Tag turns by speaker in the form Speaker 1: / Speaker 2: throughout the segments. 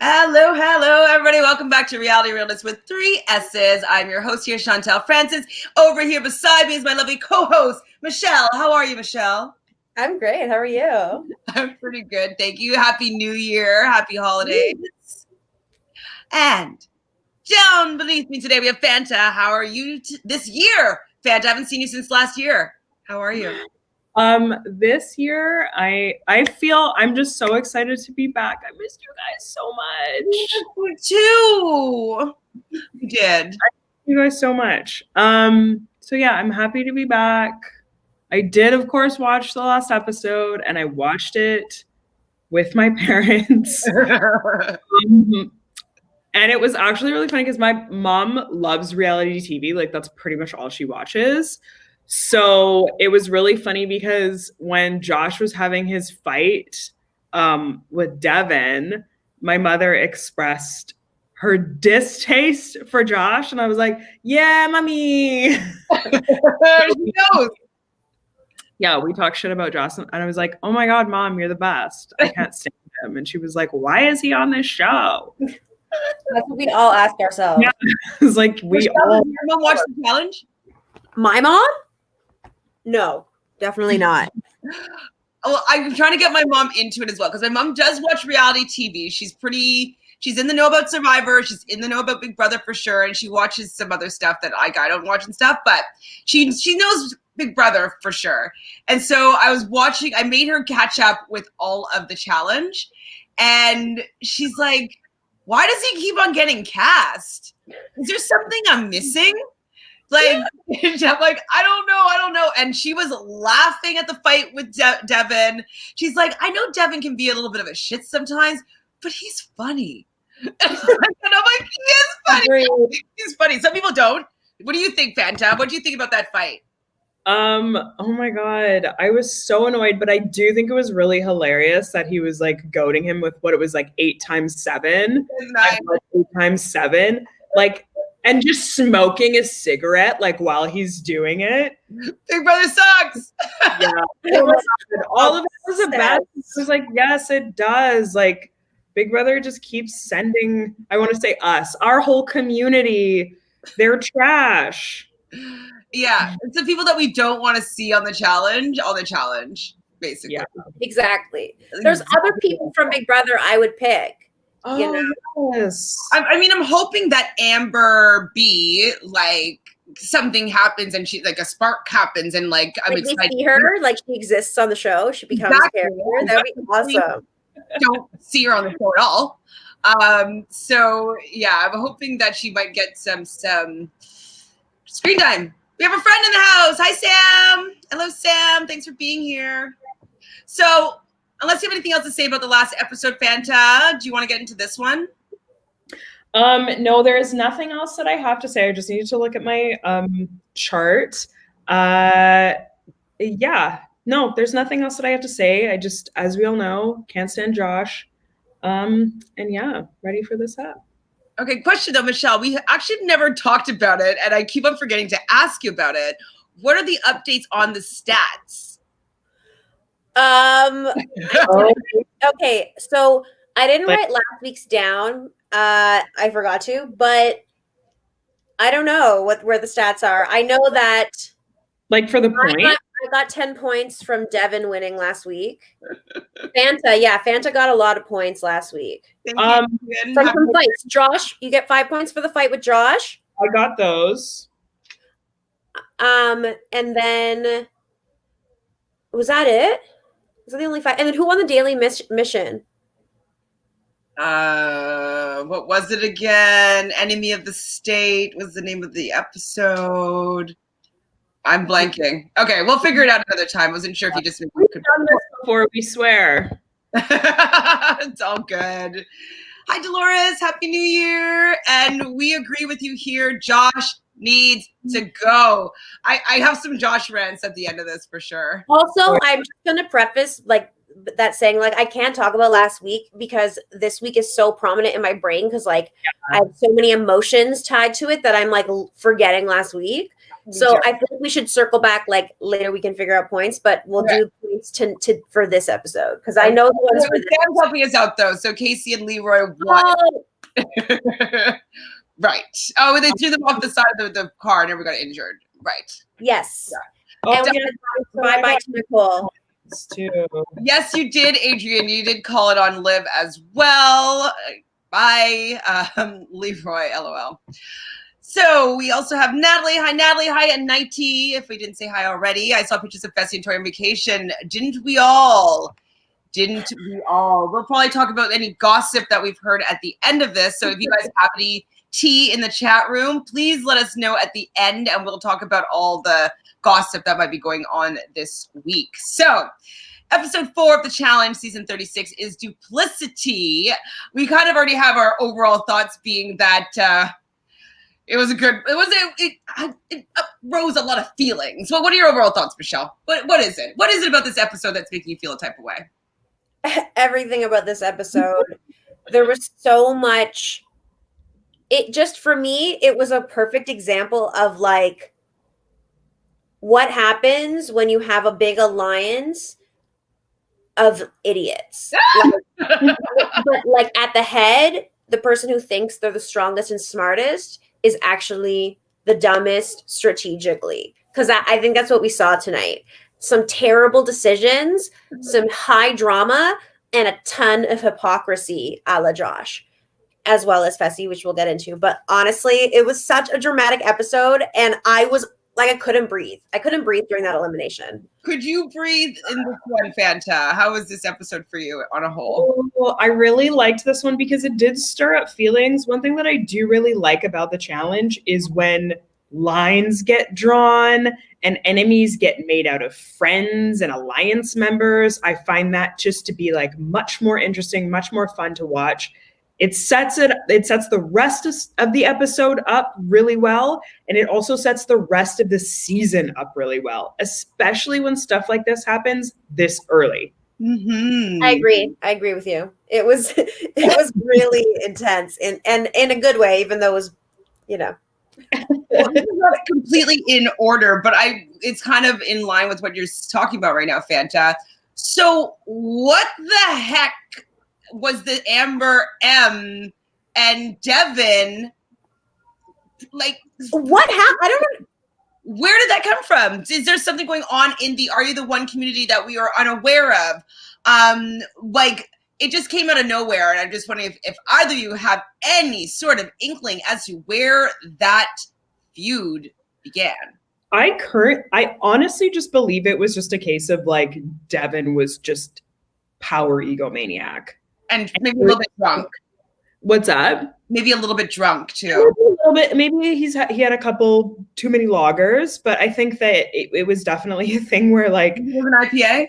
Speaker 1: Hello, hello, everybody. Welcome back to Realnesss with 3 S's. I'm your host here, Chantele Francis. Over here beside me is my lovely co-host, Michelle. How are you, Michelle?
Speaker 2: I'm great. How are you?
Speaker 1: I'm pretty good. Thank you. Happy New Year. Happy holidays. And down beneath me today, we have Fanta. How are you this year? Fanta, I haven't seen you since last year. How are you?
Speaker 3: This year, I feel I'm just so excited to be back. I missed you guys so much.
Speaker 1: Me too. You did.
Speaker 3: I missed you guys so much. So yeah, I'm happy to be back. I did, of course, watch the last episode, and I watched it with my parents. And it was actually really funny because my mom loves reality TV. Like, that's pretty much all she watches. So it was really funny because when Josh was having his fight with Devin, my mother expressed her distaste for Josh. And I was like, yeah, mommy.
Speaker 1: She knows.
Speaker 3: Yeah, we talked shit about Josh. And I was like, oh my God, Mom, you're the best. I can't stand him. And she was like, why is he on this show?
Speaker 2: That's what we all ask ourselves.
Speaker 3: Yeah, it was like, we all.
Speaker 1: Your mom watched the challenge?
Speaker 2: My mom? No, definitely not.
Speaker 1: Oh, I'm trying to get my mom into it as well because my mom does watch reality TV. She's in the know about Survivor. She's in the know about Big Brother for sure, and she watches some other stuff that I don't watch and stuff. But she knows Big Brother for sure. And so I made her catch up with all of the challenge, and she's like, "Why does he keep on getting cast? Is there something I'm missing?" Like, I'm like, I don't know. And she was laughing at the fight with Devin. She's like, I know Devin can be a little bit of a shit sometimes, but he's funny. And I'm like, he is funny. He's funny. Some people don't. What do you think, Fanta? What do you think about that fight?
Speaker 3: Oh my God. I was so annoyed, but I do think it was really hilarious that he was like goading him with what it was like 8 times 7. 8 times 7. Like, and just smoking a cigarette like while he's doing it.
Speaker 1: Big Brother sucks.
Speaker 3: Yeah. All of it was a bad. It was like, yes, it does. Like, Big Brother just keeps sending, I want to say us, our whole community, they're trash.
Speaker 1: Yeah. It's the people that we don't want to see on the challenge, basically. Yeah.
Speaker 2: Exactly. There's other people from Big Brother I would pick.
Speaker 3: Oh,
Speaker 2: you know?
Speaker 3: Yes.
Speaker 1: I mean, I'm hoping that Amber B, like, something happens and she, like, a spark happens and, like, I'm excited.
Speaker 2: We see her, like, she exists on the show. She becomes a character. That would be awesome.
Speaker 1: Don't see her on the show at all. So, yeah, I'm hoping that she might get some screen time. We have a friend in the house. Hi, Sam. Hello, Sam. Thanks for being here. So, unless you have anything else to say about the last episode, Fanta, do you want to get into this one?
Speaker 3: No, there is nothing else that I have to say. I just needed to look at my chart. Yeah, no, there's nothing else that I have to say. I just, as we all know, can't stand Josh. And yeah, ready for this app.
Speaker 1: Okay, question though, Michelle. We actually never talked about it, and I keep on forgetting to ask you about it. What are the updates on the stats?
Speaker 2: Okay, so I didn't write last week's down. I forgot to, but I don't know where the stats are. I know that,
Speaker 3: like, for the point,
Speaker 2: I got 10 points from Devin winning last week. Fanta got a lot of points last week.
Speaker 1: From
Speaker 2: some fights. Josh, you get 5 points for the fight with Josh.
Speaker 3: I got those.
Speaker 2: And then was that it? Was that the only fight? And then who won the daily mission?
Speaker 1: What was it again? Enemy of the State was the name of the episode. I'm blanking. Okay, we'll figure it out another time. I wasn't sure if you just
Speaker 3: We've done this before, we swear.
Speaker 1: It's all good. Hi, Dolores. Happy New Year. And we agree with you here. Josh needs to go. I have some Josh rants at the end of this for sure.
Speaker 2: Also, I'm just going to preface like that saying, like, I can't talk about last week because this week is so prominent in my brain because, like, I have so many emotions tied to it that I'm, like, forgetting last week. So I think we should circle back like later. We can figure out points, but we'll do points to for this episode because I know the ones for this.
Speaker 1: Sam's helping us out though. So Casey and LeRoy won. Right. Oh, they threw them off the side of the car and everyone got injured. Right.
Speaker 2: Yes.
Speaker 1: Yeah.
Speaker 2: And bye to Nicole.
Speaker 3: Too.
Speaker 1: Yes, you did, Adrian. You did call it on Liv as well. Bye, LeRoy. LOL. So we also have Natalie. Hi, Natalie. Hi, and Nighty. If we didn't say hi already, I saw pictures of Fessy and Tori on vacation. Didn't we all? Didn't we all? We'll probably talk about any gossip that we've heard at the end of this. So if you guys have any tea in the chat room, please let us know at the end, and we'll talk about all the gossip that might be going on this week. So episode 4 of the challenge, season 36, is Duplicity. We kind of already have our overall thoughts being that it rose a lot of feelings. Well, what are your overall thoughts, Michelle? What is it? What is it about this episode that's making you feel a type of way?
Speaker 2: Everything about this episode. There was so much. It just, for me, it was a perfect example of like what happens when you have a big alliance of idiots. but like at the head, the person who thinks they're the strongest and smartest is actually the dumbest strategically. Because I think that's what we saw tonight. Some terrible decisions, some high drama, and a ton of hypocrisy a la Josh, as well as Fessy, which we'll get into. But honestly, it was such a dramatic episode, and I was like, I couldn't breathe. I couldn't breathe during that elimination.
Speaker 1: Could you breathe in this one, Fanta? How was this episode for you on a whole?
Speaker 3: Well, I really liked this one because it did stir up feelings. One thing that I do really like about the challenge is when lines get drawn and enemies get made out of friends and alliance members. I find that just to be like much more interesting, much more fun to watch. It sets the rest of the episode up really well, and it also sets the rest of the season up really well, especially when stuff like this happens this early.
Speaker 1: Mm-hmm.
Speaker 2: I agree with you. It was really intense and in a good way, even though it was,
Speaker 1: Well, it's not completely in order, but it's kind of in line with what you're talking about right now, Fanta. So what the heck was the Amber M and Devin, like,
Speaker 2: what happened? I don't know.
Speaker 1: Where did that come from? Is there something going on in the Are You the One community that we are unaware of? Like, it just came out of nowhere, and I'm just wondering if either of you have any sort of inkling as to where that feud began.
Speaker 3: I honestly just believe it was just a case of like Devin was just power egomaniac.
Speaker 1: And maybe a little bit drunk.
Speaker 3: What's that?
Speaker 1: Maybe a little bit drunk too.
Speaker 3: A little bit. Maybe he had a couple too many loggers, but I think that it was definitely a thing where like
Speaker 1: it was an IPA.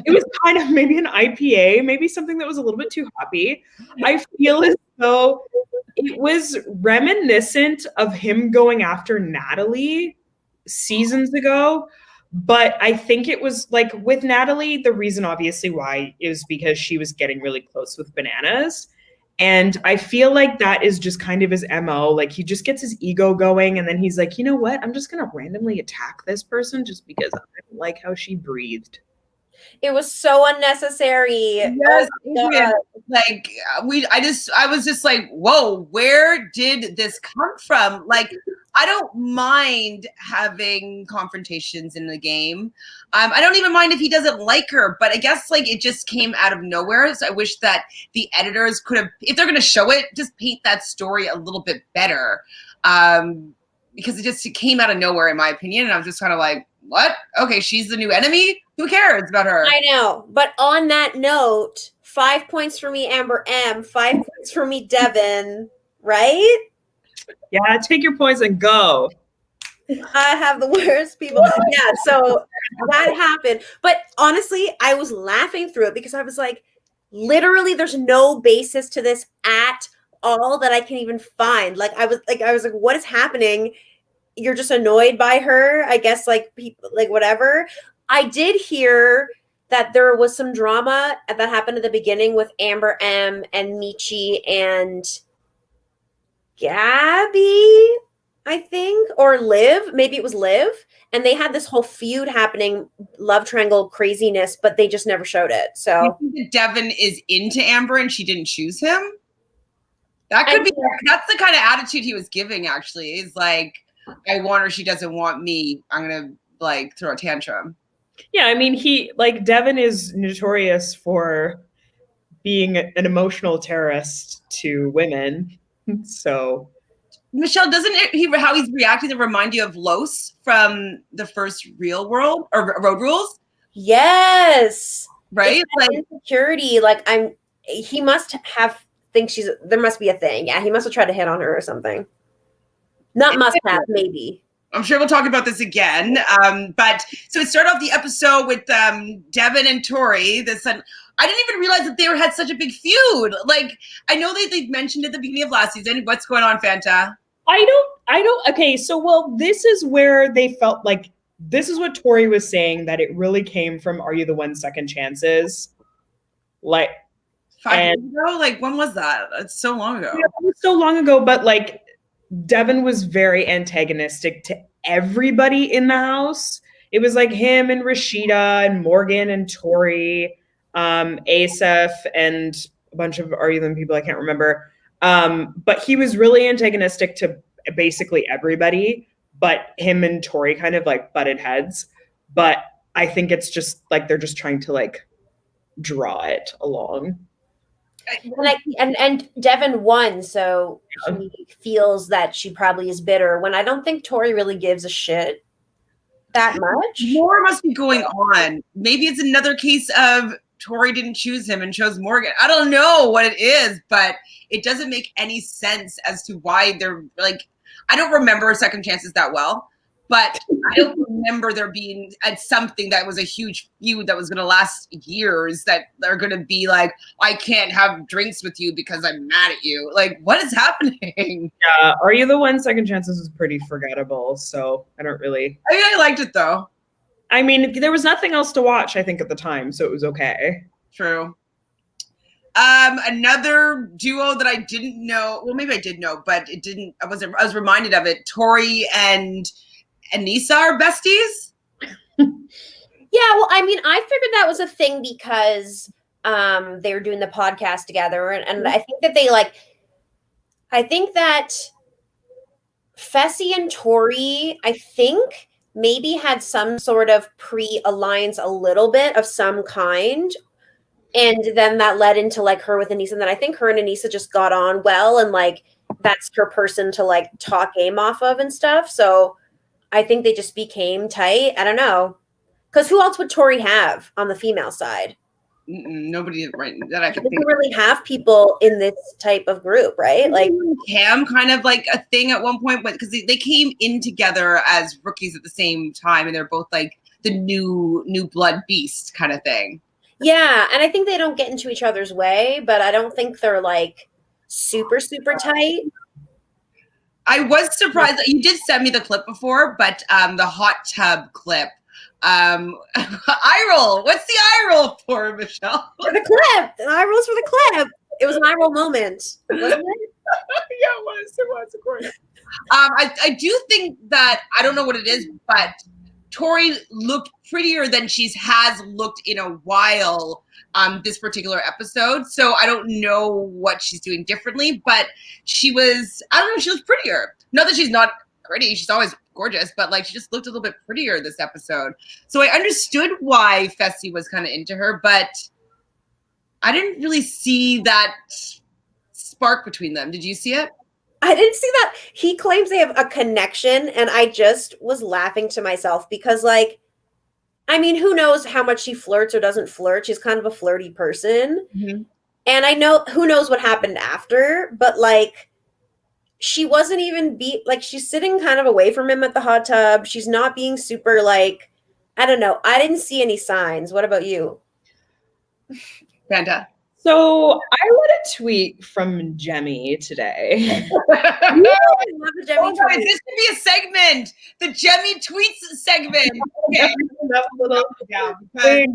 Speaker 3: It was kind of maybe an IPA, maybe something that was a little bit too hoppy. I feel as though it was reminiscent of him going after Natalie seasons ago. But I think it was like with Natalie, the reason obviously why is because she was getting really close with Bananas. And I feel like that is just kind of his MO. Like he just gets his ego going and then he's like, you know what? I'm just going to randomly attack this person just because I don't like how she breathed.
Speaker 2: It was so unnecessary.
Speaker 1: Yes, like I was just like, whoa, where did this come from? Like, I don't mind having confrontations in the game. I don't even mind if he doesn't like her, but I guess like it just came out of nowhere. So I wish that the editors could have, if they're going to show it, just paint that story a little bit better. Because it came out of nowhere, in my opinion. And I'm just kind of like, what? Okay, she's the new enemy? Who cares about her?
Speaker 2: I know. But on that note, 5 points for me, Amber M. 5 points for me, Devin. Right?
Speaker 3: Yeah, take your points and go.
Speaker 2: I have the worst people. Yeah, so that happened. But honestly, I was laughing through it because I was like, literally, there's no basis to this at all that I can even find. Like, I was like, what is happening? You're just annoyed by her, I guess, like people, like whatever. I did hear that there was some drama that happened at the beginning with Amber M and Michi and Gabby. I think, or Liv. Maybe it was Liv. And they had this whole feud happening, love triangle craziness, but they just never showed it. So
Speaker 1: you think that Devin is into Amber and she didn't choose him? That could be. That's the kind of attitude he was giving. Actually, is like, I want her, she doesn't want me. I'm gonna like throw a tantrum.
Speaker 3: Yeah, I mean, Devin is notorious for being an emotional terrorist to women. So,
Speaker 1: Michelle, doesn't how he's reacting to remind you of Los from the first Real World or Road Rules?
Speaker 2: yes,
Speaker 1: Right,
Speaker 2: like insecurity. Like he must have think there must be a thing. Yeah, he must have tried to hit on her or something. Not must have, maybe.
Speaker 1: I'm sure we'll talk about this again. But so it started off the episode with Devin and Tori. I didn't even realize that they had such a big feud. Like, I know they mentioned at the beginning of last season. What's going on, Fanta?
Speaker 3: I don't. Okay, so this is where they felt like this is what Tori was saying, that it really came from Are You the One Second Chances? Like
Speaker 1: 5 years ago? Like, when was that? It's so long ago.
Speaker 3: Yeah, it was so long ago, but like Devin was very antagonistic to everybody in the house. It was like him and Rashida and Morgan and Tori, Asaf and a bunch of Are You the One people I can't remember. But he was really antagonistic to basically everybody, but him and Tori kind of like butted heads. But I think it's just like they're just trying to like draw it along.
Speaker 2: And Devin won, so he feels that she probably is bitter, when I don't think Tori really gives a shit that much.
Speaker 1: More must be going on. Maybe it's another case of Tori didn't choose him and chose Morgan. I don't know what it is, but it doesn't make any sense as to why they're like, I don't remember Second Chances that well, but I don't remember there being something that was a huge feud that was going to last years, that they're going to be like, I can't have drinks with you because I'm mad at you. Like, what is happening?
Speaker 3: Yeah, Are You the One Second Chances was pretty forgettable, so I don't really.
Speaker 1: I mean, I liked it though.
Speaker 3: I mean, there was nothing else to watch, I think, at the time, so it was okay.
Speaker 1: True. Another duo that I didn't know, well, maybe I did know, but I was reminded of it. Tori and Anissa are besties.
Speaker 2: Yeah, well, I mean, I figured that was a thing because they were doing the podcast together, and I think that I think that Fessy and Tori, I think, maybe had some sort of pre-alliance a little bit of some kind. And then that led into like her with Anissa. And then I think her and Anissa just got on well. And like, that's her person to like talk game off of and stuff. So I think they just became tight. I don't know. Because who else would Tori have on the female side?
Speaker 1: Nobody right that I can think.
Speaker 2: Doesn't really have people in this type of group, right? Like
Speaker 1: Cam, kind of like a thing at one point, but because they came in together as rookies at the same time, and they're both like the new blood beast kind of thing.
Speaker 2: Yeah, and I think they don't get into each other's way, but I don't think they're like super, super tight.
Speaker 1: I was surprised that you did send me the clip before, but the hot tub clip. Eye roll. What's the eye roll for, Michelle?
Speaker 2: For the clip. The eye rolls for the clip. It was an eye roll moment, wasn't it?
Speaker 1: Yeah, it was, of course. I do think that, I don't know what it is, but Tori looked prettier than she has looked in a while this particular episode. So I don't know what she's doing differently, but she was prettier. Not that she's not pretty, she's always gorgeous, but like she just looked a little bit prettier this episode. So I understood why Fessy was kind of into her, but I didn't really see that spark between them. Did you see it?
Speaker 2: I didn't see that. He claims they have a connection, and I just was laughing to myself because, like, I mean, who knows how much she flirts or doesn't flirt. She's kind of a flirty person. Mm-hmm. And I know, who knows what happened after, but, like, she wasn't even she's sitting kind of away from him at the hot tub. She's not being super, like, I don't know. I didn't see any signs. What about you?
Speaker 1: Fanta.
Speaker 3: So I read a tweet from Jemmy today.
Speaker 2: I love the Jemmy tweet.
Speaker 1: This could be a segment, the Jemmy tweets segment. Okay.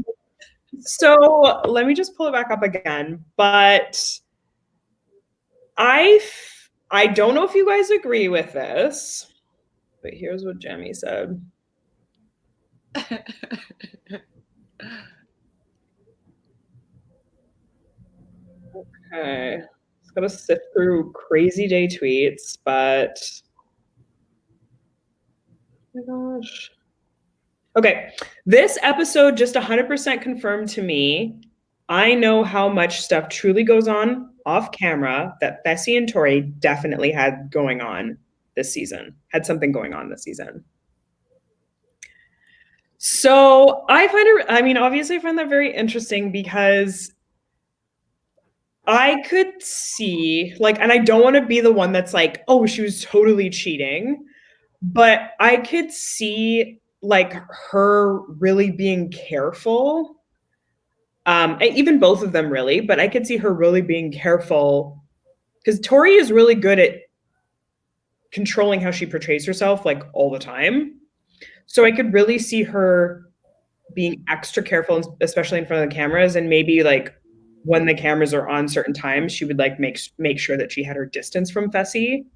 Speaker 3: So let me just pull it back up again. But I don't know if you guys agree with this, But here's what Jamie said. Okay. Just gotta sift through crazy day tweets, but oh my gosh. Okay. This episode just 100% confirmed to me. I know how much stuff truly goes on off camera that Fessy and Tori definitely had going on this season, had something going on this season. So I find it, I mean, obviously I find that very interesting because I could see, like, and I don't want to be the one that's like, oh, she was totally cheating, but I could see like her really being careful. Even both of them really, but I could see her really being careful because Tori is really good at controlling how she portrays herself like all the time. So I could really see her being extra careful, especially in front of the cameras, and maybe like when the cameras are on certain times, she would like make sure that she had her distance from Fessy.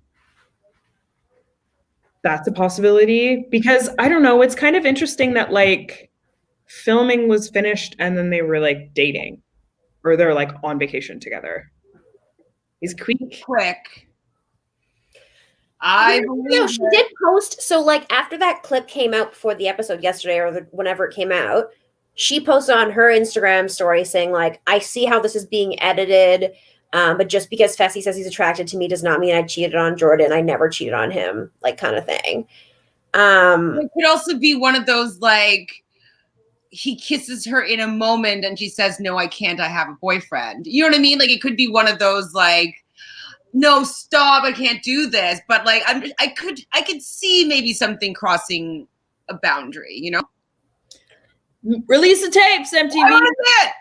Speaker 3: That's a possibility because I don't know, it's kind of interesting that like filming was finished and then they were like dating or they're like on vacation together. He's
Speaker 1: quick.
Speaker 2: No, she did post. So, like, after that clip came out before the episode yesterday or whenever it came out, she posted on her Instagram story saying, like, I see how this is being edited, but just because Fessy says he's attracted to me does not mean I cheated on Jordan. I never cheated on him, like, kind of thing.
Speaker 1: It could also be one of those, like, he kisses her in a moment and she says, no, I can't. I have a boyfriend. You know what I mean? Like, it could be one of those, like, no, stop, I can't do this. But like I could see maybe something crossing a boundary, you know?
Speaker 3: Release the tapes, MTV.
Speaker 1: I want to see it.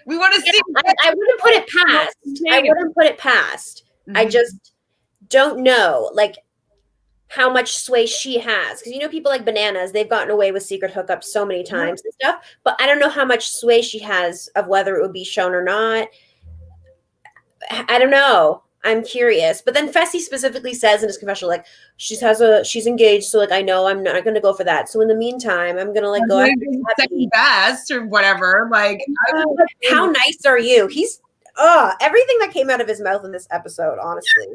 Speaker 1: We want to see it.
Speaker 2: I wouldn't put it past. I wouldn't put it past. Mm-hmm. I just don't know like how much sway she has. Because you know, people like Bananas, they've gotten away with secret hookups so many times and stuff. But I don't know how much sway she has of whether it would be shown or not. I don't know. I'm curious. But then Fessy specifically says in his confessional, like, she's engaged, so like I know I'm not gonna go for that. So in the meantime, I'm gonna like go
Speaker 1: second best or whatever. Like
Speaker 2: how nice are you? He's everything that came out of his mouth in this episode, honestly.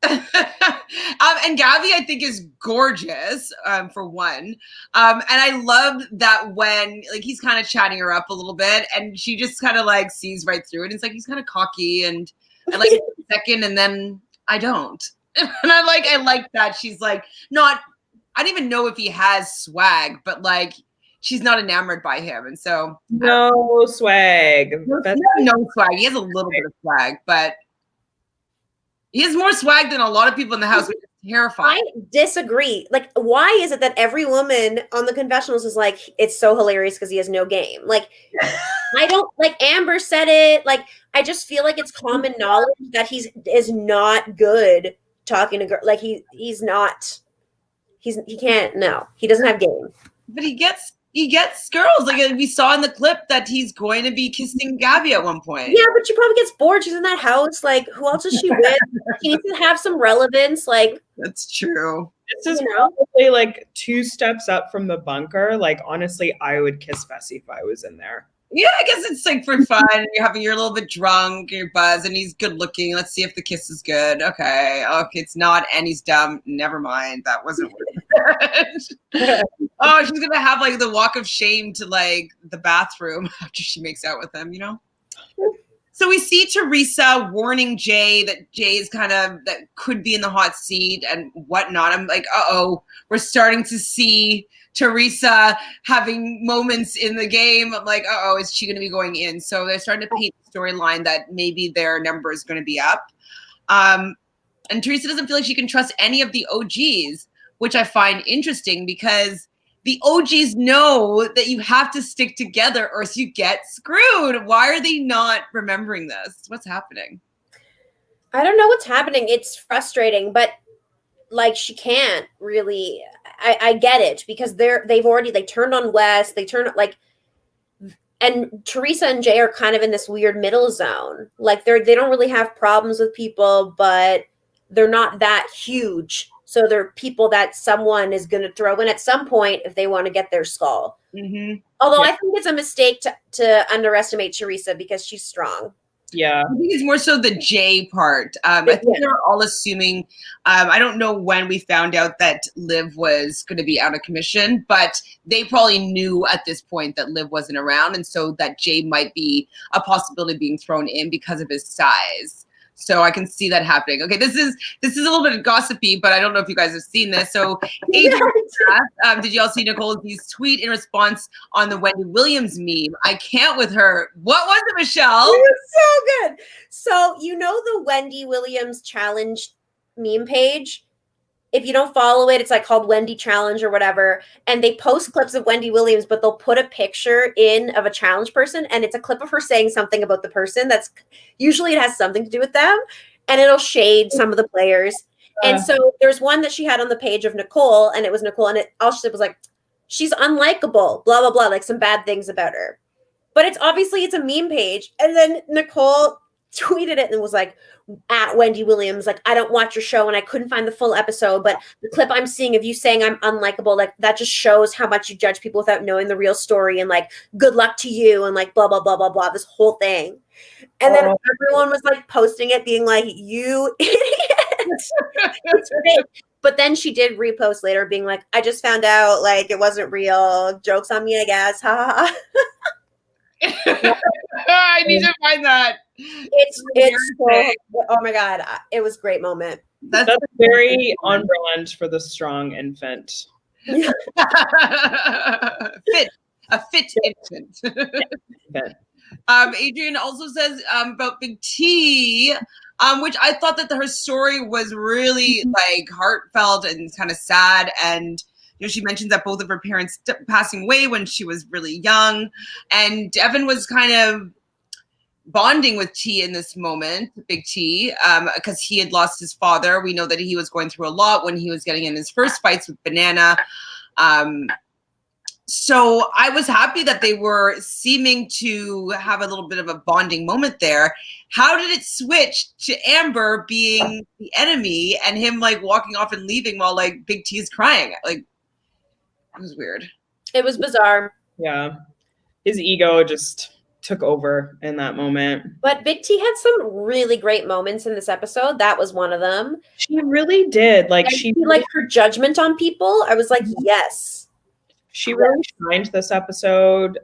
Speaker 1: And Gabby, I think, is gorgeous, for one. And I loved that when like he's kind of chatting her up a little bit and she just kind of like sees right through it. It's like he's kind of cocky and I like it a second and then I don't. And I like that she's like not, I don't even know if he has swag, but like she's not enamored by him. And so
Speaker 3: no swag.
Speaker 1: No swag. He has a little bit of swag, but he has more swag than a lot of people in the house, which is terrifying.
Speaker 2: I disagree. Like, why is it that every woman on the confessionals is like, it's so hilarious because he has no game? Like, I don't, like, Amber said it. Like, I just feel like it's common knowledge that he is not good talking to girls. Like, he can't, no. He doesn't have game.
Speaker 1: But he gets girls. Like we saw in the clip that he's going to be kissing Gabby at one point.
Speaker 2: Yeah, but she probably gets bored. She's in that house. Like, who else is she with? She needs to have some relevance. Like,
Speaker 1: that's true.
Speaker 3: This is probably like 2 steps up from the bunker. Like, honestly, I would kiss Fessy if I was in there.
Speaker 1: Yeah, I guess it's like for fun. You're a little bit drunk, you're buzzed, and he's good looking. Let's see if the kiss is good. Okay, it's not, and he's dumb. Never mind, that wasn't worth it. Oh, she's gonna have like the walk of shame to like the bathroom after she makes out with him, you know? So we see Teresa warning Jay that Jay is that could be in the hot seat and whatnot. I'm like, we're starting to see Teresa having moments in the game. I'm like, is she going to be going in? So they're starting to paint the storyline that maybe their number is going to be up. And Teresa doesn't feel like she can trust any of the OGs, which I find interesting because the OGs know that you have to stick together or else you get screwed. Why are they not remembering this? What's happening?
Speaker 2: I don't know what's happening. It's frustrating, but like she can't really. I get it because they turned on Wes. They turned and Teresa and Jay are kind of in this weird middle zone. Like they don't really have problems with people, but they're not that huge. So they're people that someone is going to throw in at some point if they want to get their skull.
Speaker 1: Mm-hmm.
Speaker 2: Although I think it's a mistake to underestimate Teresa because she's strong.
Speaker 3: Yeah.
Speaker 1: I think it's more so the J part. I think they're all assuming, I don't know when we found out that Liv was going to be out of commission, but they probably knew at this point that Liv wasn't around. And so that Jay might be a possibility of being thrown in because of his size. So I can see that happening. Okay, this is a little bit gossipy, but I don't know if you guys have seen this. So Adrian asked, did y'all see Nicole D's tweet in response on the Wendy Williams meme? I can't with her. What was it, Michelle?
Speaker 2: It was so good. So you know the Wendy Williams challenge meme page? If you don't follow it, it's like called Wendy Challenge or whatever. And they post clips of Wendy Williams, but they'll put a picture in of a challenge person. And it's a clip of her saying something about the person that's usually it has something to do with them. And it'll shade some of the players. And so there's one that she had on the page of Nicole, and it was Nicole. And all she said was like, she's unlikable, blah, blah, blah, like some bad things about her. But it's a meme page. And then Nicole tweeted it and was like, at Wendy Williams, like, I don't watch your show and I couldn't find the full episode, but the clip I'm seeing of you saying I'm unlikable, like that just shows how much you judge people without knowing the real story, and like good luck to you and like blah blah blah blah blah, this whole thing. And then everyone was like posting it being like, you idiot. But then she did repost later being like, I just found out like it wasn't real, jokes on me I guess, ha ha.
Speaker 1: I need to find that.
Speaker 2: It's so, oh my god, it was a great moment.
Speaker 3: That's very on brand for the strong infant.
Speaker 1: A fit infant. Adrian also says about Big T, which I thought that her story was really like heartfelt and kind of sad, and you know, she mentions that both of her parents passing away when she was really young, and Devin was kind of bonding with T in this moment, Big T, because he had lost his father. We know that he was going through a lot when he was getting in his first fights with Banana. So I was happy that they were seeming to have a little bit of a bonding moment there. How did it switch to Amber being the enemy and him like walking off and leaving while like Big T is crying? Like, it was weird.
Speaker 2: It was bizarre.
Speaker 3: Yeah. His ego just took over in that moment.
Speaker 2: But Big T had some really great moments in this episode. That was one of them.
Speaker 3: She really did. Like
Speaker 2: like her judgment on people. I was like, yes.
Speaker 3: She really shined this episode.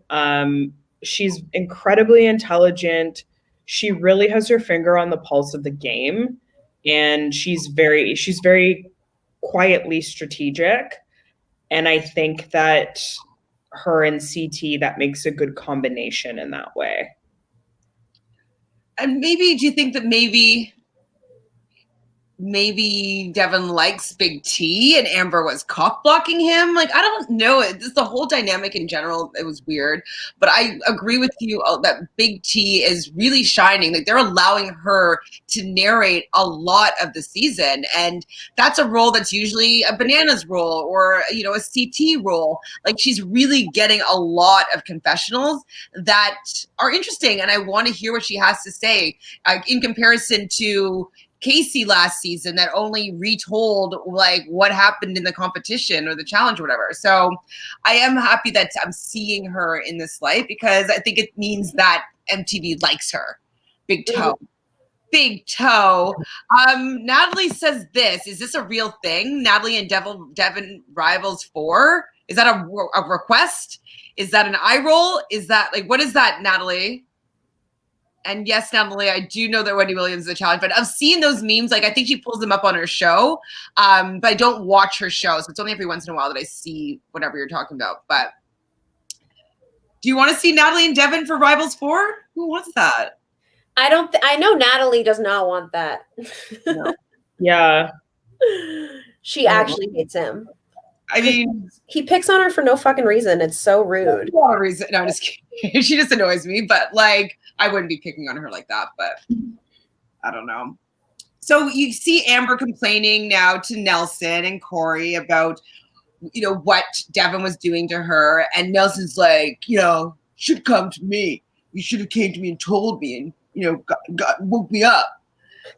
Speaker 3: She's incredibly intelligent. She really has her finger on the pulse of the game, and she's very quietly strategic. And I think that her and CT, that makes a good combination in that way.
Speaker 1: And maybe, do you think that maybe Devin likes Big T and Amber was cock blocking him? Like, I don't know. It's the whole dynamic in general. It was weird. But I agree with you that Big T is really shining. Like, they're allowing her to narrate a lot of the season. And that's a role that's usually a Banana's role or, you know, a CT role. Like, she's really getting a lot of confessionals that are interesting. And I want to hear what she has to say in comparison to Casey last season that only retold like what happened in the competition or the challenge or whatever. So I am happy that I'm seeing her in this light because I think it means that MTV likes her. Big toe. Big toe. Natalie says this. Is this a real thing? Natalie and Devin rivals 4? Is that a request? Is that an eye roll? Is that like, what is that, Natalie? And yes, Natalie, I do know that Wendy Williams is a challenge, but I've seen those memes. Like, I think she pulls them up on her show, but I don't watch her show. So it's only every once in a while that I see whatever you're talking about. But do you want to see Natalie and Devin for Rivals 4? Who wants that?
Speaker 2: I know Natalie does not want that.
Speaker 1: No.
Speaker 3: Yeah.
Speaker 2: She actually hates him.
Speaker 1: I mean,
Speaker 2: he picks on her for no fucking reason. It's so rude.
Speaker 1: No reason. No, I'm just kidding. She just annoys me, but like, I wouldn't be picking on her like that, but I don't know. So you see Amber complaining now to Nelson and Corey about, you know, what Devin was doing to her. And Nelson's like, you know, should come to me. You should have came to me and told me and, you know, woke me up.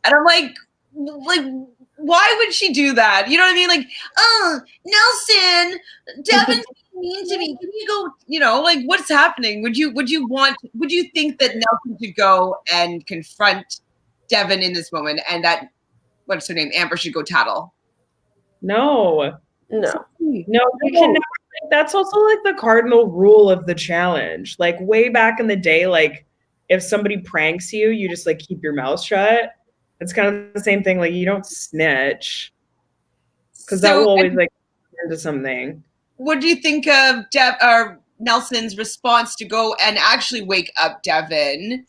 Speaker 1: And I'm like, why would she do that? You know what I mean? Like, oh, Nelson, Devin's mean to me. Can you go, like what's happening? Would you think that Nelson should go and confront Devin in this moment and that, what's her name, Amber should go tattle?
Speaker 3: No.
Speaker 2: No.
Speaker 3: You can never, that's also like the cardinal rule of the challenge. Like way back in the day, like if somebody pranks you, you just like keep your mouth shut. It's kind of the same thing. Like you don't snitch because that will always like turn into something.
Speaker 1: What do you think of Nelson's response to go and actually wake up Devin?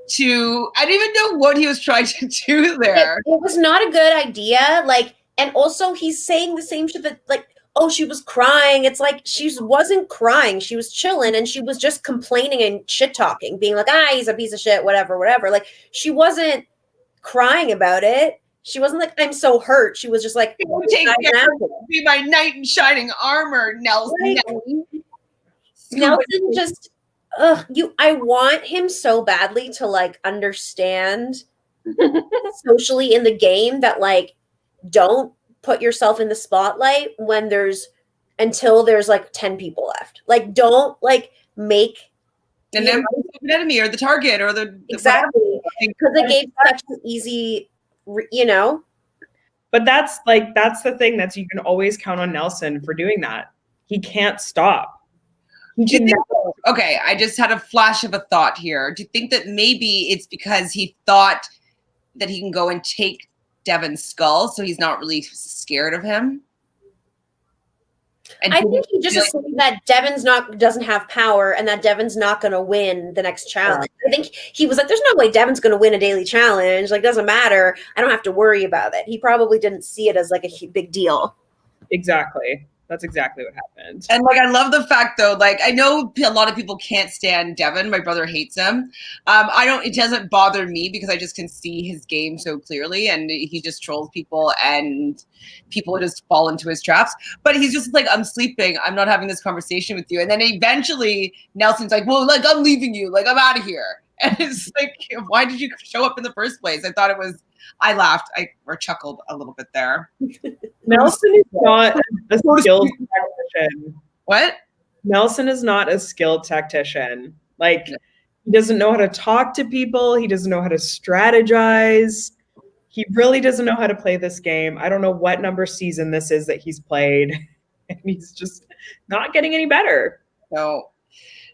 Speaker 1: I didn't even know what he was trying to do there.
Speaker 2: It was not a good idea. Like, and also he's saying the same shit that like, oh, she was crying. It's like she wasn't crying. She was chilling and she was just complaining and shit talking, being like, he's a piece of shit, whatever. Like she wasn't crying about it. She wasn't like, I'm so hurt. She was just like,
Speaker 1: take care, be my knight in shining armor, Nelson.
Speaker 2: Like, Nelson just, I want him so badly to like understand socially in the game that like, don't put yourself in the spotlight until there's like 10 people left. Like, don't like make
Speaker 1: an enemy or the target or the
Speaker 2: exactly because the game's such an easy,
Speaker 3: But that's the thing, that's you can always count on Nelson for doing that. He can't stop.
Speaker 1: Okay, I just had a flash of a thought here. Do you think that maybe it's because he thought that he can go and take Devin's skull, so he's not really scared of him?
Speaker 2: And I think he just assumed that Devin's doesn't have power and that Devin's not going to win the next challenge. I think he was like, there's no way Devin's going to win a daily challenge. Like, doesn't matter. I don't have to worry about it. He probably didn't see it as like a big deal.
Speaker 3: Exactly. That's exactly what happened.
Speaker 1: And like, I love the fact though, like I know a lot of people can't stand Devin. My brother hates him. It doesn't bother me because I just can see his game so clearly and he just trolls people and people just fall into his traps. But he's just like, I'm sleeping. I'm not having this conversation with you. And then eventually Nelson's like, well, like I'm leaving you. Like I'm out of here. And it's like, why did you show up in the first place? I laughed. Or chuckled a little bit there.
Speaker 3: Nelson is not a skilled tactician.
Speaker 1: What?
Speaker 3: Nelson is not a skilled tactician. Like, he doesn't know how to talk to people. He doesn't know how to strategize. He really doesn't know how to play this game. I don't know what number season this is that he's played. And he's just not getting any better.
Speaker 1: No,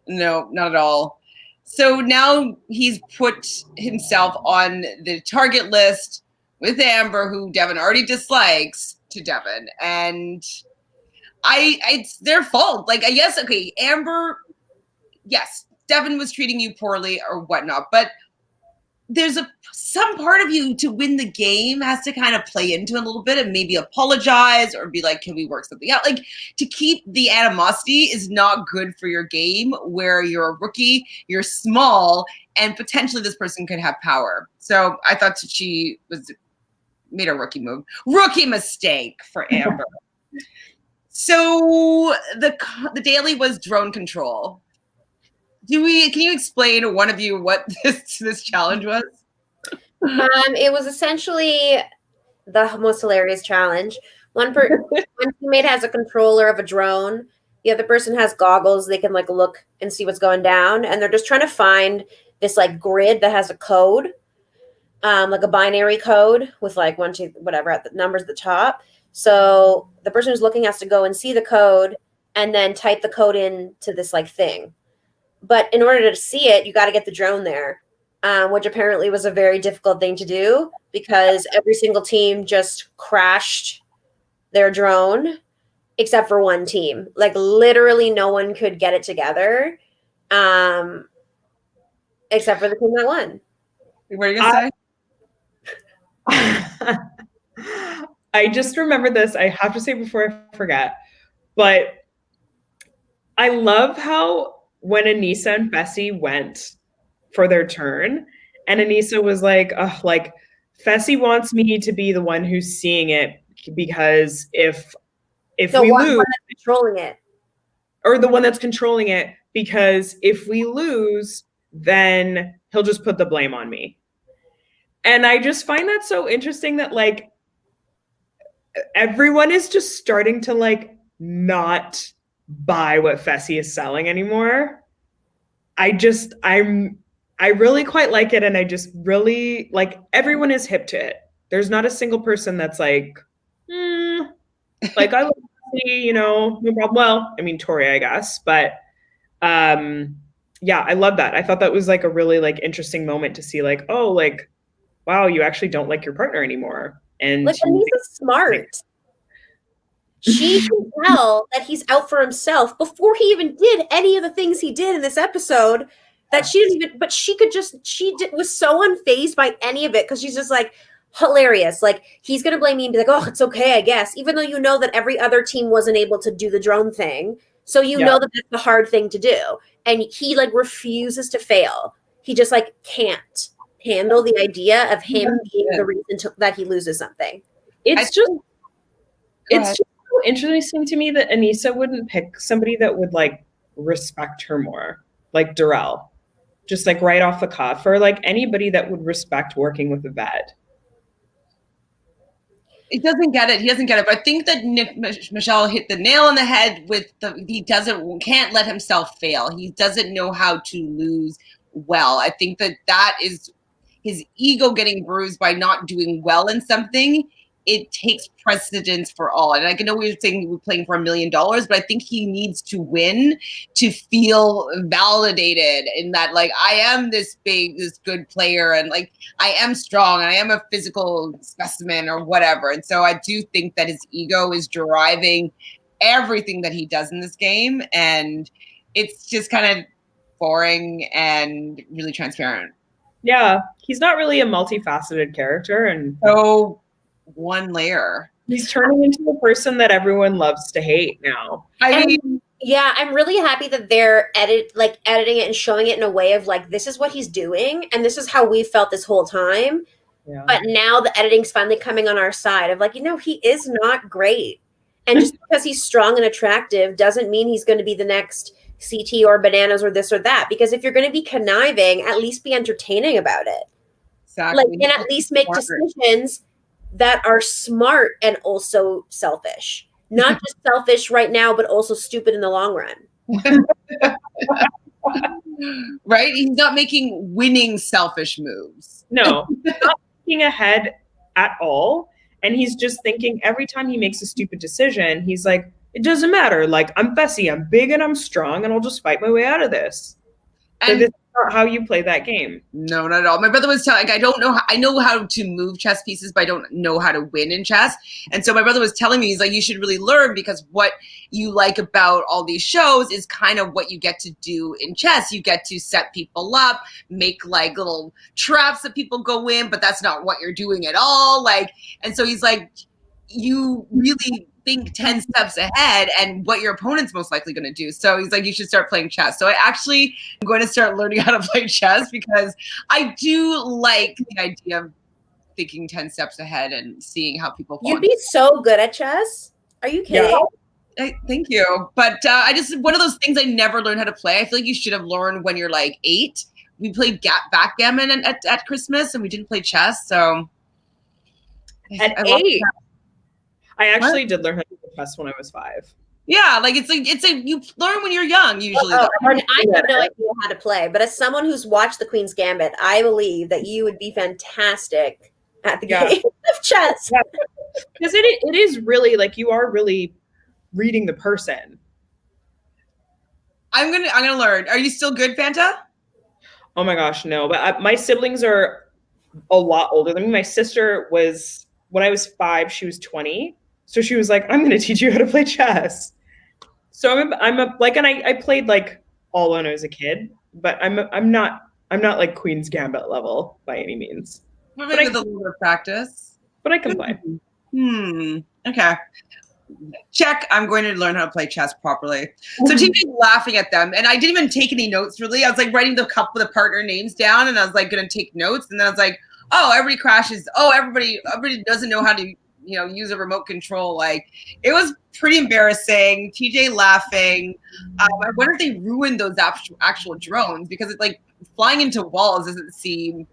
Speaker 1: not at all. So now he's put himself on the target list with Amber, who Devin already dislikes, to Devin. And it's their fault. Like, I guess, okay, Amber, yes, Devin was treating you poorly or whatnot, but there's some part of you to win the game has to kind of play into it a little bit and maybe apologize or be like, can we work something out? Like, to keep the animosity is not good for your game where you're a rookie, you're small, and potentially this person could have power. So I thought she made a rookie move. Rookie mistake for Amber. So the daily was drone control. Can you explain to one of you what this challenge was?
Speaker 2: It was essentially the most hilarious challenge. One teammate has a controller of a drone. The other person has goggles. They can like look and see what's going down. And they're just trying to find this like grid that has a code, like a binary code with like 1, 2, whatever at the numbers at the top. So the person who's looking has to go and see the code and then type the code into this like thing. But in order to see it, you got to get the drone there, which apparently was a very difficult thing to do because every single team just crashed their drone except for one team. Like literally no one could get it together except for the team that won.
Speaker 1: What are you going
Speaker 3: to say? I just remember this. I have to say before I forget, but I love how when Anissa and Fessy went for their turn, and Anissa was like, oh, like Fessy wants me to be the one who's seeing it because if we lose,
Speaker 2: controlling it,
Speaker 3: or the one that's controlling it, because if we lose, then he'll just put the blame on me. And I just find that so interesting that like everyone is just starting to like not buy what Fessy is selling anymore. I really quite like it, and I just really like everyone is hip to it. There's not a single person that's like, like I love Fessy, you know, no problem. Well, I mean Tori, I guess, but yeah, I love that. I thought that was like a really like interesting moment to see like, oh, like, wow, you actually don't like your partner anymore. And
Speaker 2: like Anissa's smart. She can tell that he's out for himself before he even did any of the things he did in this episode. That she didn't even, but she was so unfazed by any of it because she's just like hilarious. Like he's gonna blame me and be like, "Oh, it's okay, I guess," even though you know that every other team wasn't able to do the drone thing, so you know that that's the hard thing to do, and he like refuses to fail. He just like can't handle the idea of him being the reason that he loses something.
Speaker 3: It's just so interesting to me that Anissa wouldn't pick somebody that would like respect her more, like Darrell, just like right off the cuff, or like anybody that would respect working with a vet.
Speaker 1: He doesn't get it. He doesn't get it. But I think that Michelle hit the nail on the head with can't let himself fail. He doesn't know how to lose well. I think that is his ego getting bruised by not doing well in something. It takes precedence for all. And I know we were saying we're playing for $1 million, but I think he needs to win to feel validated in that, like, I am this good player, and like I am strong, and I am a physical specimen or whatever. And so I do think that his ego is driving everything that he does in this game. And it's just kind of boring and really transparent.
Speaker 3: Yeah, he's not really a multifaceted character, and
Speaker 1: so one layer.
Speaker 3: He's turning into a person that everyone loves to hate now.
Speaker 2: I mean, yeah, I'm really happy that they're editing it and showing it in a way of like, this is what he's doing, and this is how we felt this whole time. Yeah. But now the editing's finally coming on our side of like, he is not great. And just because he's strong and attractive doesn't mean he's going to be the next CT or Bananas or this or that. Because if you're going to be conniving, at least be entertaining about it.
Speaker 1: Exactly.
Speaker 2: Like, and at least make decisions that are smart and also selfish. Not just selfish right now, but also stupid in the long run.
Speaker 1: Right? He's not making winning selfish moves.
Speaker 3: No, not thinking ahead at all. And he's just thinking every time he makes a stupid decision, he's like, it doesn't matter. Like, I'm Fessy, I'm big and I'm strong, and I'll just fight my way out of this. And this is not how you play that game.
Speaker 1: No, not at all. My brother was telling, I don't know, I know how to move chess pieces, but I don't know how to win in chess. And so my brother was telling me, he's like, you should really learn, because what you like about all these shows is kind of what you get to do in chess. You get to set people up, make like little traps that people go in, but that's not what you're doing at all. Like, and so he's like, you really think 10 steps ahead and what your opponent's most likely going to do. So he's like, you should start playing chess. So I actually am going to start learning how to play chess, because I do like the idea of thinking 10 steps ahead and seeing how people fall.
Speaker 2: You'd be so good at chess. Are you kidding?
Speaker 1: Yeah. Thank you. But I just, one of those things I never learned how to play. I feel like you should have learned when you're like 8. We played backgammon at Christmas, and we didn't play chess. So
Speaker 3: at 8. I actually did learn how to play chess when I was 5.
Speaker 1: Yeah, like it's you learn when you're young usually.
Speaker 2: I have no idea how to play, but as someone who's watched The Queen's Gambit, I believe that you would be fantastic at the game of chess.
Speaker 3: Because it is really like, you are really reading the person.
Speaker 1: I'm gonna learn. Are you still good, Fanta?
Speaker 3: Oh my gosh, no. But my siblings are a lot older than me. My sister was, when I was 5, she was 20. So she was like, I'm going to teach you how to play chess. So I played like all when I was a kid, but I'm not like Queen's Gambit level by any means.
Speaker 1: But with a little bit of practice.
Speaker 3: But I can play.
Speaker 1: Okay. Check. I'm going to learn how to play chess properly. So TJ's laughing at them, and I didn't even take any notes really. I was like writing the partner names down, and I was like going to take notes, and then I was like, oh, everybody crashes. Oh, everybody doesn't know how to use a remote control. Like, it was pretty embarrassing. TJ laughing. I wonder if they ruined those actual drones, because it's like flying into walls doesn't seem,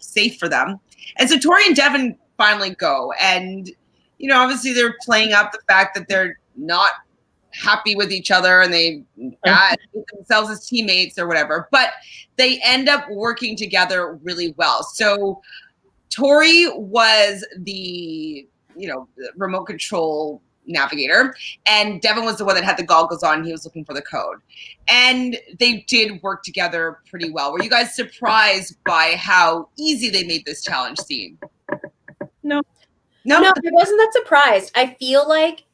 Speaker 1: safe for them. And so Tori and Devin finally go, and you know, obviously they're playing up the fact that they're not happy with each other and they bad themselves as teammates or whatever, but they end up working together really well. So Tori was the, you know, the remote control navigator, and Devin was the one that had the goggles on. He was looking for the code, and they did work together pretty well. Were you guys surprised by how easy they made this challenge seem?
Speaker 3: No,
Speaker 2: I wasn't that surprised. I feel like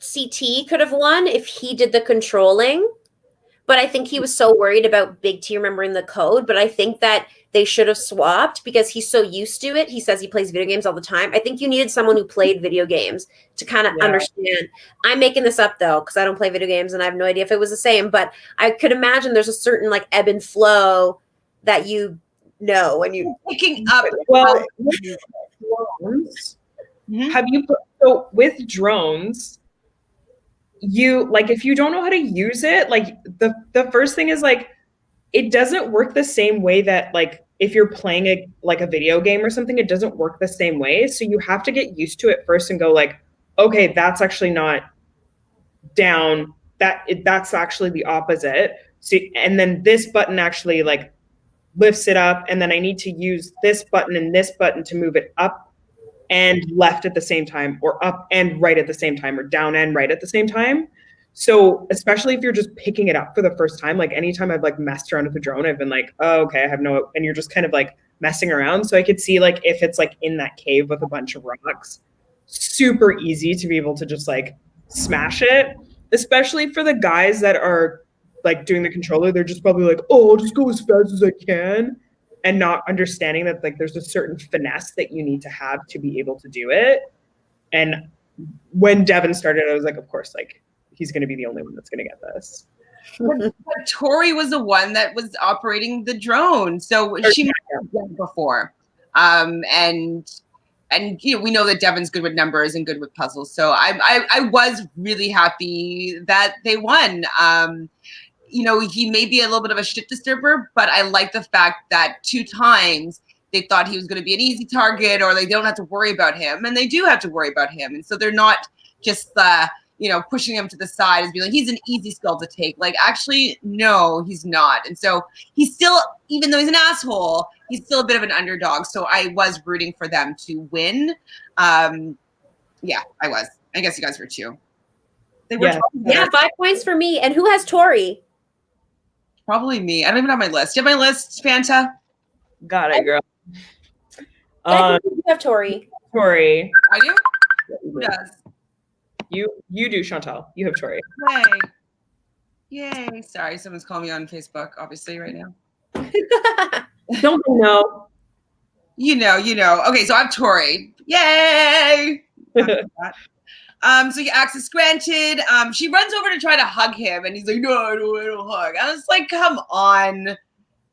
Speaker 2: CT could have won if he did the controlling, but I think he was so worried about Big T remembering the code. But I think that they should have swapped because he's so used to it. He says he plays video games all the time. I think you needed someone who played video games to kind of understand. I'm making this up though, because I don't play video games and I have no idea if it was the same, but I could imagine there's a certain like ebb and flow that you know when you
Speaker 1: picking up.
Speaker 3: Well, drones, have you so with drones, you like if you don't know how to use it, like the first thing is like it doesn't work the same way that like if you're playing a video game or something, it doesn't work the same way. So you have to get used to it first and go like, okay, that's actually not down. That's actually the opposite. So and then this button actually like lifts it up, and then I need to use this button and this button to move it up and left at the same time, or up and right at the same time, or down and right at the same time. So especially if you're just picking it up for the first time, like anytime I've like messed around with the drone, I've been like, oh, okay, I have no, and you're just kind of like messing around. So I could see like if it's like in that cave with a bunch of rocks, super easy to be able to just like smash it, especially for the guys that are like doing the controller. They're just probably like, oh, I'll just go as fast as I can, and not understanding that like there's a certain finesse that you need to have to be able to do it. And when Devin started, I was like, of course, like he's going to be the only one that's going to get this.
Speaker 1: But Tori was the one that was operating the drone, so she might have done it before. And you know, we know that Devin's good with numbers and good with puzzles, so I was really happy that they won. You know, he may be a little bit of a shit disturber, but I like the fact that 2 times they thought he was going to be an easy target, or they don't have to worry about him, and they do have to worry about him, and so they're not just you know, pushing him to the side and being like, he's an easy skull to take. Like, actually, no, he's not. And so he's still, even though he's an asshole, he's still a bit of an underdog. So I was rooting for them to win. Yeah, I was. I guess you guys were too. They were
Speaker 2: yeah, 5 points for me. And who has Tori?
Speaker 1: Probably me. I don't even have my list. Do you have my list, Fanta?
Speaker 3: Got it, girl.
Speaker 2: I think you have Tori.
Speaker 3: Tori.
Speaker 1: I do? Who does?
Speaker 3: You do, Chantele. You have Tori.
Speaker 1: Yay. Sorry, someone's calling me on Facebook, obviously, right now.
Speaker 3: Don't know.
Speaker 1: You know. Okay, so I have Tori. Yay! So yeah, access granted. She runs over to try to hug him, and he's like, no, I don't hug. I was like, come on.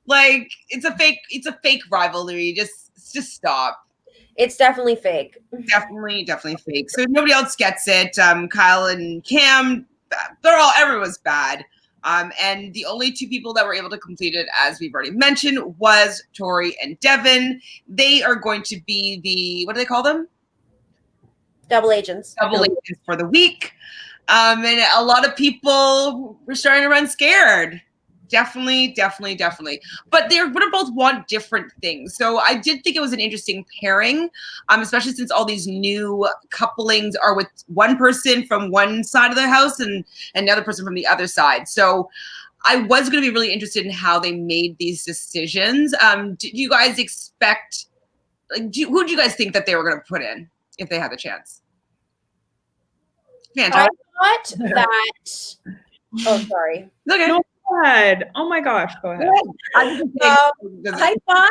Speaker 1: Like, it's a fake rivalry. Just stop.
Speaker 2: It's definitely fake.
Speaker 1: Definitely fake. So nobody else gets it. Kyle and Cam, everyone's bad. And the only 2 people that were able to complete it, as we've already mentioned, was Tori and Devin. They are going to be the, what do they call them?
Speaker 2: Double agents.
Speaker 1: Double agents for the week. And a lot of people were starting to run scared. Definitely. But they're going to both want different things. So I did think it was an interesting pairing, especially since all these new couplings are with one person from one side of the house and another person from the other side. So I was going to be really interested in how they made these decisions. Did you guys expect, like, who do you guys think that they were going to put in if they had the chance?
Speaker 2: I thought that, oh, sorry.
Speaker 1: Okay.
Speaker 3: No. Go ahead. Oh my gosh, go ahead.
Speaker 2: I thought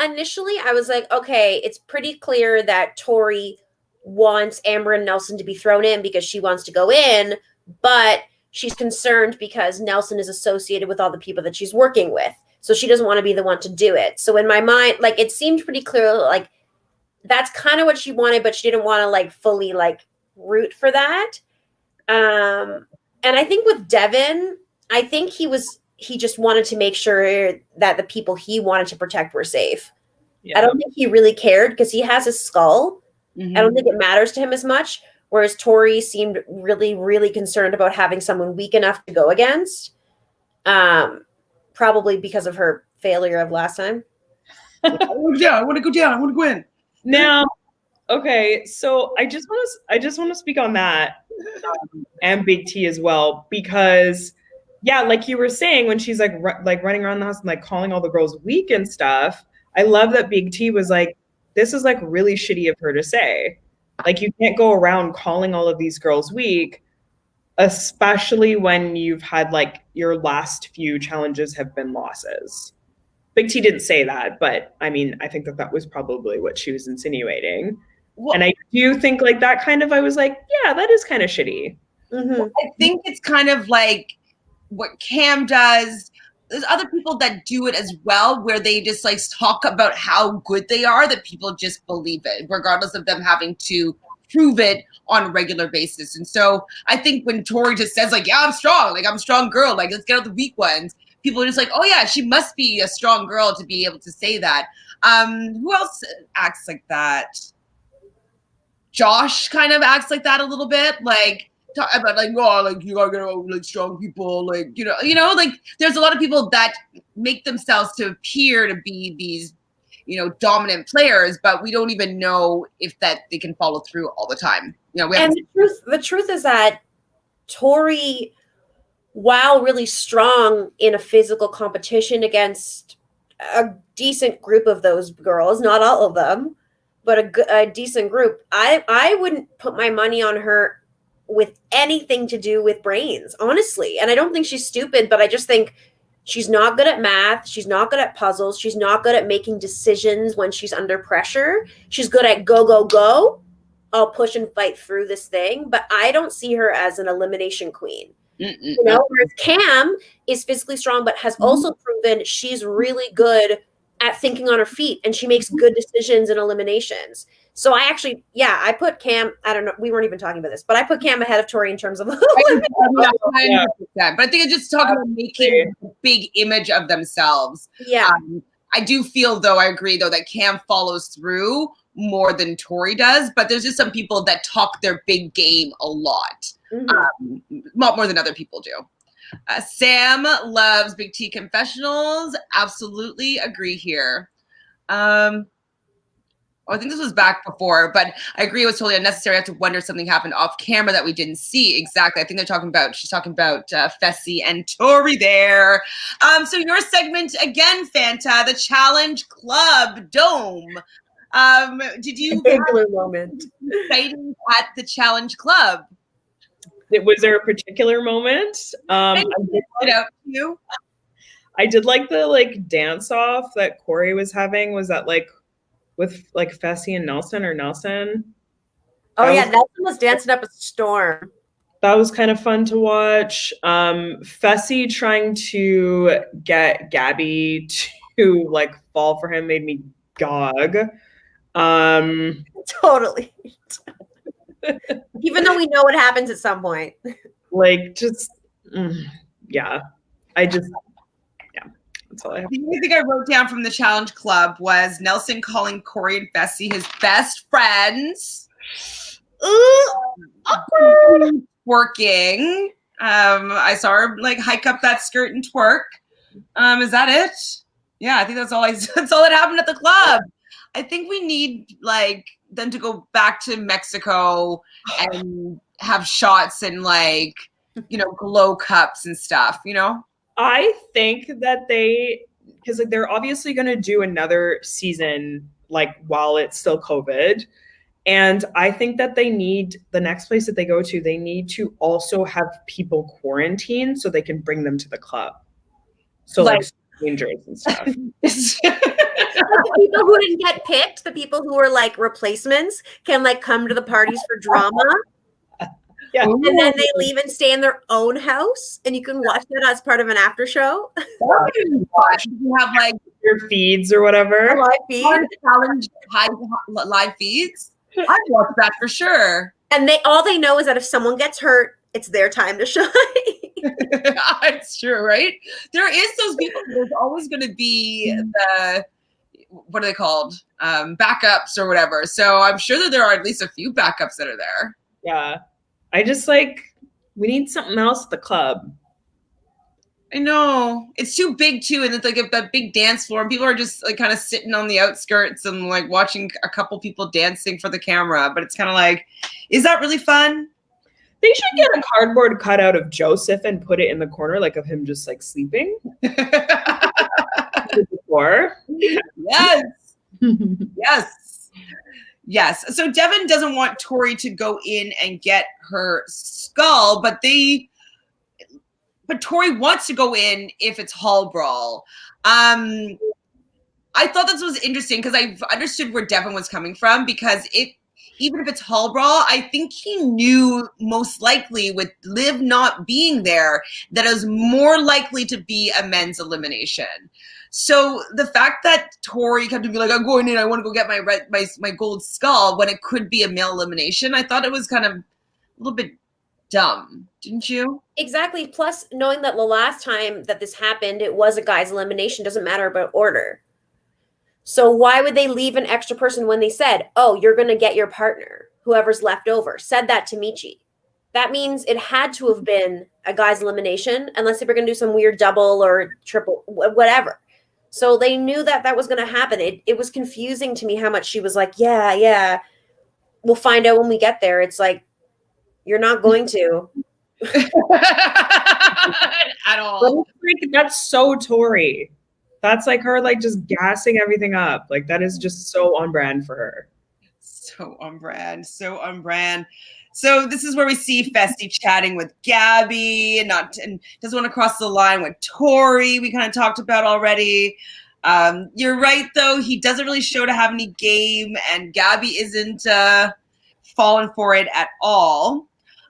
Speaker 2: initially I was like, okay, it's pretty clear that Tori wants Amber and Nelson to be thrown in because she wants to go in, but she's concerned because Nelson is associated with all the people that she's working with. So she doesn't want to be the one to do it. So in my mind, like, it seemed pretty clear, like, that's kind of what she wanted, but she didn't want to like fully like root for that. And I think with Devin, I think he just wanted to make sure that the people he wanted to protect were safe. Yeah. I don't think he really cared because he has a skull. I don't think it matters to him as much. Whereas Tori seemed really, really concerned about having someone weak enough to go against. Probably because of her failure of last time.
Speaker 1: I want to go down. I want to win.
Speaker 3: Now, okay, so I just want to speak on that and Big T as well, because yeah, like you were saying, when she's like running around the house and like calling all the girls weak and stuff, I love that Big T was like, this is like really shitty of her to say. Like, you can't go around calling all of these girls weak, especially when you've had like your last few challenges have been losses. Big T didn't say that, but I mean, I think that was probably what she was insinuating. Well, and I do think like that kind of, I was like, yeah, that is kind of shitty.
Speaker 1: I think it's kind of like what Cam does. There's other people that do it as well, where they just like talk about how good they are, that people just believe it, regardless of them having to prove it on a regular basis. And so I think when Tori just says like, yeah, I'm strong, like I'm a strong girl, like let's get out the weak ones, people are just like, oh yeah, she must be a strong girl to be able to say that. Who else acts like that? Josh kind of acts like that a little bit, like about like, oh, like you gotta get out, like strong people, like you know, like there's a lot of people that make themselves to appear to be these, dominant players, but we don't even know if that they can follow through all the time.
Speaker 2: And the truth is that Tori, while really strong in a physical competition against a decent group of those girls, not all of them, but a decent group, I wouldn't put my money on her with anything to do with brains, honestly. And I don't think she's stupid, but I just think she's not good at math. She's not good at puzzles. She's not good at making decisions when she's under pressure. She's good at go, go, go. I'll push and fight through this thing. But I don't see her as an elimination queen. Whereas Cam is physically strong, but has also proven she's really good at thinking on her feet, and she makes good decisions in eliminations. So I actually, I put Cam, I don't know, we weren't even talking about this, but I put Cam ahead of Tori in terms of but
Speaker 1: I think it's just talking about making a big image of themselves.
Speaker 2: Yeah.
Speaker 1: I do feel, though, I agree, though, that Cam follows through more than Tori does, but there's just some people that talk their big game a lot, lot more than other people do. Sam loves Big T confessionals. Absolutely agree here. I think this was back before, but I agree it was totally unnecessary. I have to wonder if something happened off camera that we didn't see. Exactly. I think she's talking about Fessy and Tori there. So your segment again, Fanta, the Challenge Club Dome. Did you
Speaker 2: have a moment
Speaker 1: exciting at the Challenge Club?
Speaker 3: Was there a particular moment? I did like the dance off that Corey was having. Was that with Fessy and Nelson or Nelson?
Speaker 2: Nelson was dancing up a storm.
Speaker 3: That was kind of fun to watch. Fessy trying to get Gabby to fall for him made me gog.
Speaker 2: Totally. Even though we know what happens at some point.
Speaker 3: That's all I have.
Speaker 1: The only thing I wrote down from the Challenge Club was Nelson calling Corey and Fessy his best friends. Awkward. Twerking. I saw her hike up that skirt and twerk. Is that it? Yeah, I think that's all that happened at the club. I think we need them to go back to Mexico and have shots and glow cups and stuff,
Speaker 3: I think that because they're obviously going to do another season while it's still COVID. And I think that they need, the next place that they go to, they need to also have people quarantine so they can bring them to the club. So strangers and stuff.
Speaker 2: The people who didn't get picked, the people who were replacements can come to the parties for drama.
Speaker 3: Yeah.
Speaker 2: And then they leave and stay in their own house, and you can watch that as part of an after show.
Speaker 1: You have
Speaker 3: your feeds or whatever.
Speaker 2: A live feed.
Speaker 1: Challenge live feeds. I'd watch that for sure.
Speaker 2: And all they know is that if someone gets hurt, it's their time to shine.
Speaker 1: It's true, right? There is those people. There's always going to be what are they called? Backups or whatever. So I'm sure that there are at least a few backups that are there.
Speaker 3: Yeah. I just like, we need something else at the club.
Speaker 1: I know. It's too big too, and it's like a big dance floor, and people are just like kind of sitting on the outskirts and like watching a couple people dancing for the camera. But it's kind of like, is that really fun?
Speaker 3: They should get a cardboard cutout of Joseph and put it in the corner, like of him just like sleeping. Before.
Speaker 1: Yes. Yes. Yes. So Devin doesn't want Tori to go in and get her skull, but Tori wants to go in if it's hall brawl. I thought this was interesting because I understood where Devin was coming from, because even if it's hall brawl, I think he knew most likely with Liv not being there that it was more likely to be a men's elimination. So the fact that Tori kept to be like, I'm going in, I want to go get my gold skull when it could be a male elimination, I thought it was kind of a little bit dumb, didn't you?
Speaker 2: Exactly. Plus, knowing that the last time that this happened, it was a guy's elimination, doesn't matter about order. So why would they leave an extra person when they said, oh, you're going to get your partner, whoever's left over, said that to Michi? That means it had to have been a guy's elimination, unless they were going to do some weird double or triple, whatever. So they knew that that was going to happen. It was confusing to me how much she was like, yeah, we'll find out when we get there. It's like, you're not going to.
Speaker 1: At all.
Speaker 3: Like, that's so Tori. That's like her, like just gassing everything up. Like that is just so on brand for her.
Speaker 1: So on brand. So on brand. So this is where we see Fessy chatting with Gabby and doesn't want to cross the line with Tori. We kind of talked about already. You're right though. He doesn't really show to have any game, and Gabby isn't falling for it at all.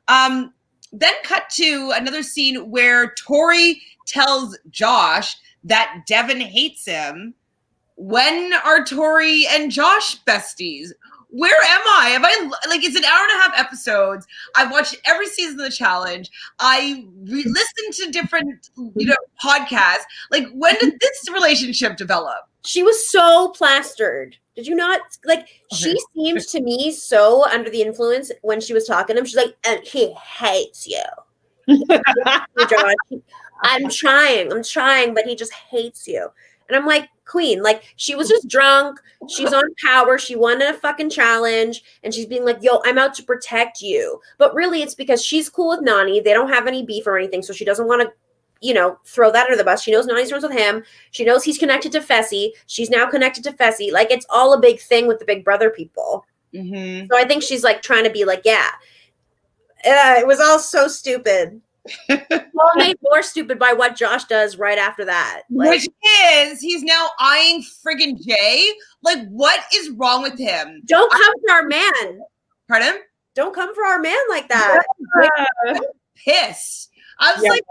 Speaker 1: Then cut to another scene where Tori tells Josh that Devin hates him. When are Tori and Josh besties? Where am I? It's an hour and a half episodes. I've watched every season of the challenge. I listened to different, podcasts. Like, when did this relationship develop?
Speaker 2: She was so plastered. Did you not? Like, okay. She seemed to me so under the influence when she was talking to him. She's like, and he hates you. I'm trying, but he just hates you. And I'm like, queen, like, she was just drunk. She's on power. She won a fucking challenge. And she's being like, yo, I'm out to protect you. But really, it's because she's cool with Nany. They don't have any beef or anything. So she doesn't want to, throw that under the bus. She knows Nany's friends with him. She knows he's connected to Fessy. She's now connected to Fessy. Like, it's all a big thing with the Big Brother people. Mm-hmm. So I think she's like trying to be like, it was all so stupid. Well, made more stupid by what Josh does right after that.
Speaker 1: Like, which is, he's now eyeing friggin' Jay. Like, what is wrong with him?
Speaker 2: Don't come for our man.
Speaker 1: Pardon?
Speaker 2: Don't come for our man like that.
Speaker 1: I'm pissed. I was like,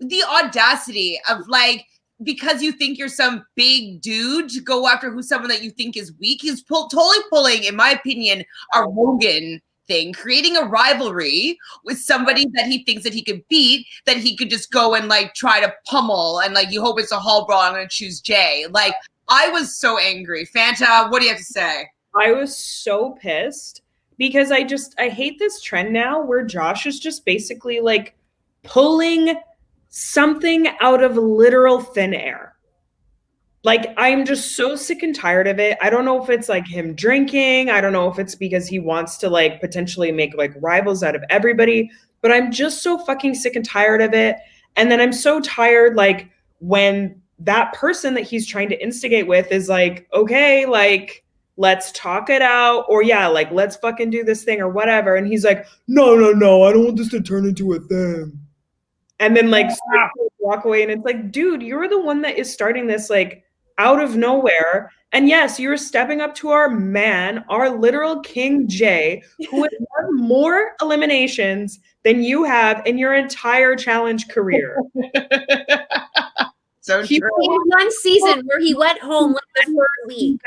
Speaker 1: the audacity of like, because you think you're some big dude to go after someone that you think is weak. He's totally pulling, in my opinion, a Rogan thing, creating a rivalry with somebody that he thinks that he could beat, that he could just go and like try to pummel, and like, you hope it's a hall brawl, I'm going to choose Jay. Like, I was so angry. Fanta, what do you have to say?
Speaker 3: I was so pissed because I hate this trend now where Josh is just basically like pulling something out of literal thin air. Like, I'm just so sick and tired of it. I don't know if it's like him drinking. I don't know if it's because he wants to like potentially make like rivals out of everybody, but I'm just so fucking sick and tired of it. And then I'm so tired, like, when that person that he's trying to instigate with is like, okay, like, let's talk it out, or like, let's fucking do this thing or whatever. And he's like, no, I don't want this to turn into a thing. And then like walk away. And it's like, dude, you're the one that is starting this like out of nowhere. And yes, you're stepping up to our man, our literal King Jay, who has won more eliminations than you have in your entire challenge career.
Speaker 1: So true.
Speaker 2: In one season where he went home like the third week.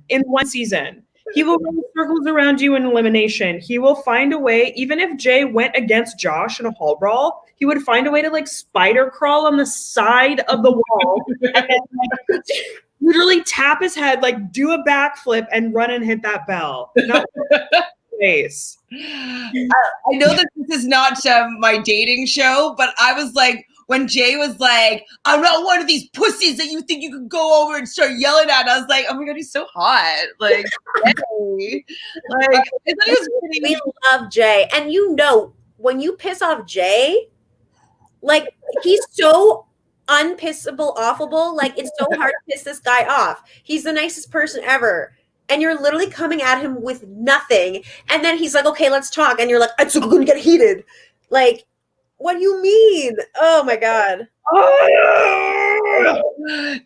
Speaker 3: In one season. He will run circles around you in elimination. He will find a way, even if Jay went against Josh in a hall brawl, he would find a way to like spider crawl on the side of the wall and then like, literally tap his head, like do a backflip and run and hit that bell. Not face.
Speaker 1: I know that this is not my dating show, but I was like, when Jay was like, I'm not one of these pussies that you think you can go over and start yelling at, I was like, oh my God, he's so hot. Like, hey. Like I thought he was pretty.
Speaker 2: We love Jay. And you know, when you piss off Jay, like he's so unpissable, offable. Like it's so hard to piss this guy off. He's the nicest person ever. And you're literally coming at him with nothing. And then he's like, okay, let's talk. And you're like, I'm going to get heated. Like, what do you mean? Oh my God.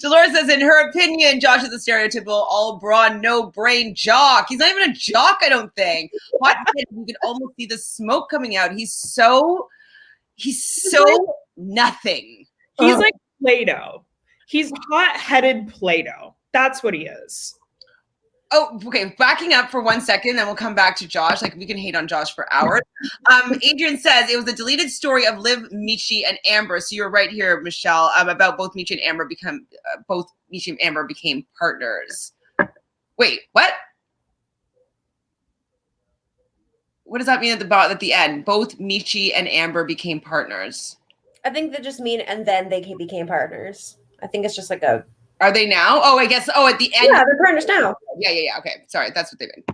Speaker 1: Dolores says, in her opinion, Josh is a stereotypical all brawn, no brain jock. He's not even a jock, I don't think. Hot kid, you can almost see the smoke coming out. He's so nothing.
Speaker 3: He's like Play-Doh. He's hot-headed Play-Doh. That's what he is.
Speaker 1: Oh, okay. Backing up for 1 second, then we'll come back to Josh. Like we can hate on Josh for hours. Adrian says it was a deleted story of Liv, Michi, and Amber. So you're right here, Michelle, about both Michi and Amber became partners. Wait, what? What does that mean at the end? Both Michi and Amber became partners.
Speaker 2: I think they just mean, and then they became partners. I think it's just like a.
Speaker 1: Are they now? Oh, I guess. Oh, at the end.
Speaker 2: Yeah, they're partners now.
Speaker 1: Yeah. Okay. Sorry. That's what they mean.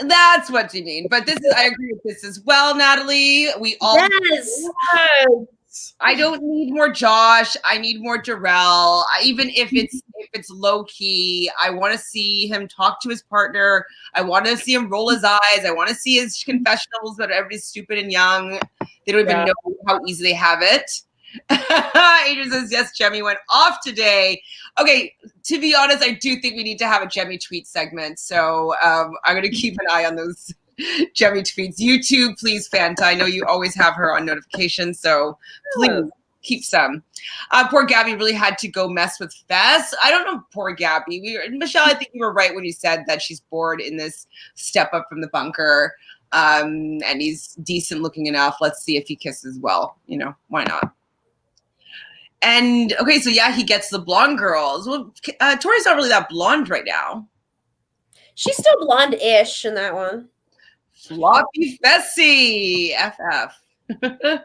Speaker 1: That's what you mean. But this is, I agree with this as well, Natalie. We all.
Speaker 2: Yes.
Speaker 1: I don't need more Josh. I need more Darrell. Even if it's low key, I want to see him talk to his partner. I want to see him roll his eyes. I want to see his confessionals that everybody's stupid and young. They don't even know how easy they have it. Adrian says, yes, Jemmy went off today. Okay, to be honest, I do think we need to have a Jemmy tweet segment. So I'm going to keep an eye on those Jemmy tweets. YouTube, please, Fanta. I know you always have her on notifications, so please keep some. Poor Gabby really had to go mess with Fess. I don't know, poor Gabby. Michelle, I think you were right when you said that she's bored in this step up from the bunker. And he's decent looking enough. Let's see if he kisses well. You know, why not? And okay, so yeah, he gets the blonde girls. Well, Tori's not really that blonde right now.
Speaker 2: She's still blonde-ish in that one.
Speaker 1: Floppy Fessy, FF.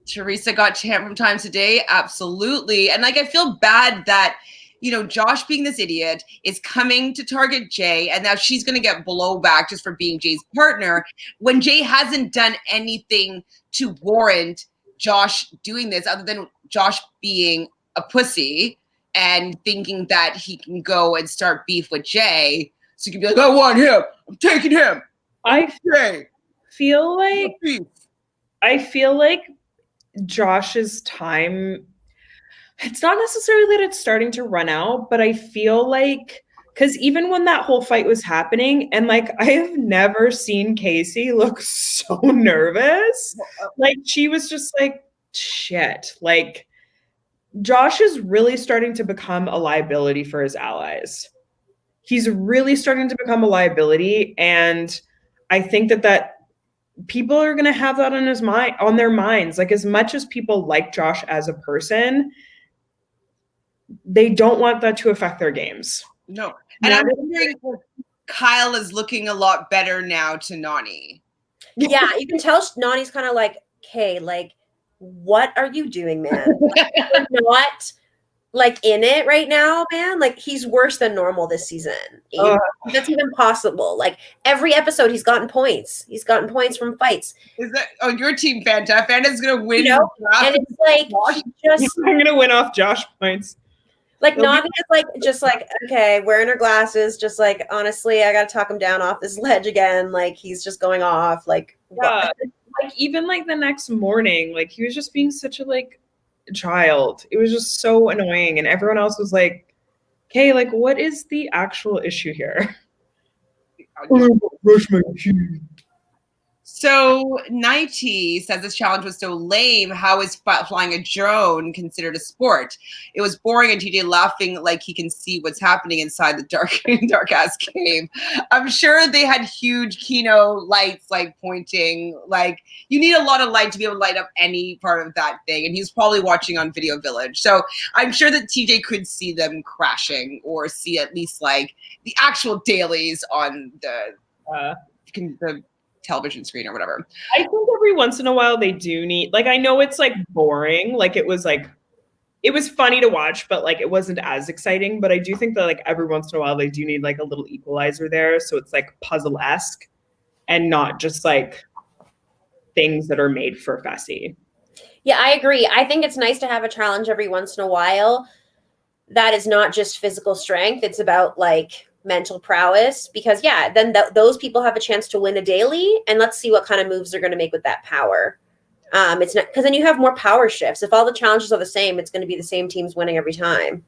Speaker 1: Teresa got champ from time today, absolutely. And like, I feel bad that, you know, Josh being this idiot is coming to target Jay, and now she's going to get blowback just for being Jay's partner when Jay hasn't done anything to warrant Josh doing this other than Josh being a pussy and thinking that he can go and start beef with Jay. So you can be like, I want him. I'm taking him.
Speaker 3: I feel like Josh's time, it's not necessarily that it's starting to run out, but I feel like, because even when that whole fight was happening, and like, I have never seen Casey look so nervous. Like, she was just like, shit. Like, Josh is really starting to become a liability for his allies. He's really starting to become a liability. And I think that people are going to have that on his mind, on their minds. Like, as much as people like Josh as a person, they don't want that to affect their games.
Speaker 1: No. And I'm wondering if Kyle is looking a lot better now to Nani.
Speaker 2: Yeah, you can tell Nani's kind of like, okay, like, what are you doing, man? You're not like in it right now, man. Like, he's worse than normal this season. That's even possible. Like, every episode he's gotten points. He's gotten points from fights.
Speaker 1: Is that your team, Fanta? Fanta's gonna win.
Speaker 2: You know? And it's like,
Speaker 3: I'm gonna win off Josh points.
Speaker 2: Like, Nani is just like, okay, wearing her glasses, just like, honestly, I gotta talk him down off this ledge again. Like, he's just going off. Like,
Speaker 3: yeah. Like, even like the next morning, like, he was just being such a like child. It was just so annoying, and everyone else was like, okay, like, what is the actual issue here?
Speaker 1: Brush my teeth. So Nighty says this challenge was so lame. How is flying a drone considered a sport? It was boring and TJ laughing like he can see what's happening inside the dark ass cave. I'm sure they had huge Kino lights like pointing. Like you need a lot of light to be able to light up any part of that thing. And he's probably watching on Video Village. So I'm sure that TJ could see them crashing or see at least like the actual dailies on the television screen or whatever.
Speaker 3: I think every once in a while they do need, like, I know it's like boring, like it was funny to watch, but like it wasn't as exciting. But I do think that like every once in a while they do need like a little equalizer there, so it's like puzzle-esque and not just like things that are made for Fessy.
Speaker 2: Yeah, I agree. I think it's nice to have a challenge every once in a while that is not just physical strength. It's about like mental prowess, because then those people have a chance to win a daily, and let's see what kind of moves they're going to make with that power. It's not, because then you have more power shifts. If all the challenges are the same, it's going to be the same teams winning every time.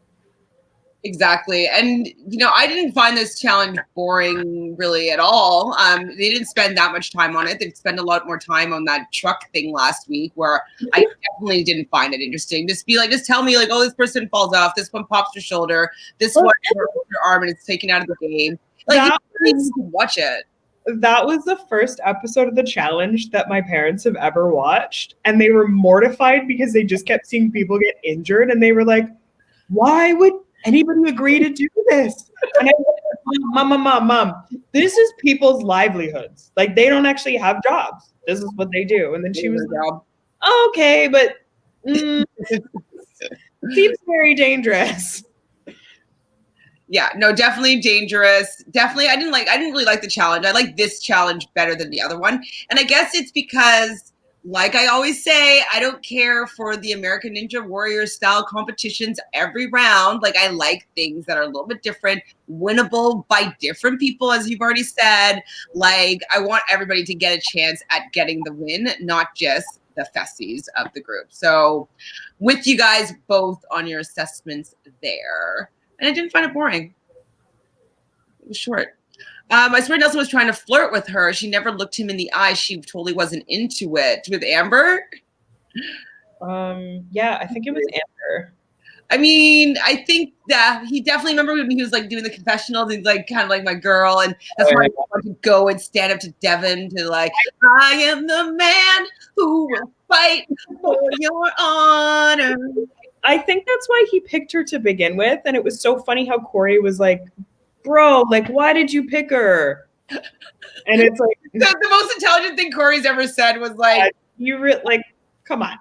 Speaker 1: Exactly. And, I didn't find this challenge boring really at all. They didn't spend that much time on it. They'd spend a lot more time on that truck thing last week, where I definitely didn't find it interesting. Just tell me like, oh, this person falls off, this one pops her shoulder, this one hurts her arm and it's taken out of the game. Like, you need to watch it.
Speaker 3: That was the first episode of the challenge that my parents have ever watched. And they were mortified because they just kept seeing people get injured. And they were like, why would anybody agree to do this? And I was like, Mom, this is people's livelihoods. Like, they don't actually have jobs. This is what they do. And then she was like, oh, okay, but seems very dangerous.
Speaker 1: Yeah, no, definitely dangerous. Definitely, I didn't really like the challenge. I like this challenge better than the other one. And I guess it's because, like I always say, I don't care for the American Ninja Warrior style competitions every round. Like, I like things that are a little bit different, winnable by different people, as you've already said. Like, I want everybody to get a chance at getting the win, not just the Fessies of the group. So with you guys both on your assessments there. And I didn't find it boring. It was short. I swear Nelson was trying to flirt with her. She never looked him in the eye. She totally wasn't into it. With Amber?
Speaker 3: Yeah, I think it was Amber.
Speaker 1: I mean, I think that he definitely, remember when he was like doing the confessionals, he's like kind of like my girl, and that's why I want to go and stand up to Devin to like, I am the man who will fight for your honor.
Speaker 3: I think that's why he picked her to begin with, and it was so funny how Corey was like, bro, like, why did you pick her? And it's like
Speaker 1: the most intelligent thing Corey's ever said was like,
Speaker 3: come on.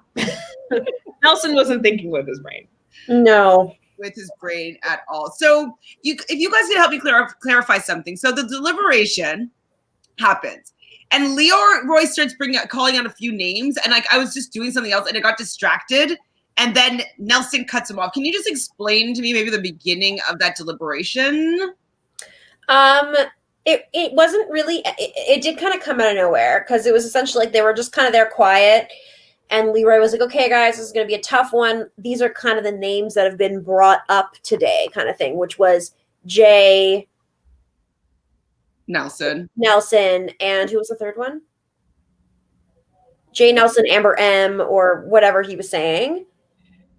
Speaker 3: Nelson wasn't thinking with his brain.
Speaker 2: No.
Speaker 1: With his brain at all. So if you guys can help me clarify something. So the deliberation happens. And LeRoy starts calling out a few names. And like, I was just doing something else and I got distracted. And then Nelson cuts him off. Can you just explain to me maybe the beginning of that deliberation?
Speaker 2: It wasn't really, it did kind of come out of nowhere, because it was essentially like they were just kind of there quiet. And LeRoy was like, okay, guys, this is going to be a tough one. These are kind of the names that have been brought up today, kind of thing, which was Jay,
Speaker 1: Nelson,
Speaker 2: and who was the third one? Jay, Nelson, Amber M, or whatever he was saying.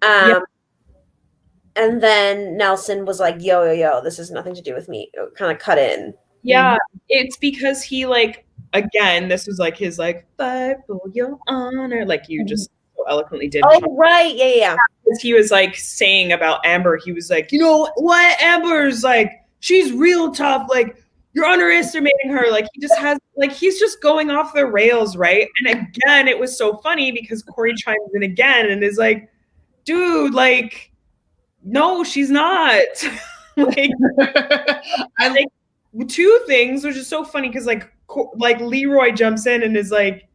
Speaker 2: And then Nelson was like, yo, this has nothing to do with me. Kind of cut in.
Speaker 3: Yeah, it's because he like, again, this was like his like, fight for your honor, like you just so eloquently did.
Speaker 2: Oh, right. Yeah.
Speaker 3: Because he was like saying about Amber, he was like, you know what, Amber's like, she's real tough, like you're underestimating her. Like he just has, like, he's just going off the rails, right? And again, it was so funny because Corey chimes in again and is like, dude, like, no, she's not. Like, I like two things, which is so funny because like LeRoy jumps in and is like,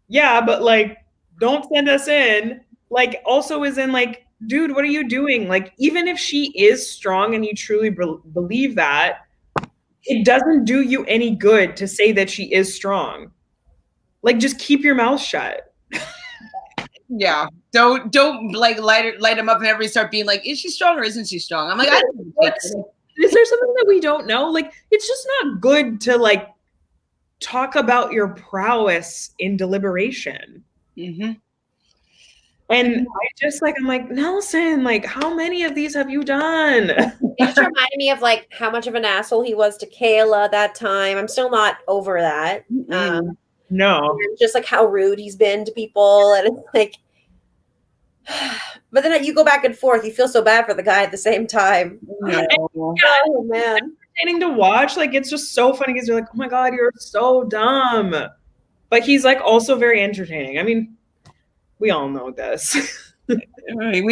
Speaker 3: yeah, but like, don't send us in. Like, also is in like, dude, what are you doing? Like, even if she is strong and you truly believe that, it doesn't do you any good to say that she is strong. Like, just keep your mouth shut.
Speaker 1: Yeah, don't like light him up and everybody start being like, is she strong or isn't she strong? I'm like,
Speaker 3: is there something that we don't know? Like, it's just not good to like talk about your prowess in Deliberation.
Speaker 1: Mm-hmm.
Speaker 3: And I'm like, Nelson, like, how many of these have you done?
Speaker 2: It just reminded me of like how much of an asshole he was to Kayla that time. I'm still not over that.
Speaker 3: No.
Speaker 2: Just like how rude he's been to people. And it's like, but then you go back and forth. You feel so bad for the guy at the same time.
Speaker 1: No.
Speaker 2: Oh, man.
Speaker 3: Entertaining to watch. Like, it's just so funny because you're like, oh my God, you're so dumb. But he's like also very entertaining. I mean, we all know this.
Speaker 1: We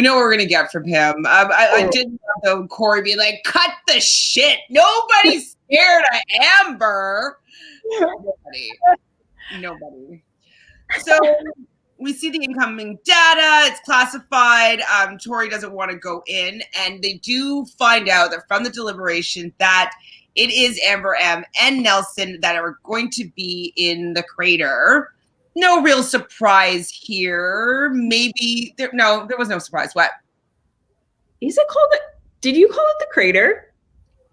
Speaker 1: know what we're gonna get from him. I did love though Corey be like, "Cut the shit! Nobody's scared of Amber." Nobody. So we see the incoming data. It's classified. Tori doesn't want to go in, and they do find out that from the deliberation that it is Amber M and Nelson that are going to be in the crater. No real surprise here. Maybe there was no surprise. What?
Speaker 3: Is it called did you call it the crater?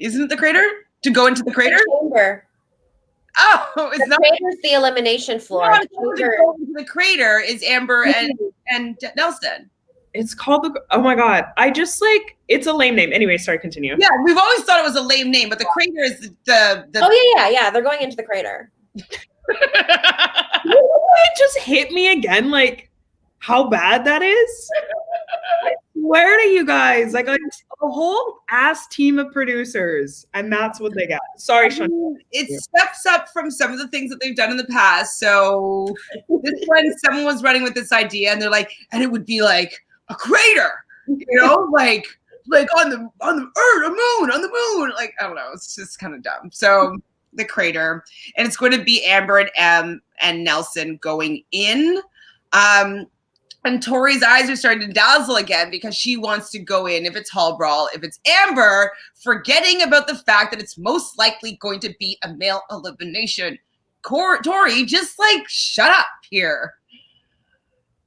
Speaker 1: Isn't it the crater? To go into the crater?
Speaker 2: Chamber.
Speaker 1: Oh, it's not.
Speaker 2: The crater's the elimination floor.
Speaker 1: No, the crater is Amber and Nelson.
Speaker 3: It's called oh my God. I just like, it's a lame name. Anyway, sorry, continue.
Speaker 1: Yeah, we've always thought it was a lame name, but the crater is the
Speaker 2: Oh yeah. They're going into the crater.
Speaker 3: It just hit me again, like how bad that is. I swear to you guys, like a whole ass team of producers, and that's what they got. Sorry, Chantele.
Speaker 1: It steps up from some of the things that they've done in the past. So this one, someone was running with this idea, and they're like, and it would be like a crater, like on the earth, on the moon, like I don't know, it's just kind of dumb. So the crater, and it's going to be Amber and M and Nelson going in. And Tori's eyes are starting to dazzle again because she wants to go in if it's Hall Brawl, if it's Amber, forgetting about the fact that it's most likely going to be a male elimination. Tori, just like shut up here.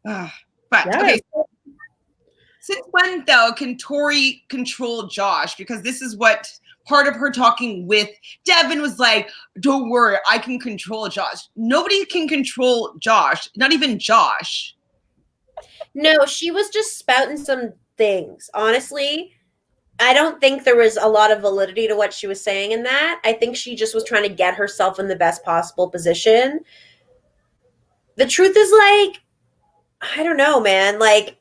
Speaker 1: But yes. Okay, so since when though can Tori control Josh? Because this is what part of her talking with Devin was like, don't worry, I can control Josh. Nobody can control Josh, not even Josh.
Speaker 2: No, she was just spouting some things. Honestly, I don't think there was a lot of validity to what she was saying in that. I think she just was trying to get herself in the best possible position. The truth is, like, I don't know, man. Like,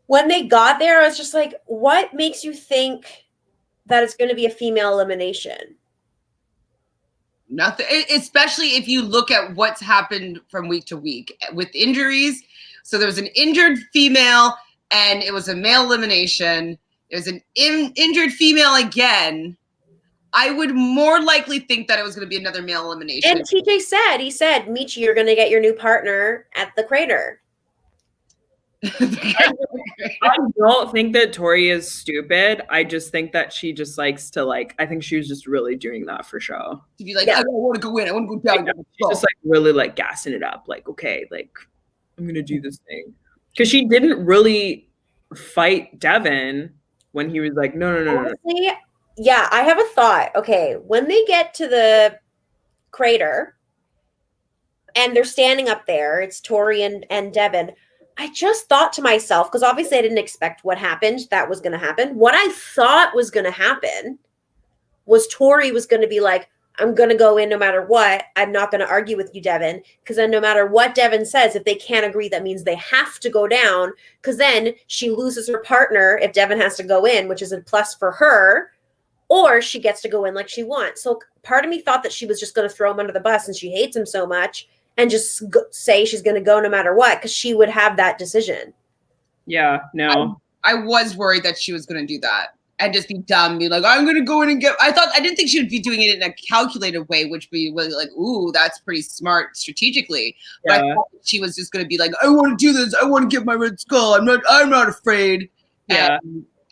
Speaker 2: when they got there, I was just like, what makes you think that it's going to be a female elimination?
Speaker 1: Nothing, especially if you look at what's happened from week to week with injuries. So there was an injured female and it was a male elimination. There's an injured female again. I would more likely think that it was going to be another male elimination.
Speaker 2: And TJ said, Michi, you're going to get your new partner at the crater.
Speaker 3: I don't think that Tori is stupid. I just think that she just likes to I think she was just really doing that for show.
Speaker 1: To be like, yeah. I don't want to go in. I want to go down.
Speaker 3: She's just really gassing it up. Like, okay, I'm going to do this thing. Because she didn't really fight Devin when he was like, no.
Speaker 2: Honestly, yeah, I have a thought. Okay, when they get to the crater and they're standing up there, it's Tori and Devin. I just thought to myself, because obviously I didn't expect what happened that was going to happen. What I thought was going to happen was Tori was going to be like, I'm going to go in no matter what. I'm not going to argue with you, Devin, because then no matter what Devin says, if they can't agree, that means they have to go down, because then she loses her partner if Devin has to go in, which is a plus for her, or she gets to go in like she wants. So part of me thought that she was just going to throw him under the bus and she hates him so much and just say she's going to go no matter what, because she would have that decision.
Speaker 3: Yeah, no.
Speaker 1: I was worried that she was going to do that. And just be dumb, be like, I'm going to go in and get. I didn't think she would be doing it in a calculated way, which would be really like, ooh, that's pretty smart strategically. Yeah. But I thought she was just going to be like, I want to do this. I want to get my red skull. I'm not afraid.
Speaker 3: Yeah.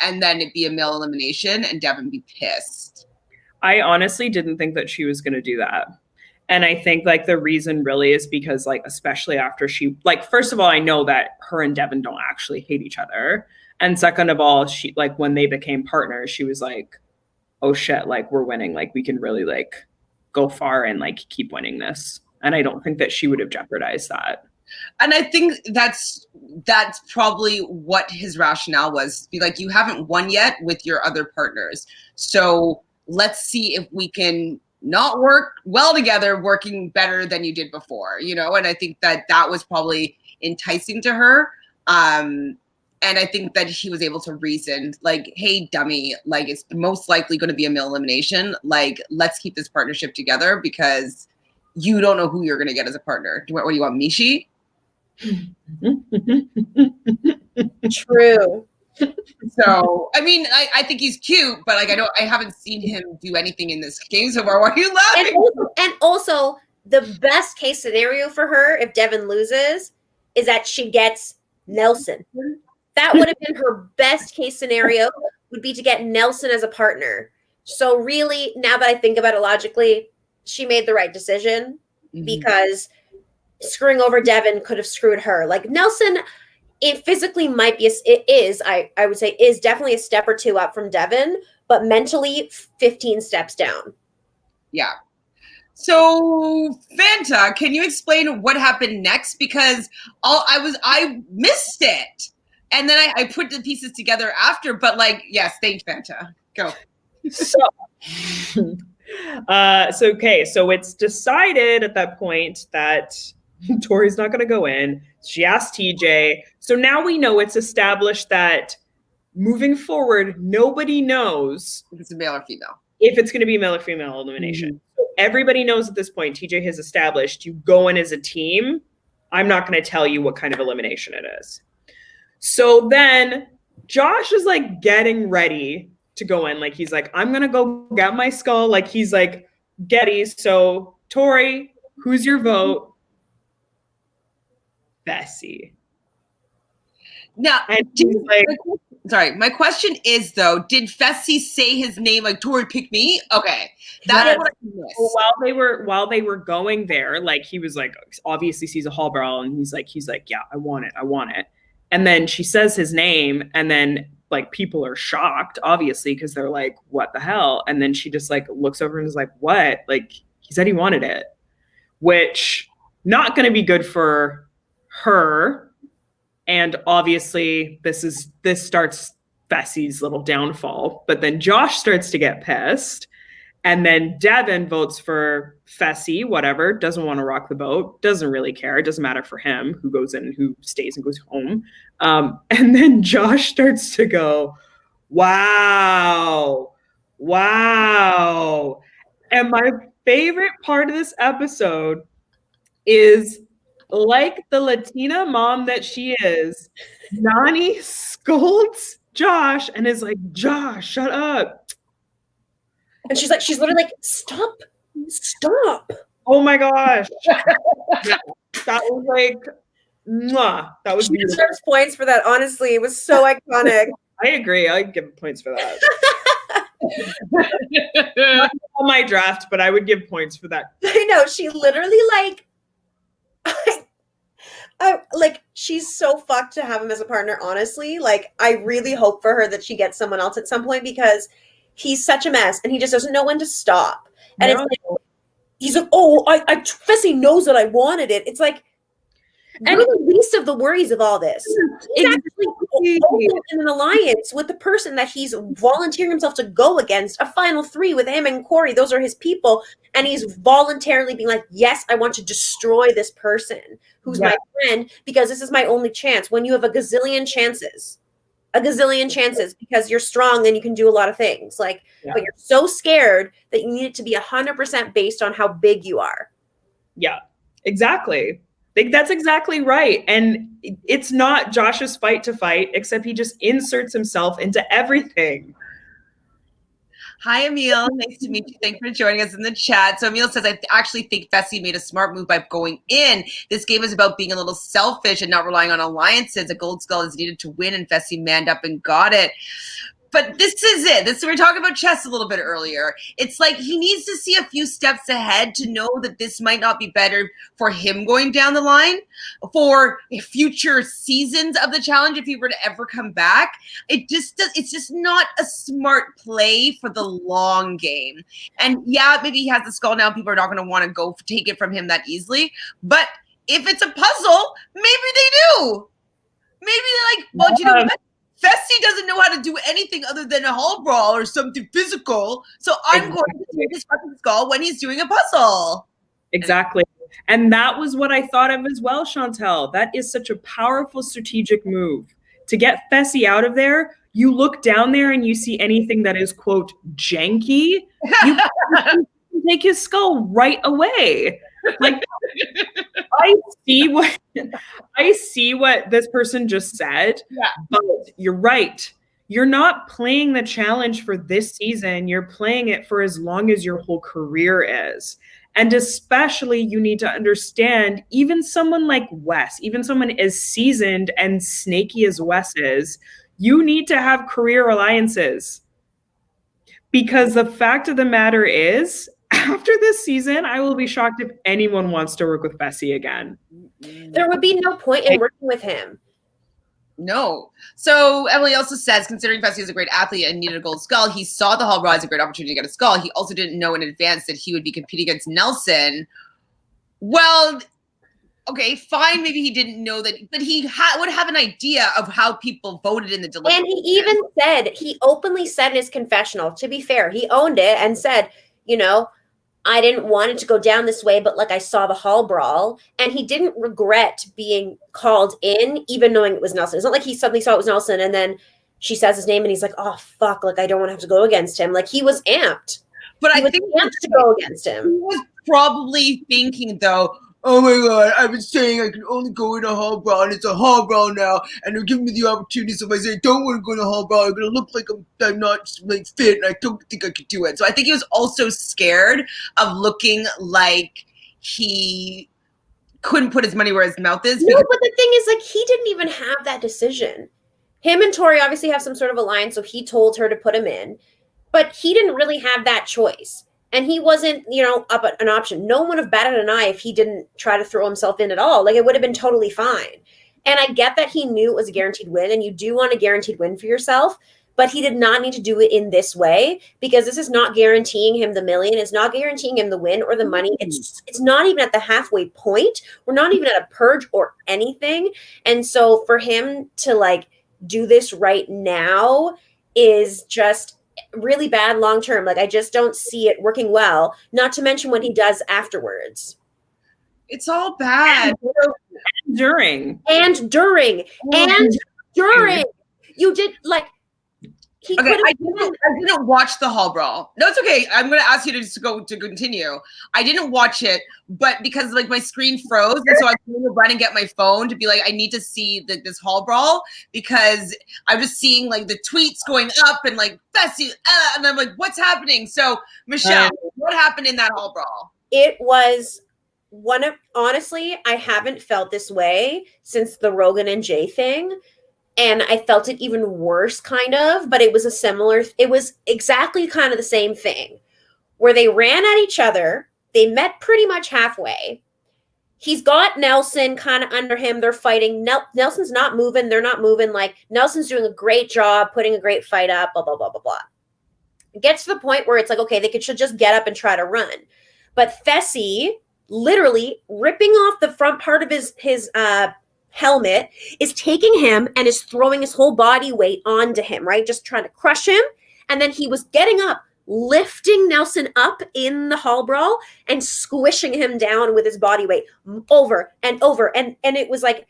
Speaker 1: And then it'd be a male elimination and Devin be pissed.
Speaker 3: I honestly didn't think that she was going to do that. And I think the reason really is because especially after she, first of all, I know that her and Devin don't actually hate each other. And second of all, she when they became partners, she was like, oh shit, we're winning. We can really go far and like keep winning this. And I don't think that she would have jeopardized that.
Speaker 1: And I think that's probably what his rationale was. Be like, you haven't won yet with your other partners. So let's see if we can not work well together, working better than you did before, you know? And I think that was probably enticing to her. And I think that he was able to reason like, hey, dummy, like it's most likely going to be a male elimination. Like, let's keep this partnership together because you don't know who you're going to get as a partner. What do you want, Mishi?
Speaker 2: True.
Speaker 1: So, I mean, I think he's cute, but like, I haven't seen him do anything in this game so far. Why are you laughing?
Speaker 2: And also, the best case scenario for her, if Devin loses, is that she gets Nelson. That would have been her best case scenario, would be to get Nelson as a partner. So really, now that I think about it logically, she made the right decision because screwing over Devin could have screwed her. Like Nelson, it physically might be, I would say is definitely a step or two up from Devin, but mentally 15 steps down.
Speaker 1: Yeah. So Fanta, can you explain what happened next? Because I missed it. And then I put the pieces together after, but like, yes, thanks, Fanta. Go.
Speaker 3: So it's decided at that point that Tori's not going to go in. She asked TJ. So now we know, it's established that moving forward, nobody knows
Speaker 1: if it's a male or female.
Speaker 3: If it's going to be male or female elimination. So everybody knows at this point, TJ has established you go in as a team. I'm not going to tell you what kind of elimination it is. So then Josh is like getting ready to go in. Like, he's like, I'm going to go get my skull. Like, he's like, Getty. So Tori, who's your vote? Fessy.
Speaker 1: Now,
Speaker 3: and he's like,
Speaker 1: sorry, my question is though, did Fessy say his name like Tori pick me? Okay. That's what I missed.
Speaker 3: While they were going there, like he was like, obviously sees a hall brawl and he's like, yeah, I want it. And then she says his name, and then like people are shocked, obviously, because they're like, what the hell? And then she just like looks over and is like, what? Like, he said he wanted it, which not going to be good for her. And obviously this starts Fessy's little downfall. But then Josh starts to get pissed. And then Devin votes for Fessy, whatever, doesn't want to rock the boat, doesn't really care. It doesn't matter for him who goes in and who stays and goes home. And then Josh starts to go, wow. And my favorite part of this episode is, like the Latina mom that she is, Nani scolds Josh and is like, Josh, shut up.
Speaker 2: And she's literally like, stop.
Speaker 3: Oh my gosh. Yeah, that was like, mwah. That was beautiful.
Speaker 2: She deserves points for that. Honestly, it was so iconic.
Speaker 3: I agree. I'd give points for that. Not on my draft, but I would give points for that.
Speaker 2: I know. She literally like, she's so fucked to have him as a partner, honestly. Like, I really hope for her that she gets someone else at some point because he's such a mess and he just doesn't know when to stop. And it's like, he's like, oh, I Fessy knows that I wanted it. It's like, and the least of the worries of all this. Exactly. In an alliance with the person that he's volunteering himself to go against, a final 3 with him and Corey. Those are his people. And he's voluntarily being like, yes, I want to destroy this person who's my friend because this is my only chance. When you have a gazillion chances because you're strong and you can do a lot of things. Like, but you're so scared that you need it to be 100% based on how big you are.
Speaker 3: Yeah, exactly. That's exactly right. And it's not Josh's fight to fight, except he just inserts himself into everything.
Speaker 1: Hi, Emil. Nice to meet you. Thanks for joining us in the chat. So Emil says, I actually think Fessy made a smart move by going in. This game is about being a little selfish and not relying on alliances. A gold skull is needed to win, and Fessy manned up and got it. But this is it. We were talking about chess a little bit earlier. It's like he needs to see a few steps ahead to know that this might not be better for him going down the line, for future seasons of the challenge if he were to ever come back. It's just not a smart play for the long game. And yeah, maybe he has the skull now. People are not going to want to go take it from him that easily. But if it's a puzzle, maybe they do. Maybe they're like, well, you know what? Fessy doesn't know how to do anything other than a hall brawl or something physical. So I'm going to take his fucking skull when he's doing a puzzle.
Speaker 3: Exactly. And that was what I thought of as well, Chantele. That is such a powerful strategic move. To get Fessy out of there, you look down there and you see anything that is, quote, janky, you can take his skull right away. Like, I see what this person just said, but you're right. You're not playing the challenge for this season. You're playing it for as long as your whole career is. And especially you need to understand, even someone like Wes, even someone as seasoned and snaky as Wes is, you need to have career alliances. Because the fact of the matter is, after this season, I will be shocked if anyone wants to work with Fessy again.
Speaker 2: There would be no point in working with him.
Speaker 1: No. So Emily also says, considering Fessy is a great athlete and needed a gold skull, he saw the hall brawl as a great opportunity to get a skull. He also didn't know in advance that he would be competing against Nelson. Well, okay, fine. Maybe he didn't know that, but he would have an idea of how people voted in the Deliberation.
Speaker 2: And he openly said in his confessional, to be fair, he owned it and said, you know, I didn't want it to go down this way, but like I saw the hall brawl, and he didn't regret being called in, even knowing it was Nelson. It's not like he suddenly saw it was Nelson and then she says his name and he's like, oh, fuck, like I don't want to have to go against him. Like he was amped.
Speaker 1: But
Speaker 2: I think amped to go against him.
Speaker 1: He was probably thinking, though, oh my God, I've been saying I can only go in a hall brawl, and it's a hall brawl now, and they're giving me the opportunity. So if I say I don't want to go in a hall brawl, I'm going to look like I'm not like fit, and I don't think I could do it. So I think he was also scared of looking like he couldn't put his money where his mouth is.
Speaker 2: No, but the thing is, like, he didn't even have that decision. Him and Tori obviously have some sort of alliance, so he told her to put him in, but he didn't really have that choice. And he wasn't, you know, up an option. No one would have batted an eye if he didn't try to throw himself in at all. Like, it would have been totally fine. And I get that he knew it was a guaranteed win, and you do want a guaranteed win for yourself, but he did not need to do it in this way, because this is not guaranteeing him the million. It's not guaranteeing him the win or the money. It's not even at the halfway point. We're not even at a purge or anything. And so for him to, like, do this right now is just really bad long term. Like, I just don't see it working well, not to mention what he does afterwards.
Speaker 1: It's all bad.
Speaker 3: And during
Speaker 2: you did, like, he
Speaker 1: okay, I didn't watch the hall brawl. No, it's okay. I'm going to ask you to continue. I didn't watch it, but because like my screen froze, and so I had to run and get my phone to be like, I need to see this hall brawl, because I was seeing like the tweets going up and like Fessy, and I'm like, what's happening? So Michelle, what happened in that hall brawl?
Speaker 2: It was honestly, I haven't felt this way since the Rogan and Jay thing. And I felt it even worse, kind of, but it was it was exactly kind of the same thing, where they ran at each other. They met pretty much halfway. He's got Nelson kind of under him. They're fighting. Nelson's not moving. They're not moving. Like, Nelson's doing a great job, putting a great fight up, blah, blah, blah, blah, blah. It gets to the point where it's like, okay, they should just get up and try to run. But Fessy, literally ripping off the front part of his helmet, is taking him and is throwing his whole body weight onto him, right? Just trying to crush him. And then he was getting up, lifting Nelson up in the hall brawl and squishing him down with his body weight over and over. And it was like,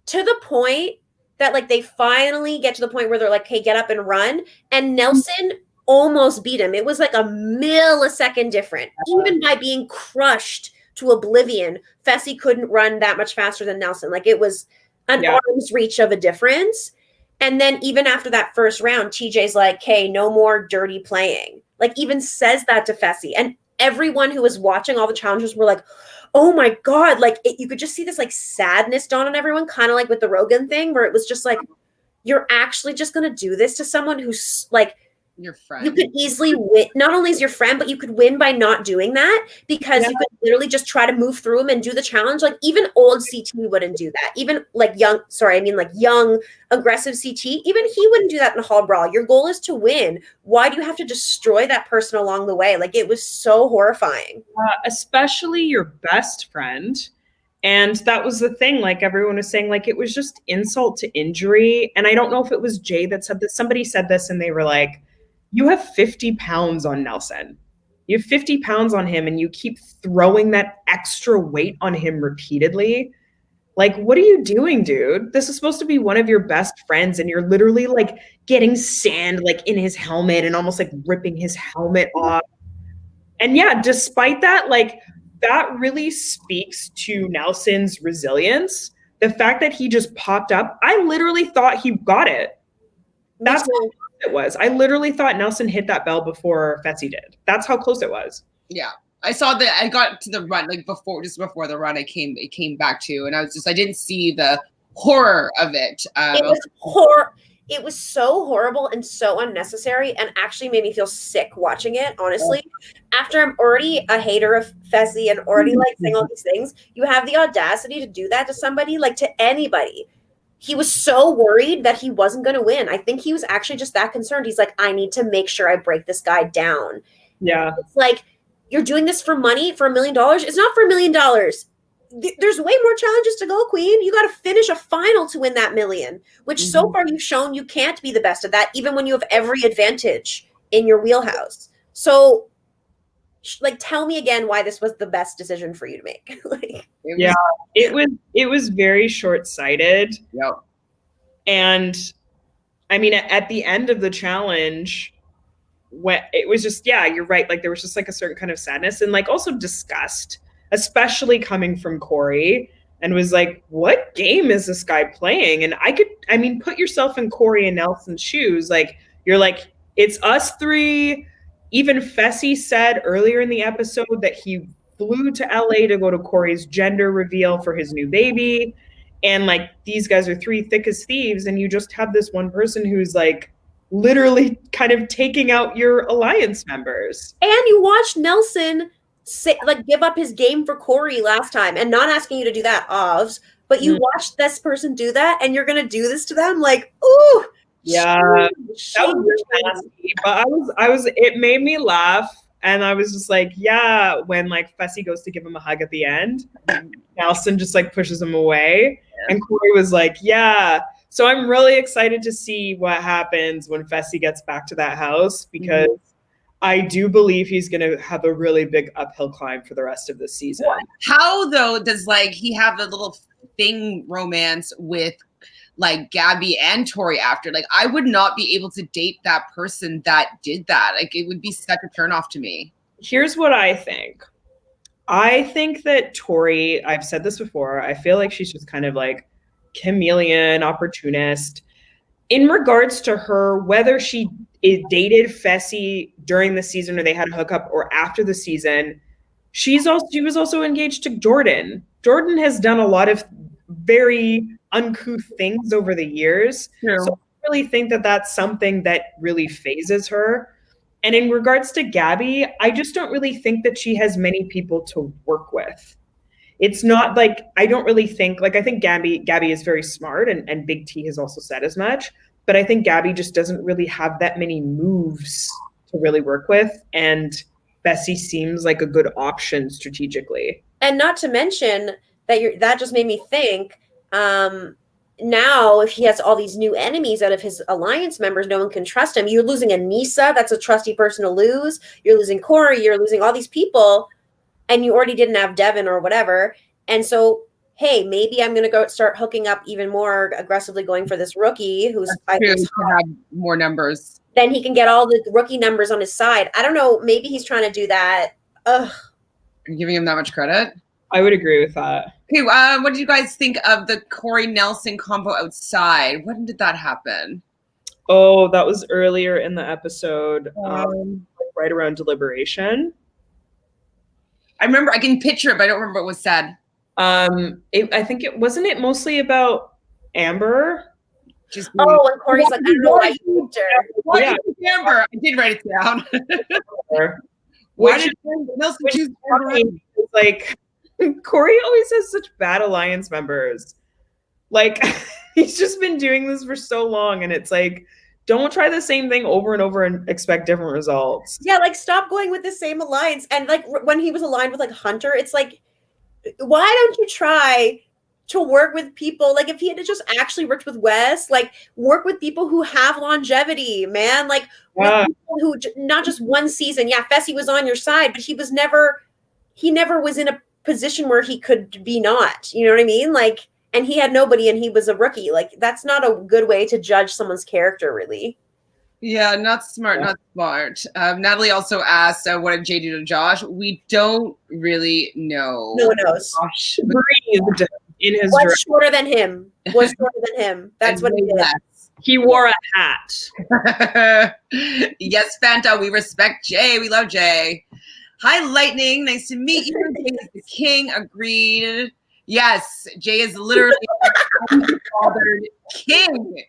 Speaker 2: to the point that like they finally get to the point where they're like, hey, get up and run. And Nelson almost beat him. It was like a millisecond different. Even by being crushed to oblivion, Fessy couldn't run that much faster than Nelson. Like, it was an arm's reach of a difference. And then even after that first round, TJ's like, hey, no more dirty playing. Like, even says that to Fessy. And everyone who was watching all the challengers were like, oh my God. Like, you could just see this like sadness dawn on everyone, kind of like with the Rogan thing, where it was just like, you're actually just going to do this to someone who's like,
Speaker 1: Your friend.
Speaker 2: you could easily win. Not only is your friend, but you could win by not doing that because you could literally just try to move through them and do the challenge. Like even old CT wouldn't do that. Even like young, aggressive CT, even he wouldn't do that in a hall brawl. Your goal is to win. Why do you have to destroy that person along the way? Like it was so horrifying.
Speaker 3: Especially your best friend. And that was the thing, like everyone was saying, like it was just insult to injury. And I don't know if it was Jay that said this. Somebody said this and they were like, you have 50 pounds on Nelson. You have 50 pounds on him and you keep throwing that extra weight on him repeatedly. Like, what are you doing, dude? This is supposed to be one of your best friends and you're literally like getting sand like in his helmet and almost like ripping his helmet off. And yeah, despite that, like that really speaks to Nelson's resilience. The fact that he just popped up, I literally thought he got it. That's how it was. I literally thought Nelson hit that bell before Fessy did. That's how close it was.
Speaker 1: Yeah. I saw that I got to the run, like just before the run, it came back to, and I didn't see the horror of it.
Speaker 2: It was so horrible and so unnecessary and actually made me feel sick watching it, honestly. After I'm already a hater of Fessy and already like saying all these things, you have the audacity to do that to somebody, like to anybody. He was so worried that he wasn't going to win. I think he was actually just that concerned. He's like, I need to make sure I break this guy down.
Speaker 3: Yeah.
Speaker 2: It's like, you're doing this for money, for $1 million? It's not for $1 million. There's way more challenges to go, Queen. You got to finish a final to win that $1 million, which so far you've shown you can't be the best at that, even when you have every advantage in your wheelhouse. So, like, tell me again why this was the best decision for you to make. Like,
Speaker 3: it was very short-sighted.
Speaker 1: Yep.
Speaker 3: And I mean, at the end of the challenge, when it was just, yeah, you're right. Like there was just like a certain kind of sadness and like also disgust, especially coming from Corey, and was like, what game is this guy playing? And put yourself in Corey and Nelson's shoes. Like, you're like, it's us three. Even Fessy said earlier in the episode that he flew to LA to go to Corey's gender reveal for his new baby. And like, these guys are three thick as thieves. And you just have this one person who's like literally kind of taking out your alliance members.
Speaker 2: And you watched Nelson give up his game for Corey last time, and not asking you to do that, Ovs, but you watched this person do that and you're going to do this to them? Like, ooh.
Speaker 3: Yeah, that was nasty. But it made me laugh. And I was just like, yeah, when like Fessy goes to give him a hug at the end, Nelson just like pushes him away. Yeah. And Corey was like, yeah. So I'm really excited to see what happens when Fessy gets back to that house, because I do believe he's going to have a really big uphill climb for the rest of the season.
Speaker 1: How though does like he have a little thing romance with like Gabby and Tori after? Like, I would not be able to date that person that did that. Like, it would be such a turnoff to me.
Speaker 3: Here's what I think. I think that Tori, I've said this before, I feel like she's just kind of like chameleon, opportunist. In regards to her, whether she dated Fessy during the season or they had a hookup or after the season, she was also engaged to Jordan. Jordan has done a lot of very uncouth things over the years. Yeah. So I really think that that's something that really phases her. And in regards to Gabby, I just don't really think that she has many people to work with. It's not like, I don't really think, like, I think Gabby is very smart, and Big T has also said as much, but I think Gabby just doesn't really have that many moves to really work with. And Fessy seems like a good option strategically.
Speaker 2: And not to mention that just made me think, now if he has all these new enemies out of his alliance members, no one can trust him. You're losing Anissa, that's a trusty person to lose. You're losing Corey, you're losing all these people, and you already didn't have Devin or whatever. And so, hey, maybe I'm going to go start hooking up even more aggressively, going for this rookie who's
Speaker 1: have more numbers.
Speaker 2: Then he can get all the rookie numbers on his side. I don't know. Maybe he's trying to do that. Ugh.
Speaker 1: Are you giving him that much credit?
Speaker 3: I would agree with that.
Speaker 1: Okay, what did you guys think of the Corey Nelson combo outside? When did that happen?
Speaker 3: Oh, that was earlier in the episode, right around Deliberation.
Speaker 1: I remember, I can picture it, but I don't remember what was said.
Speaker 3: I think it wasn't mostly about Amber.
Speaker 1: Just
Speaker 2: Oh, and Corey's like, I don't know why you picked her.
Speaker 1: why did you pick Amber? I did write it down. Why did Nelson choose Amber?
Speaker 3: Like, Corey always has such bad alliance members. Like, he's just been doing this for so long, and it's like, don't try the same thing over and over and expect different results.
Speaker 2: Yeah, like, stop going with the same alliance. And like when he was aligned with like Hunter, it's like, why don't you try to work with people? Like, if he had just actually worked with Wes, like, work with people who have longevity, man. Like, with people who, not just one season. Yeah, Fessy was on your side, but he never was in a position where he could be not. You know what I mean? Like, and he had nobody, and he was a rookie. Like, that's not a good way to judge someone's character, really.
Speaker 1: Yeah, not smart, not smart. Natalie also asked, what did Jay do to Josh? We don't really know.
Speaker 2: No one knows.
Speaker 1: Josh
Speaker 3: breathed in his
Speaker 2: was shorter than him. Was shorter than him. That's what he did.
Speaker 3: He wore a hat.
Speaker 1: Yes, Fanta, we respect Jay. We love Jay. Hi, Lightning. Nice to meet you. Jay is the king. Agreed. Yes, Jay is literally a bothered king.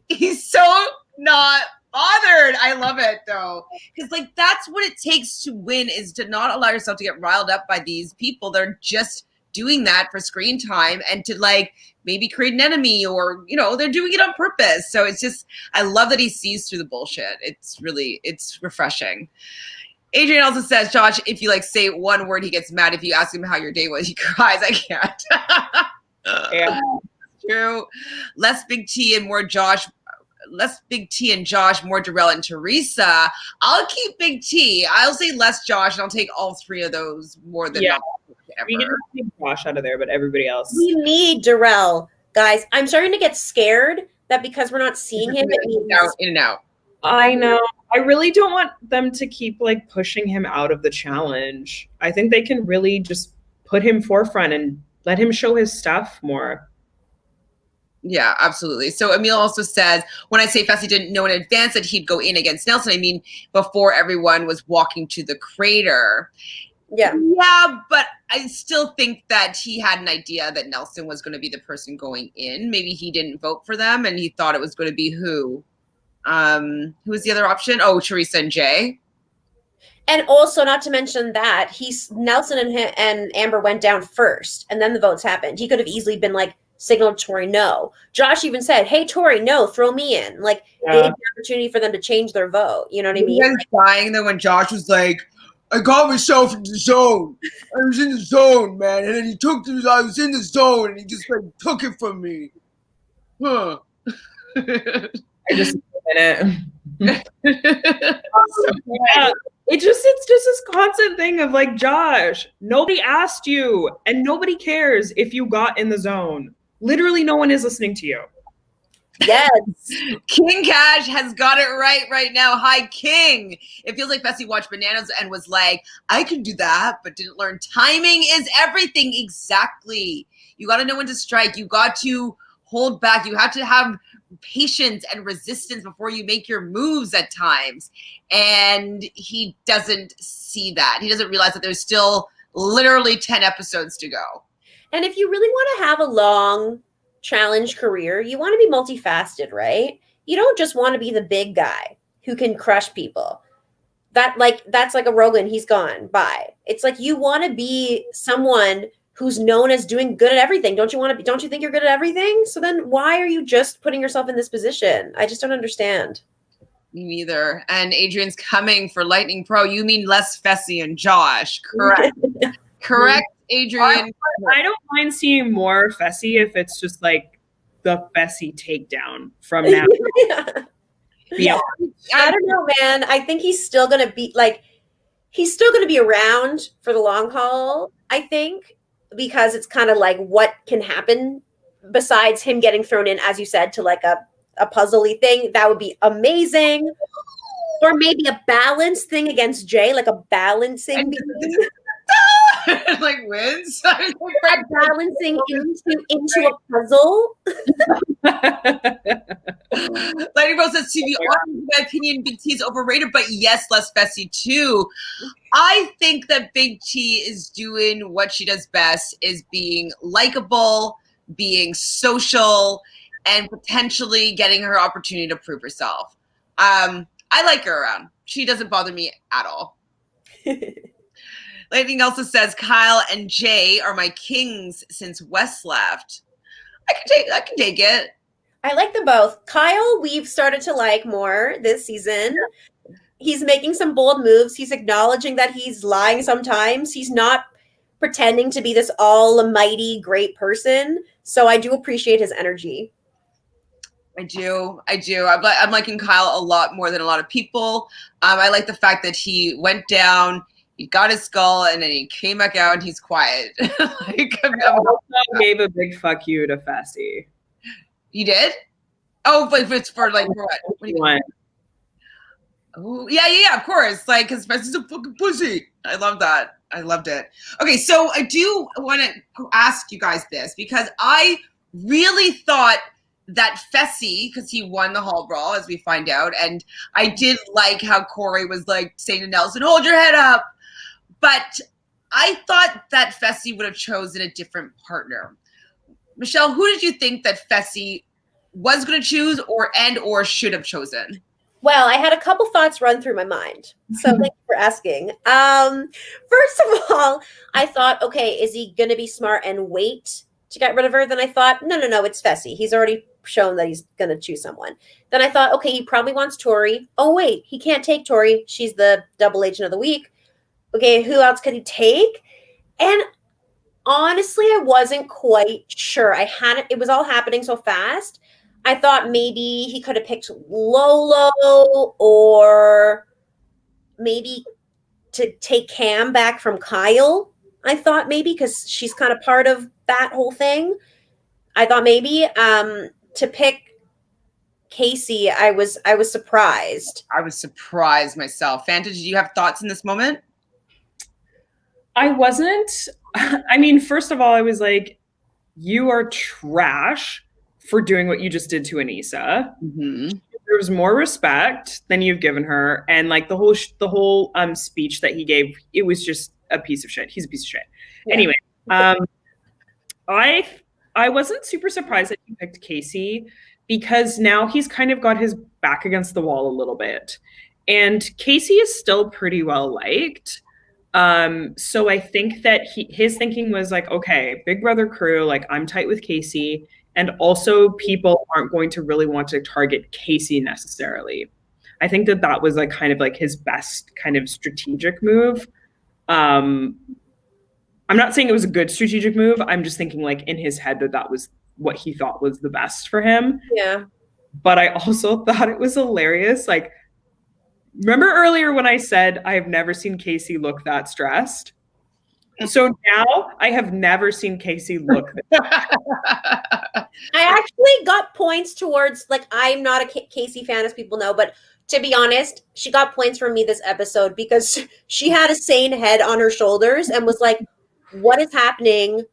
Speaker 1: He's so not bothered. I love it though, because like that's what it takes to win, is to not allow yourself to get riled up by these people. They're just doing that for screen time and to like maybe create an enemy, or they're doing it on purpose. So it's just, I love that he sees through the bullshit. It's refreshing. Adrian also says, Josh, if you like say one word, he gets mad. If you ask him how your day was, he cries. I can't.
Speaker 3: Yeah.
Speaker 1: True. Less Big T and more Josh. Less Big T and Josh, more Darrell and Teresa. I'll keep Big T. I'll say less Josh, and I'll take all three of those more than ever.
Speaker 3: We can take Josh out of there, but everybody else.
Speaker 2: We need Darrell, guys. I'm starting to get scared that because we're not seeing him, it means
Speaker 1: in and out.
Speaker 3: I know. I really don't want them to keep like pushing him out of the challenge. I think they can really just put him forefront and let him show his stuff more.
Speaker 1: Yeah, absolutely. So Emil also says, when I say Fessy didn't know in advance that he'd go in against Nelson, I mean before everyone was walking to the crater.
Speaker 2: Yeah.
Speaker 1: Yeah, but I still think that he had an idea that Nelson was going to be the person going in. Maybe he didn't vote for them and he thought it was going to be who? Who was the other option? Oh, Teresa and Jay.
Speaker 2: And also, not to mention that Nelson and Amber went down first, and then the votes happened. He could have easily been like, signaled Tori no. Josh even said, "Hey Tori, no, throw me in." Like, gave the opportunity for them to change their vote. You know what I mean?
Speaker 1: You guys dying though when Josh was like, "I got myself in the zone. I was in the zone, man, and then he I was in the zone, and he just like took it from me." Huh.
Speaker 3: I just it. It's just this constant thing of like, Josh, nobody asked you and nobody cares if you got in the zone. Literally no one is listening to you.
Speaker 2: Yes.
Speaker 1: King Cash has got it right now. Hi, King. It feels like Fessy watched Bananas and was like, I can do that, but didn't learn timing is everything. Exactly. You got to know when to strike. You got to hold back. You have to have patience and resistance before you make your moves at times. And he doesn't see that. He doesn't realize that there's still literally 10 episodes to go.
Speaker 2: And if you really want to have a long challenge career, you want to be multifaceted, right? You don't just want to be the big guy who can crush people. That's like a Rogan. He's gone. Bye. It's like you want to be someone who's known as doing good at everything. Don't you think you're good at everything? So then why are you just putting yourself in this position? I just don't understand.
Speaker 1: Me neither. And Adrian's coming for Lightning Pro. You mean less Fessy and Josh. Correct. Correct, Adrian.
Speaker 3: I don't mind seeing more Fessy if it's just like the Fessy takedown from now.
Speaker 2: Yeah. I don't know, man. I think he's still going to be around for the long haul, I think. Because it's kind of like what can happen besides him getting thrown in, as you said, to like a puzzly thing. That would be amazing. Or maybe a balance thing against Jay, like a balancing
Speaker 1: like wins.
Speaker 2: Balancing into a puzzle.
Speaker 1: Lightning Bro says, to be honest, in my opinion, Big T is overrated, but yes, less Fessy too. I think that Big T is doing what she does best, is being likable, being social, and potentially getting her opportunity to prove herself. I like her around. She doesn't bother me at all. Lightning also says Kyle and Jay are my kings since Wes left. I can take it.
Speaker 2: I like them both. Kyle, we've started to like more this season. He's making some bold moves. He's acknowledging that he's lying sometimes. He's not pretending to be this almighty great person. So I do appreciate his energy.
Speaker 1: I do. I'm liking Kyle a lot more than a lot of people. I like the fact that he went down, he got his skull, and then he came back out and he's quiet.
Speaker 3: I also gave a big fuck you to Fessy.
Speaker 1: You did? Oh, but it's for like for what? What do you want? Oh, yeah, of course. Like, because Fessy's a fucking pussy. I love that. I loved it. Okay, so I do want to ask you guys this because I really thought that Fessy, because he won the hall brawl, as we find out, and I did like how Corey was like saying to Nelson, "Hold your head up," but I thought that Fessy would have chosen a different partner. Michelle, who did you think that Fessy was going to choose or should have chosen?
Speaker 2: Well, I had a couple thoughts run through my mind. So thank you for asking. First of all, I thought, okay, is he going to be smart and wait to get rid of her? Then I thought, no, it's Fessy. He's already shown that he's going to choose someone. Then I thought, okay, he probably wants Tori. Oh, wait, he can't take Tori. She's the double agent of the week. Okay, who else could he take? And honestly, I wasn't quite sure. It was all happening so fast. I thought maybe he could have picked Lolo or maybe to take Cam back from Kyle. I thought maybe because she's kind of part of that whole thing. I thought maybe to pick Casey. I was surprised.
Speaker 1: I was surprised myself. Fanta, did you have thoughts in this moment?
Speaker 3: I wasn't. I mean, first of all, I was like, you are trash for doing what you just did to Anissa.
Speaker 1: Mm-hmm.
Speaker 3: There was more respect than you've given her, and like the whole speech that he gave, it was just a piece of shit. He's a piece of shit. Yeah. Anyway, I wasn't super surprised that he picked Casey because now he's kind of got his back against the wall a little bit, and Casey is still pretty well liked. So I think that his thinking was like, okay, Big Brother crew, like I'm tight with Casey. And also people aren't going to really want to target Casey necessarily. I think that was like kind of like his best kind of strategic move. I'm not saying it was a good strategic move. I'm just thinking like in his head that was what he thought was the best for him.
Speaker 2: Yeah.
Speaker 3: But I also thought it was hilarious. Like, remember earlier when I said I have never seen Casey look that stressed? So now I have never seen Casey look
Speaker 2: I actually got points towards, like, I'm not a Casey fan, as people know, but to be honest, she got points from me this episode because she had a sane head on her shoulders and was like, what is happening?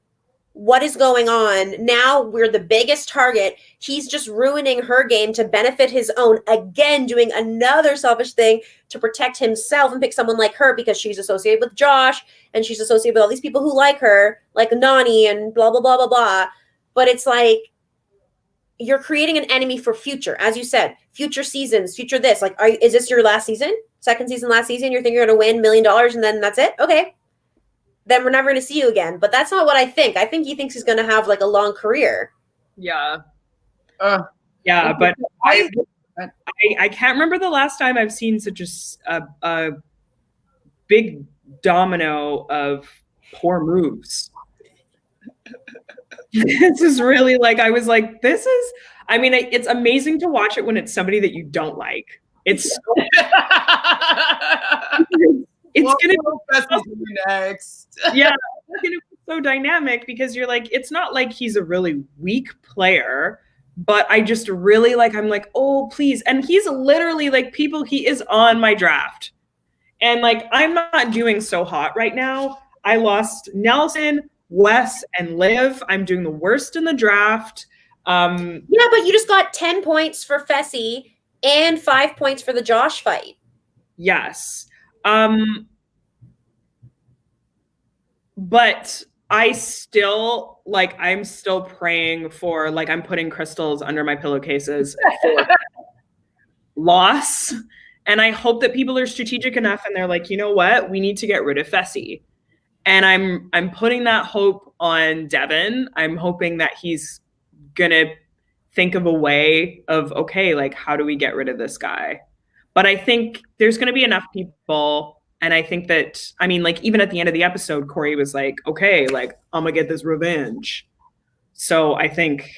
Speaker 2: What is going on? Now we're the biggest target. He's just ruining her game to benefit his own. Again, doing another selfish thing to protect himself and pick someone like her because she's associated with Josh and she's associated with all these people who like her, like Nani and blah, blah, blah, blah, blah. But it's like, you're creating an enemy for future. As you said, future seasons, future this. Like, is this your last season? Second season, last season? You're thinking you're going to win $1 million and then that's it? Okay. Then we're never going to see you again. But that's not what I think. I think he thinks he's going to have like a long career.
Speaker 3: Yeah. Yeah, but I can't remember the last time I've seen such a big domino of poor moves. This is really like, I was like, I mean, it's amazing to watch it when it's somebody that you don't like. It's it's going to
Speaker 1: be next.
Speaker 3: Yeah, it's going to be so dynamic because you're like, it's not like he's a really weak player, but I just really like, I'm like, oh, please. And he's literally like, he is on my draft. And like, I'm not doing so hot right now. I lost Nelson, Wes, and Liv. I'm doing the worst in the draft.
Speaker 2: Yeah, but you just got 10 points for Fessy and 5 points for the Josh fight.
Speaker 3: Yes. But I'm still praying for, like, I'm putting crystals under my pillowcases for loss. And I hope that people are strategic enough and they're like, you know what? We need to get rid of Fessy. And I'm putting that hope on Devin. I'm hoping that he's gonna think of a way of, okay, like, how do we get rid of this guy? But I think there's gonna be enough people. And I think that, I mean, like, even at the end of the episode, Corey was like, okay, like, I'm gonna get this revenge. So I think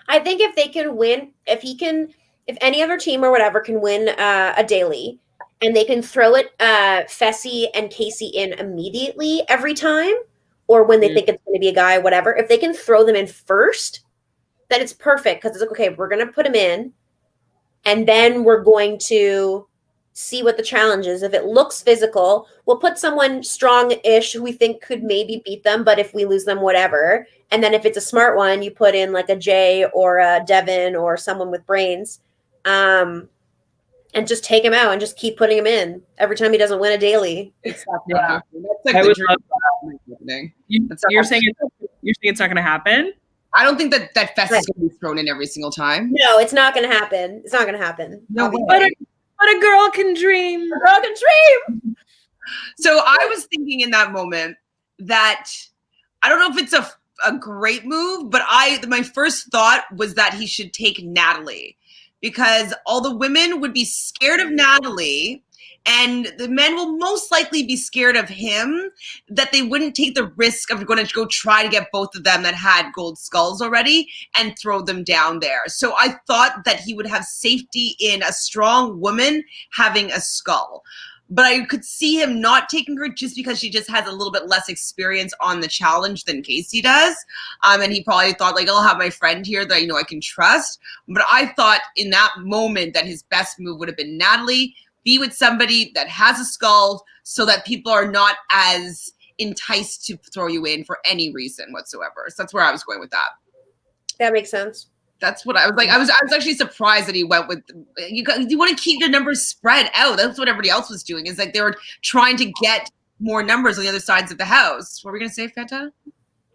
Speaker 2: if they can win, if any other team or whatever can win a daily, and they can throw it Fessy and Casey in immediately every time, or when they think it's going to be a guy, whatever, if they can throw them in first, then it's perfect, because it's like, okay, we're going to put him in, and then we're going to see what the challenge is. If it looks physical, we'll put someone strong-ish who we think could maybe beat them, but if we lose them, whatever. And then if it's a smart one, you put in like a Jay or a Devin or someone with brains, and just take him out and just keep putting him in every time he doesn't win a daily.
Speaker 1: It's not gonna happen. That's like
Speaker 3: I
Speaker 1: the
Speaker 3: would
Speaker 1: dream.
Speaker 3: love you're saying it's not going to happen?
Speaker 1: I don't think that Fess is going to be thrown in every single time.
Speaker 2: No, it's not going to happen. It's not going to happen.
Speaker 1: No way.
Speaker 3: But a girl can dream.
Speaker 2: A girl can dream.
Speaker 1: So I was thinking in that moment that I don't know if it's a great move, but my first thought was that he should take Natalie, because all the women would be scared of Natalie and the men will most likely be scared of him, that they wouldn't take the risk of going to go try to get both of them that had gold skulls already and throw them down there. So I thought that he would have safety in a strong woman having a skull. But I could see him not taking her just because she just has a little bit less experience on the challenge than Casey does. And he probably thought, like, I'll have my friend here that I know I can trust. But I thought in that moment that his best move would have been Natalie, be with somebody that has a skull so that people are not as enticed to throw you in for any reason whatsoever. So that's where I was going with that.
Speaker 2: That makes sense.
Speaker 1: That's what I was like. I was actually surprised that he went with you want to keep the numbers spread out. That's what everybody else was doing. Is like they were trying to get more numbers on the other sides of the house. What were we gonna say, Fanta?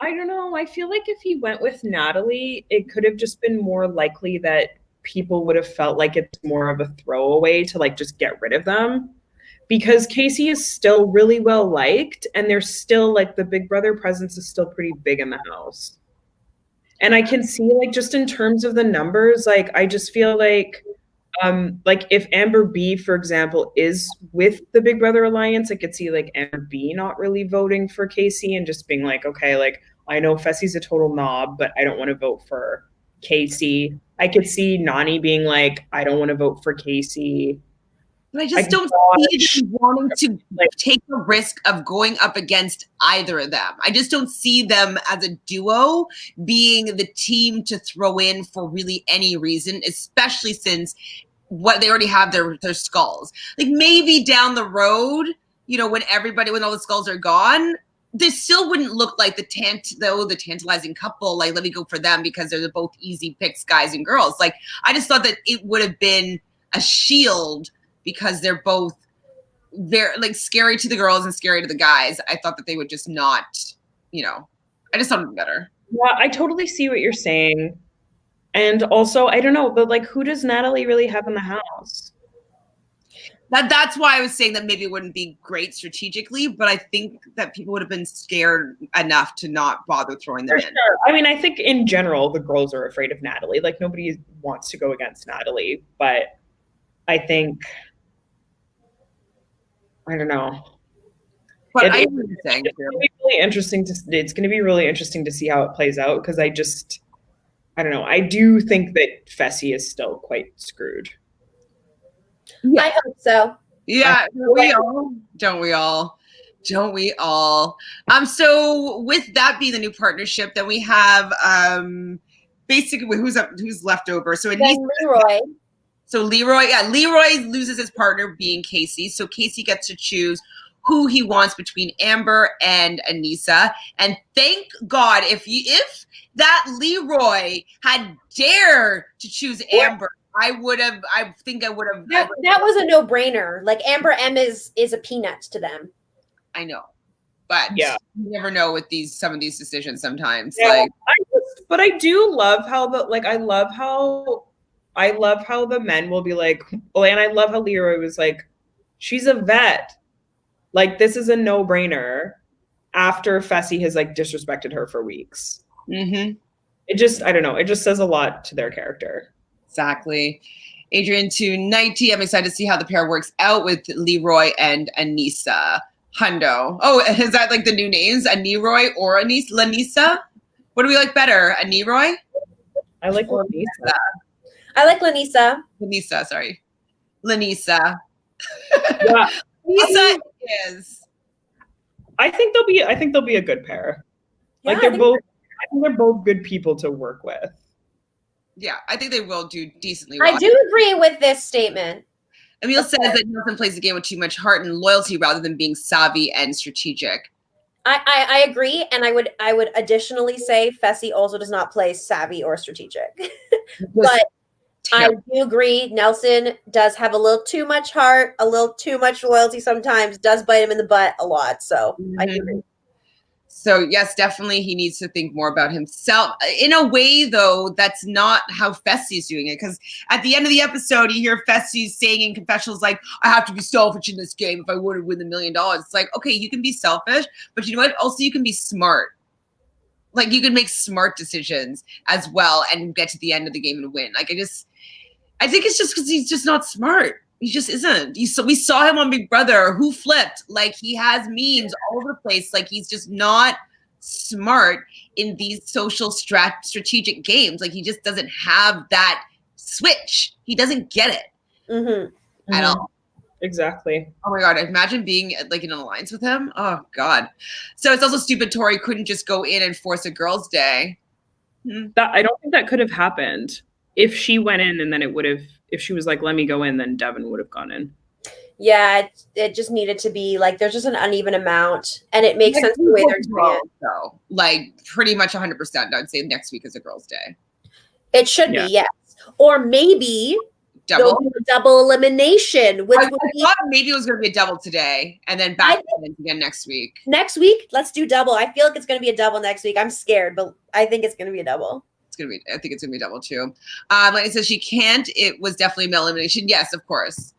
Speaker 3: I don't know. I feel like if he went with Natalie, it could have just been more likely that people would have felt like it's more of a throwaway to like just get rid of them. Because Casey is still really well liked, and there's still like the Big Brother presence is still pretty big in the house. And I can see, like, just in terms of the numbers, like, I just feel like if Amber B, for example, is with the Big Brother Alliance, I could see, like, Amber B not really voting for Casey and just being like, okay, like, I know Fessy's a total knob, but I don't want to vote for Casey. I could see Nani being like, I don't want to vote for Casey.
Speaker 1: But I just don't see them wanting to take the risk of going up against either of them. I just don't see them as a duo being the team to throw in for really any reason, especially since they already have their skulls. Like maybe down the road, you know, when all the skulls are gone, they still wouldn't look like the tantalizing couple. Like, let me go for them because they're both easy picks, guys and girls. Like, I just thought that it would have been a shield because they're both very like scary to the girls and scary to the guys. I thought that they would just not, you know, I just thought it would be better.
Speaker 3: Yeah, I totally see what you're saying. And also, I don't know, but like, who does Natalie really have in the house?
Speaker 1: That's why I was saying that maybe it wouldn't be great strategically, but I think that people would have been scared enough to not bother throwing them in.
Speaker 3: Sure. I mean, I think in general, the girls are afraid of Natalie. Like, nobody wants to go against Natalie, but I think, I don't know.
Speaker 1: But
Speaker 3: it's going to be really interesting to see how it plays out, because I don't know. I do think that Fessy is still quite screwed.
Speaker 2: Yeah. I hope so.
Speaker 1: Yeah, don't we all? So with that being the new partnership, then we have basically who's left over. So
Speaker 2: LeRoy.
Speaker 1: So LeRoy loses his partner being Casey. So Casey gets to choose who he wants between Amber and Anissa. And thank God if that LeRoy had dared to choose Amber, I think I would have.
Speaker 2: That was a no-brainer. Like Amber M is a peanut to them.
Speaker 1: I know. But
Speaker 3: yeah,
Speaker 1: you never know with some of these decisions sometimes.
Speaker 3: yeah,
Speaker 1: Like,
Speaker 3: but I do love how I love how the men will be like, oh, and I love how LeRoy was like, she's a vet. Like, this is a no-brainer after Fessy has like disrespected her for weeks.
Speaker 1: mm-hmm.
Speaker 3: It just, I don't know, it just says a lot to their character.
Speaker 1: Exactly. Adrian to 90. I'm excited to see how the pair works out with LeRoy and Anissa. Hundo. Oh, is that like the new names? Aniroy or Lanisa? What do we like better? Aniroy?
Speaker 3: I like Lanisa.
Speaker 2: I like Lanisa.
Speaker 1: Lanisa, sorry. Lanisa.
Speaker 3: Yeah.
Speaker 1: Lisa is.
Speaker 3: I think they'll be a good pair.
Speaker 2: Yeah,
Speaker 3: Like I think they're both good people to work with.
Speaker 1: Yeah, I think they will do decently
Speaker 2: I
Speaker 1: well.
Speaker 2: do agree with this statement.
Speaker 1: Emil says that Nelson plays the game with too much heart and loyalty rather than being savvy and strategic.
Speaker 2: I agree, and I would additionally say Fessy also does not play savvy or strategic. But I do agree, Nelson does have a little too much heart, a little too much loyalty sometimes, does bite him in the butt a lot. So I agree.
Speaker 1: So yes, definitely he needs to think more about himself. In a way, though, that's not how Fessy's doing it. Because at the end of the episode, you hear Fessy saying in confessionals like, I have to be selfish in this game if I want to win $1 million. It's like, okay, you can be selfish, but you know what? Also, you can be smart. Like, you can make smart decisions as well and get to the end of the game and win. Like, I think it's just because he's just not smart. He just isn't. We saw him on Big Brother. Who flipped? Like, he has memes all over the place. Like, he's just not smart in these social strategic games. Like, he just doesn't have that switch. He doesn't get it at all.
Speaker 3: Exactly.
Speaker 1: Oh my God. Imagine being like in an alliance with him. Oh God. So it's also stupid Tori couldn't just go in and force a girls' day.
Speaker 3: I don't think that could have happened. If she went in and then it would have, if she was like, let me go in, then Devin would have gone in.
Speaker 2: Yeah, it just needed to be like, there's just an uneven amount, and it makes sense the way they're doing it.
Speaker 1: So, like, pretty much 100%, I'd say next week is a girls' day.
Speaker 2: It should be, yes. Or maybe
Speaker 1: double
Speaker 2: elimination. Which
Speaker 1: I thought maybe it was going to be a double today, and then back again next week.
Speaker 2: Next week, let's do double. I feel like it's going to be a double next week. I'm scared, but I think it's going to be a double.
Speaker 1: I think it's gonna be double too. Like it says she can't. It was definitely male elimination. Yes, of course.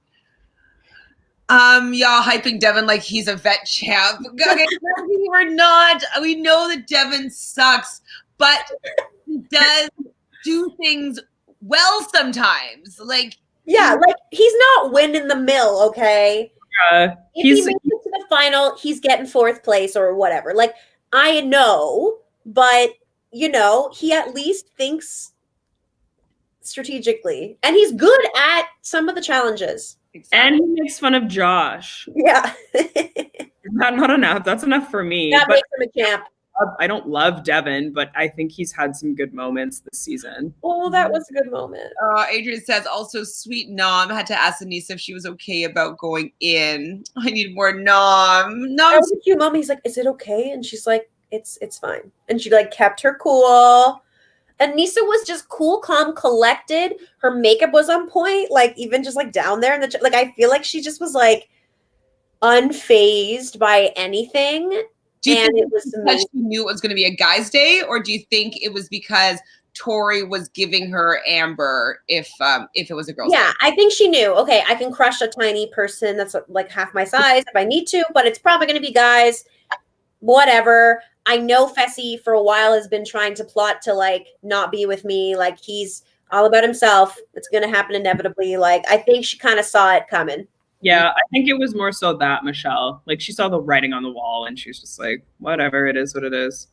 Speaker 1: Y'all hyping Devin like he's a vet champ. Okay, we're not. We know that Devin sucks, but he does do things well sometimes. Like
Speaker 2: like he's not winning the mill. Okay. If he makes it to the final, he's getting 4th place or whatever. Like I know, but. You know, he at least thinks strategically, and he's good at some of the challenges.
Speaker 3: Exactly. And he makes fun of Josh.
Speaker 2: Yeah.
Speaker 3: not enough. That's enough for me.
Speaker 2: That makes him a champ.
Speaker 3: I don't love Devin, but I think he's had some good moments this season.
Speaker 2: Oh, that was a good moment.
Speaker 1: Adrian says, also, sweet Nom had to ask Anissa if she was okay about going in. I need more Nom.
Speaker 2: That was a cute moment. He's like, is it okay? And she's like, it's fine. And she like kept her cool. Anissa was just cool, calm, collected. Her makeup was on point. Like even just like down there in the like I feel like she just was like unfazed by anything.
Speaker 1: Do you think it was because she knew it was going to be a guy's day, or do you think it was because Tori was giving her Amber if it was a girl's day?
Speaker 2: I think she knew. Okay, I can crush a tiny person that's like half my size if I need to, but it's probably going to be guys. Whatever. I know Fessy for a while has been trying to plot to like not be with me. Like he's all about himself. It's going to happen inevitably. Like I think she kind of saw it coming.
Speaker 3: Yeah, I think it was more so that Michelle, like she saw the writing on the wall and she's just like, whatever, it is what it is.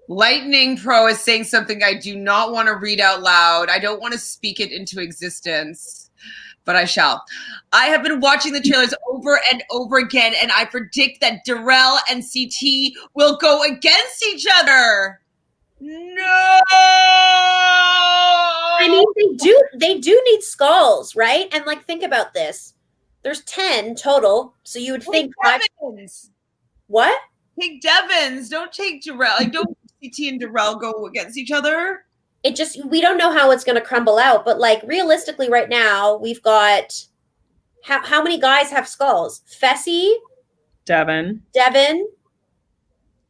Speaker 1: Lightning Pro is saying something I do not want to read out loud. I don't want to speak it into existence, but I shall. I have been watching the trailers over and over again, and I predict that Darrell and CT will go against each other. No!
Speaker 2: I mean, they do need skulls, right? And like, think about this. There's 10 total, so you would think 5. What?
Speaker 1: Take Devins. Don't take Darrell. Like, don't CT and Darrell go against each other.
Speaker 2: We don't know how it's going to crumble out, but like realistically right now, we've got how many guys have skulls? Fessy,
Speaker 3: Devin.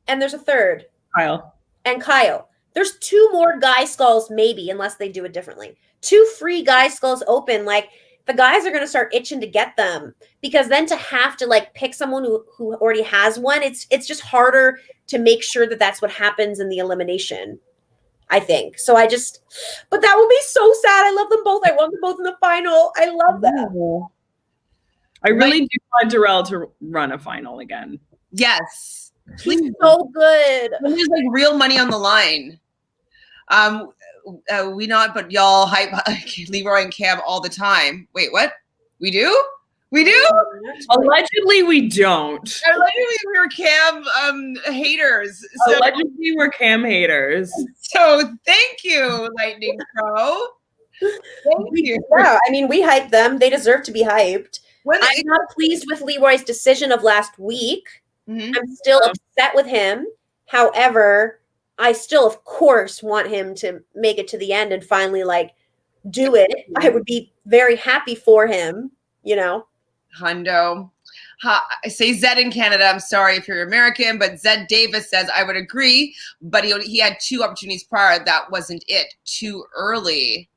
Speaker 2: And there's a third.
Speaker 3: Kyle.
Speaker 2: And Kyle. There's 2 more guy skulls, maybe, unless they do it differently. 2 free guy skulls open. Like, the guys are going to start itching to get them, because then to have to like pick someone who already has one, it's just harder to make sure that that's what happens in the elimination, I think. So but that would be so sad. I love them both. I want them both in the final. I love that.
Speaker 3: I really do want Darrell to run a final again.
Speaker 1: Yes.
Speaker 2: He's so good.
Speaker 1: There's like real money on the line. We not, but y'all hype LeRoy and Cam all the time. Wait, what? We do? We do?
Speaker 3: Allegedly, we don't.
Speaker 1: Allegedly, we were Cam haters. So,
Speaker 3: allegedly, we're Cam haters.
Speaker 1: So thank you, Lightning Pro. Thank you.
Speaker 2: Yeah, I mean, we hyped them. They deserve to be hyped. I'm not pleased with Leroy's decision of last week. Mm-hmm. I'm still upset with him. However, I still, of course, want him to make it to the end and finally, like, do it. I would be very happy for him, you know.
Speaker 1: Hundo. I say Zed in Canada. I'm sorry if you're American, but Zed Davis says, I would agree, but he had 2 opportunities prior. That wasn't it. Too early.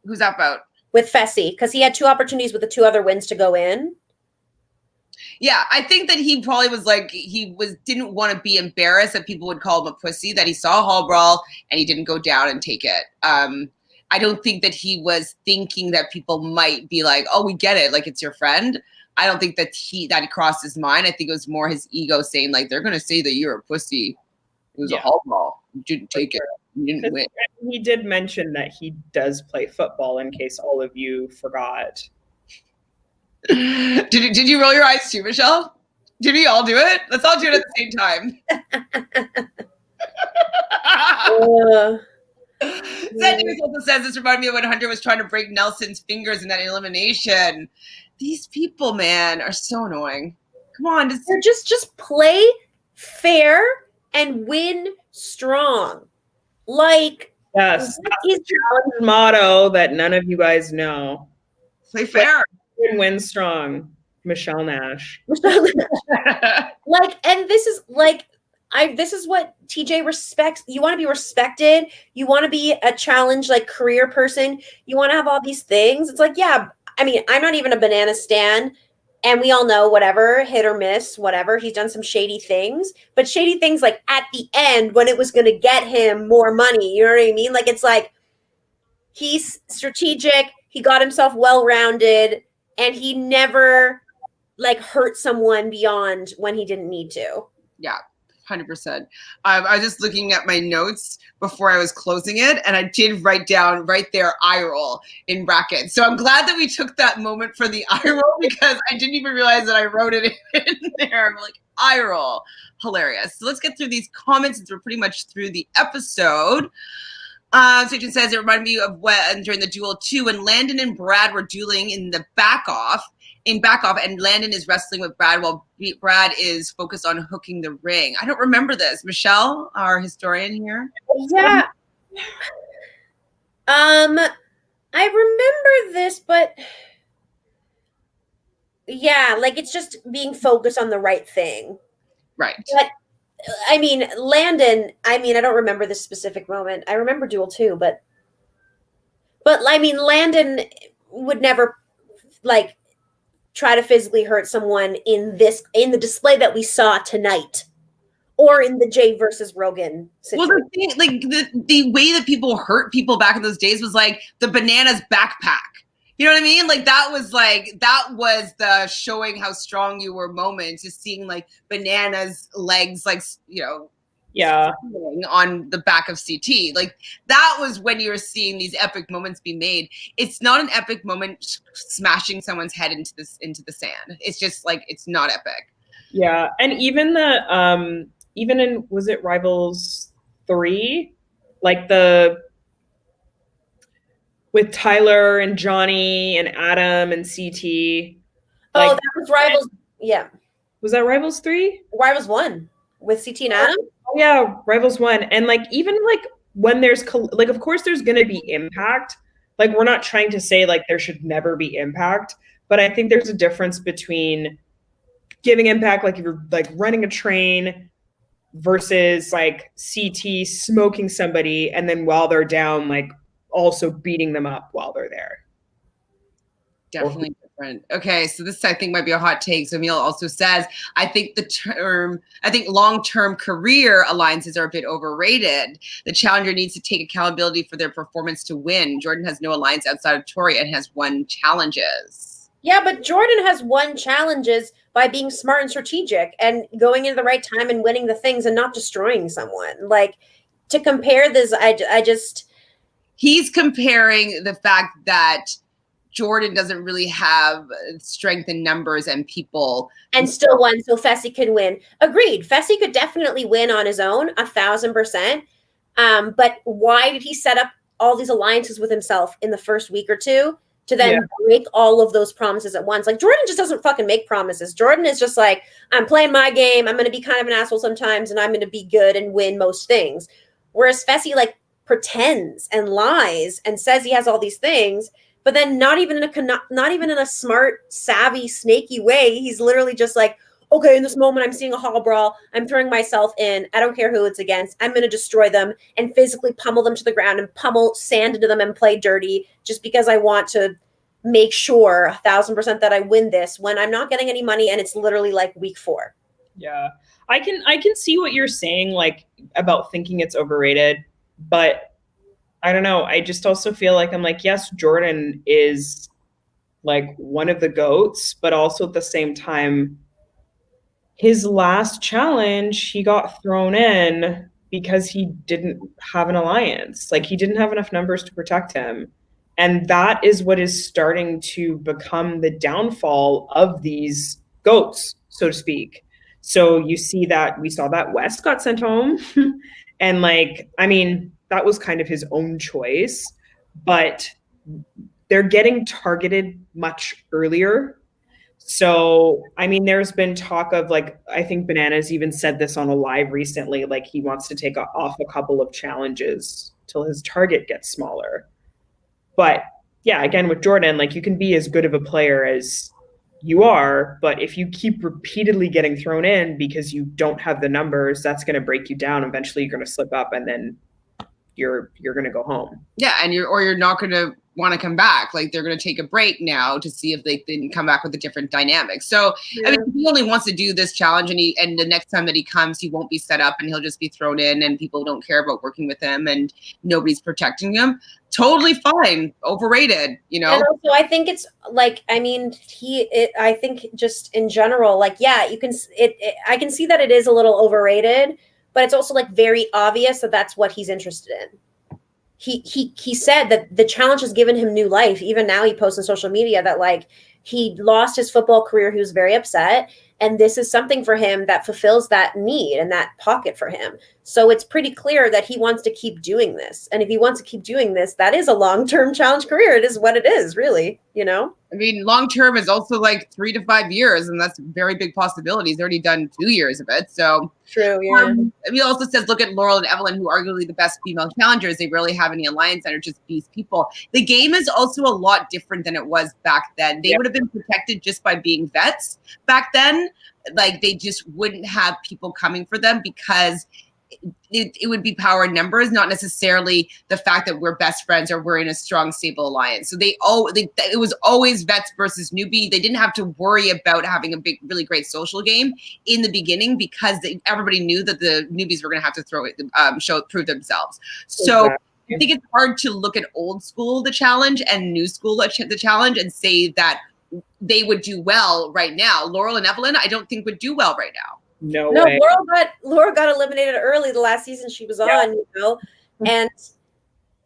Speaker 1: Who's that about?
Speaker 2: With Fessy, because he had 2 opportunities with the 2 other wins to go in.
Speaker 1: Yeah, I think that he probably was like, didn't want to be embarrassed that people would call him a pussy, that he saw a hall brawl and he didn't go down and take it. I don't think that he was thinking that people might be like, oh, we get it, like it's your friend. I don't think that he crossed his mind. I think it was more his ego saying, like, they're going to say that you're a pussy. It was a hall brawl. You didn't take it. You didn't win.
Speaker 3: He did mention that he does play football, in case all of you forgot.
Speaker 1: Did you roll your eyes too, Michelle? Did we all do it? Let's all do it at the same time. Zed also says this reminded me of when Hunter was trying to break Nelson's fingers in that elimination. These people, man, are so annoying. Come on,
Speaker 2: just play fair and win strong. Like,
Speaker 3: yes, that's the challenge motto that none of you guys know.
Speaker 1: Play fair.
Speaker 3: Win strong. Michelle Nash.
Speaker 2: Like, and this is like, this is what TJ respects. You want to be respected. You want to be a challenge, like, career person. You want to have all these things. It's like, yeah, I mean, I'm not even a banana stan. And we all know, whatever, hit or miss, whatever. He's done some shady things. But shady things, like, at the end, when it was going to get him more money. You know what I mean? Like, it's like, he's strategic. He got himself well-rounded. And he never, like, hurt someone beyond when he didn't need to.
Speaker 1: Yeah, 100%. I was just looking at my notes before I was closing it, and I did write down right there, eye roll in brackets. So I'm glad that we took that moment for the eye roll, because I didn't even realize that I wrote it in there. I'm like, eye roll. Hilarious. So let's get through these comments since we're pretty much through the episode. Satan says it reminded me of when during the duel 2 when Landon and Brad were dueling in the back off, and Landon is wrestling with Brad while Brad is focused on hooking the ring. I don't remember this. Michelle, our historian here.
Speaker 2: Yeah. I remember this, but yeah, like, it's just being focused on the right thing.
Speaker 1: Right.
Speaker 2: But I mean, Landon, I don't remember this specific moment. I remember Duel 2, but I mean, Landon would never, like, try to physically hurt someone in the display that we saw tonight, or in the Jay versus Rogan situation.
Speaker 1: Well, the thing, like, the way that people hurt people back in those days was like the bananas backpack. You know what I mean? Like, that was the showing how strong you were moment, just seeing, like, bananas legs, like, you know,
Speaker 3: yeah,
Speaker 1: on the back of CT. Like, that was when you were seeing these epic moments be made. It's not an epic moment smashing someone's head into the sand. It's just like, it's not epic.
Speaker 3: Yeah, and even even in, was it Rivals 3, like with Tyler and Johnny and Adam and CT.
Speaker 2: Like, that was Rivals. Yeah.
Speaker 3: Was that Rivals 3?
Speaker 2: Rivals 1 with CT and Adam?
Speaker 3: Oh, yeah, Rivals 1. And, like, even, like, when there's, like, of course there's going to be impact. Like, we're not trying to say, like, there should never be impact. But I think there's a difference between giving impact, like if you're like running a train versus like CT smoking somebody and then while they're down, like also beating them up while they're there.
Speaker 1: Definitely different. Okay, so this I think might be a hot take. So Emil also says, I think long-term career alliances are a bit overrated. The challenger needs to take accountability for their performance to win. Jordan has no alliance outside of Tori and has won challenges.
Speaker 2: Yeah, but Jordan has won challenges by being smart and strategic and going in the right time and winning the things and not destroying someone. Like, to compare this, I just...
Speaker 1: He's comparing the fact that Jordan doesn't really have strength in numbers and people.
Speaker 2: And still won, so Fessy could win. Agreed. Fessy could definitely win on his own, 1,000%. But why did he set up all these alliances with himself in the first week or two to then break all of those promises at once? Like, Jordan just doesn't fucking make promises. Jordan is just like, I'm playing my game. I'm going to be kind of an asshole sometimes, and I'm going to be good and win most things. Whereas Fessy, like, pretends and lies and says he has all these things, but then not even in a smart, savvy, snaky way. He's literally just like, okay, in this moment, I'm seeing a hall brawl. I'm throwing myself in. I don't care who it's against. I'm going to destroy them and physically pummel them to the ground and pummel sand into them and play dirty just because I want to make sure 1,000% that I win this when I'm not getting any money and it's literally like week 4.
Speaker 3: Yeah, I can see what you're saying, like about thinking it's overrated, but I don't know. I just also feel like I'm like, yes, Jordan is like one of the GOATs, but also at the same time, his last challenge, he got thrown in because he didn't have an alliance. Like, he didn't have enough numbers to protect him. And that is what is starting to become the downfall of these GOATs, so to speak. So you see that we saw that West got sent home. And like, I mean, that was kind of his own choice, but they're getting targeted much earlier. So, I mean, there's been talk of like, I think Bananas even said this on a live recently, like he wants to take off a couple of challenges till his target gets smaller. But yeah, again, with Jordan, like you can be as good of a player as you are, but if you keep repeatedly getting thrown in because you don't have the numbers, that's going to break you down. Eventually you're going to slip up and then you're going to go home.
Speaker 1: Yeah, and you're not going to want to come back. Like, they're going to take a break now to see if they can come back with a different dynamic. So, yeah. I mean, he only wants to do this challenge, and the next time that he comes, he won't be set up, and he'll just be thrown in, and people don't care about working with him, and nobody's protecting him. Totally fine. Overrated, you know?
Speaker 2: And also, I think it's like, I mean, I think just in general, like, yeah, you can, I can see that it is a little overrated, but it's also like very obvious that that's what he's interested in. He said that the challenge has given him new life. Even now he posts on social media that like he lost his football career. He was very upset. And this is something for him that fulfills that need and that pocket for him. So it's pretty clear that he wants to keep doing this. And if he wants to keep doing this, that is a long-term challenge career. It is what it is, really, you know?
Speaker 1: I mean, long-term is also like 3 to 5 years, and that's a very big possibility. He's already done 2 years of it. So
Speaker 2: true, yeah.
Speaker 1: He also says, look at Laurel and Evelyn, who are arguably the best female challengers. They rarely have any alliance and are just these people. The game is also a lot different than it was back then. They would have been protected just by being vets back then. Like, they just wouldn't have people coming for them because it would be power in numbers, not necessarily the fact that we're best friends or we're in a strong, stable alliance. So it was always vets versus newbie. They didn't have to worry about having a big, really great social game in the beginning because everybody knew that the newbies were going to have to prove themselves. So I think it's hard to look at old school, the challenge, and new school, the challenge, and say that they would do well right now. Laurel and Evelyn, I don't think would do well right now.
Speaker 3: No way.
Speaker 2: Laura got eliminated early the last season she was on, you know? And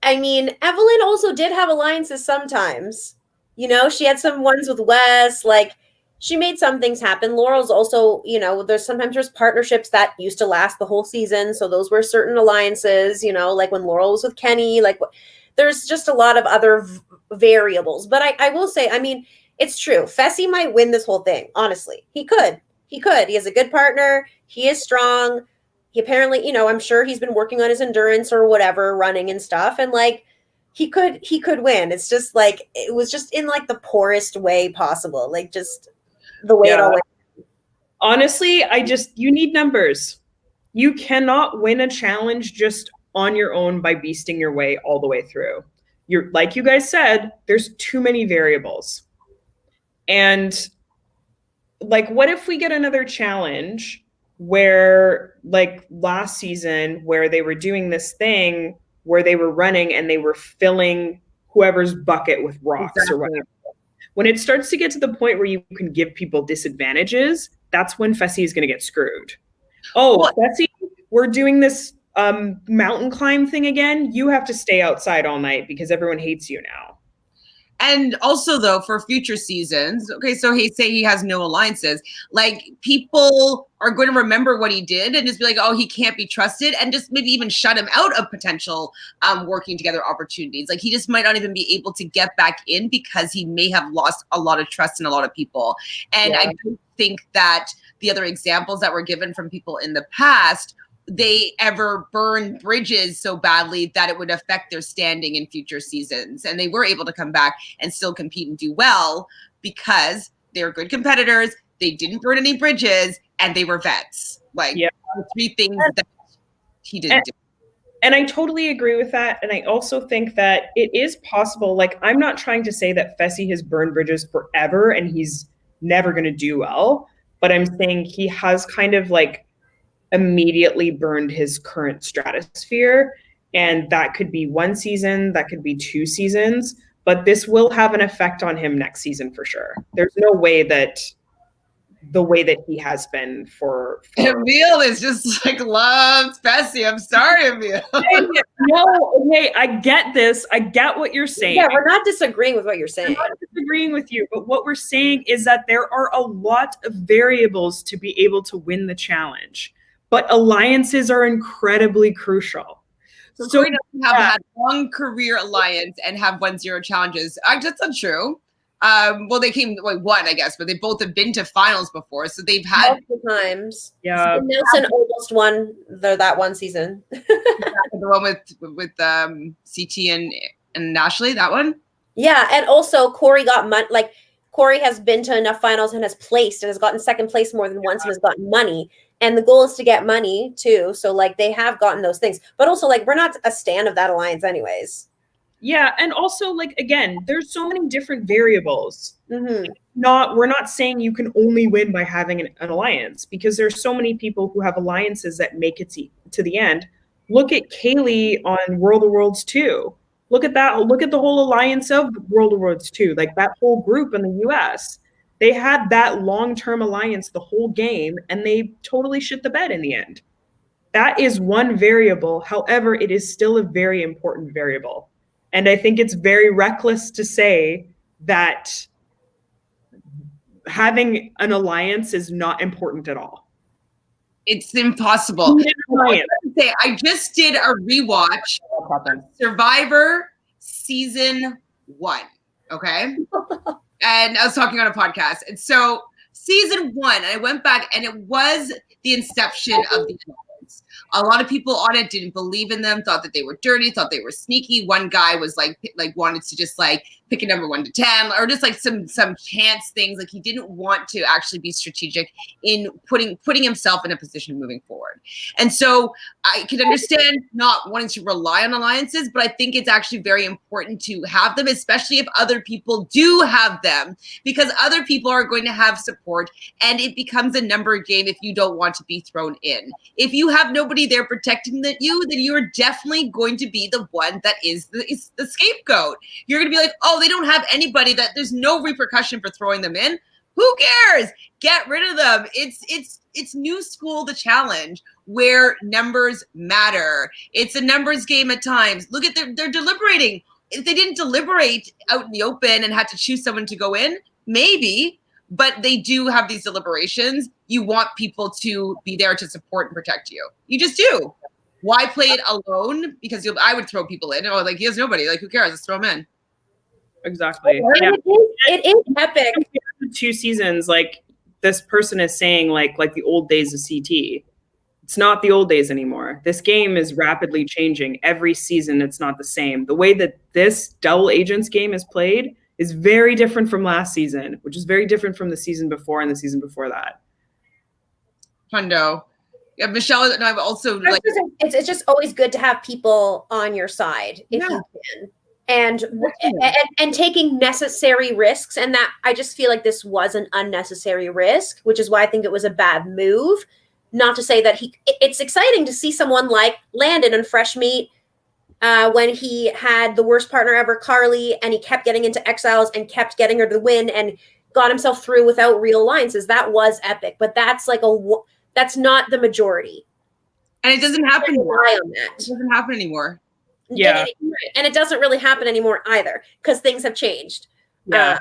Speaker 2: I mean, Evelyn also did have alliances sometimes. You know, she had some ones with Wes, like she made some things happen. Laurel's also, you know, there's partnerships that used to last the whole season. So those were certain alliances, you know, like when Laurel was with Kenny, like there's just a lot of other variables. But I will say, I mean, it's true. Fessy might win this whole thing, honestly. He could. He has a good partner. He is strong. He apparently, you know, I'm sure he's been working on his endurance or whatever, running and stuff. And like, he could win. It's just like, it was just in like the poorest way possible. Like just the way it all went.
Speaker 3: Honestly, you need numbers. You cannot win a challenge just on your own by beasting your way all the way through. Like you guys said, there's too many variables. And like, what if we get another challenge where, like last season, where they were doing this thing where they were running and they were filling whoever's bucket with rocks or whatever. When it starts to get to the point where you can give people disadvantages, that's when Fessy is going to get screwed. Oh, Fessy, we're doing this mountain climb thing again. You have to stay outside all night because everyone hates you now.
Speaker 1: And also, though, for future seasons, okay, so say he has no alliances, like people are going to remember what he did and just be like, oh, he can't be trusted, and just maybe even shut him out of potential working together opportunities. Like he just might not even be able to get back in because he may have lost a lot of trust in a lot of people. And I don't think that the other examples that were given from people in the past, they ever burn bridges so badly that it would affect their standing in future seasons. And they were able to come back and still compete and do well because they're good competitors. They didn't burn any bridges and they were vets. Like the three things that he didn't do.
Speaker 3: And I totally agree with that. And I also think that it is possible. Like, I'm not trying to say that Fessy has burned bridges forever and he's never going to do well, but I'm saying he has kind of like immediately burned his current stratosphere. And that could be one season, that could be 2 seasons, but this will have an effect on him next season for sure. There's no way that the way that he has been for
Speaker 1: Emil is just like loves Fessy. I'm sorry, Emil.
Speaker 3: No, okay, I get this. I get what you're saying.
Speaker 2: Yeah, we're not disagreeing with what you're saying.
Speaker 3: I'm not disagreeing with you, but what we're saying is that there are a lot of variables to be able to win the challenge. But alliances are incredibly crucial.
Speaker 1: So Tori doesn't have had one career alliance and have won 0 challenges. That's untrue. Well, they came one, I guess, but they both have been to finals before, so they've had
Speaker 2: multiple times.
Speaker 3: Yeah,
Speaker 2: Nelson almost won that one season.
Speaker 1: The one with CT and Ashley, that one.
Speaker 2: Yeah, and also Corey got money. Like Corey has been to enough finals and has placed and has gotten second place more than once and has gotten money. And the goal is to get money too. So like they have gotten those things, but also like we're not a stan of that alliance anyways.
Speaker 3: Yeah. And also like, again, there's so many different variables.
Speaker 2: Mm-hmm.
Speaker 3: We're not saying you can only win by having an alliance because there's so many people who have alliances that make it to the end. Look at Kaylee on World of Worlds 2. Look at that. Look at the whole alliance of World of Worlds 2, like that whole group in the US. They had that long-term alliance the whole game, and they totally shit the bed in the end. That is one variable. However, it is still a very important variable. And I think it's very reckless to say that having an alliance is not important at all.
Speaker 1: It's impossible. I just did a rewatch of Survivor Season 1, okay? And I was talking on a podcast. And so season 1, I went back and it was the inception of the alliance. A lot of people on it didn't believe in them, thought that they were dirty, thought they were sneaky. One guy was like wanted to just like pick a number 1 to 10 or just like some chance things. Like he didn't want to actually be strategic in putting himself in a position moving forward. And so I can understand not wanting to rely on alliances, but I think it's actually very important to have them, especially if other people do have them, because other people are going to have support and it becomes a number game if you don't want to be thrown in. If you have nobody there protecting you, then you're definitely going to be the one that is the scapegoat. You're going to be like, oh, they don't have anybody, that there's no repercussion for throwing them in. Who cares? Get rid of them. It's new school, the challenge, where numbers matter. It's a numbers game at times. Look at they're deliberating. If they didn't deliberate out in the open and had to choose someone to go in, maybe, but they do have these deliberations. You want people to be there to support and protect you. You just do. Why play it alone? Because I would throw people in. Oh, like he has nobody. Like who cares? Let's throw them in.
Speaker 3: Exactly.
Speaker 2: Yeah. It is epic.
Speaker 3: 2 seasons, like this person is saying, like the old days of CT. It's not the old days anymore. This game is rapidly changing. Every season, it's not the same. The way that this Double Agents game is played is very different from last season, which is very different from the season before and the season before that.
Speaker 1: Hundo. Yeah, Michelle and I've also like.
Speaker 2: It's just always good to have people on your side if you can. And taking necessary risks, and that I just feel like this was an unnecessary risk, which is why I think it was a bad move. Not to say that it's exciting to see someone like Landon and Fresh Meat when he had the worst partner ever, Carly, and he kept getting into exiles and kept getting her to win and got himself through without real alliances. That was epic, but that's that's not the majority,
Speaker 1: and it doesn't happen anymore.
Speaker 2: It
Speaker 1: doesn't happen anymore.
Speaker 3: Yeah.
Speaker 2: And it doesn't really happen anymore either because things have changed.
Speaker 3: Yeah.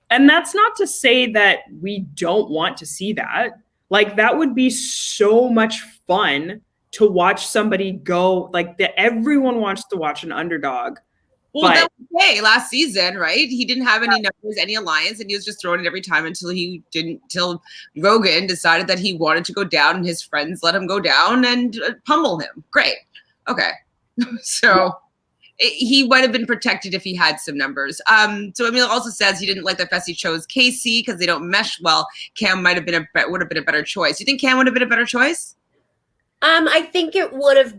Speaker 3: And that's not to say that we don't want to see that. Like, that would be so much fun to watch somebody go, like, everyone wants to watch an underdog.
Speaker 1: Well, that was okay last season, right? He didn't have any numbers, any alliance, and he was just throwing it every time until Rogan decided that he wanted to go down and his friends let him go down and pummel him. Great. Okay. So he might have been protected if he had some numbers. So Emil also says he didn't like that Fessy chose Casey because they don't mesh well. Cam would have been a better choice. You think Cam would have been a better choice?
Speaker 2: I think it would have.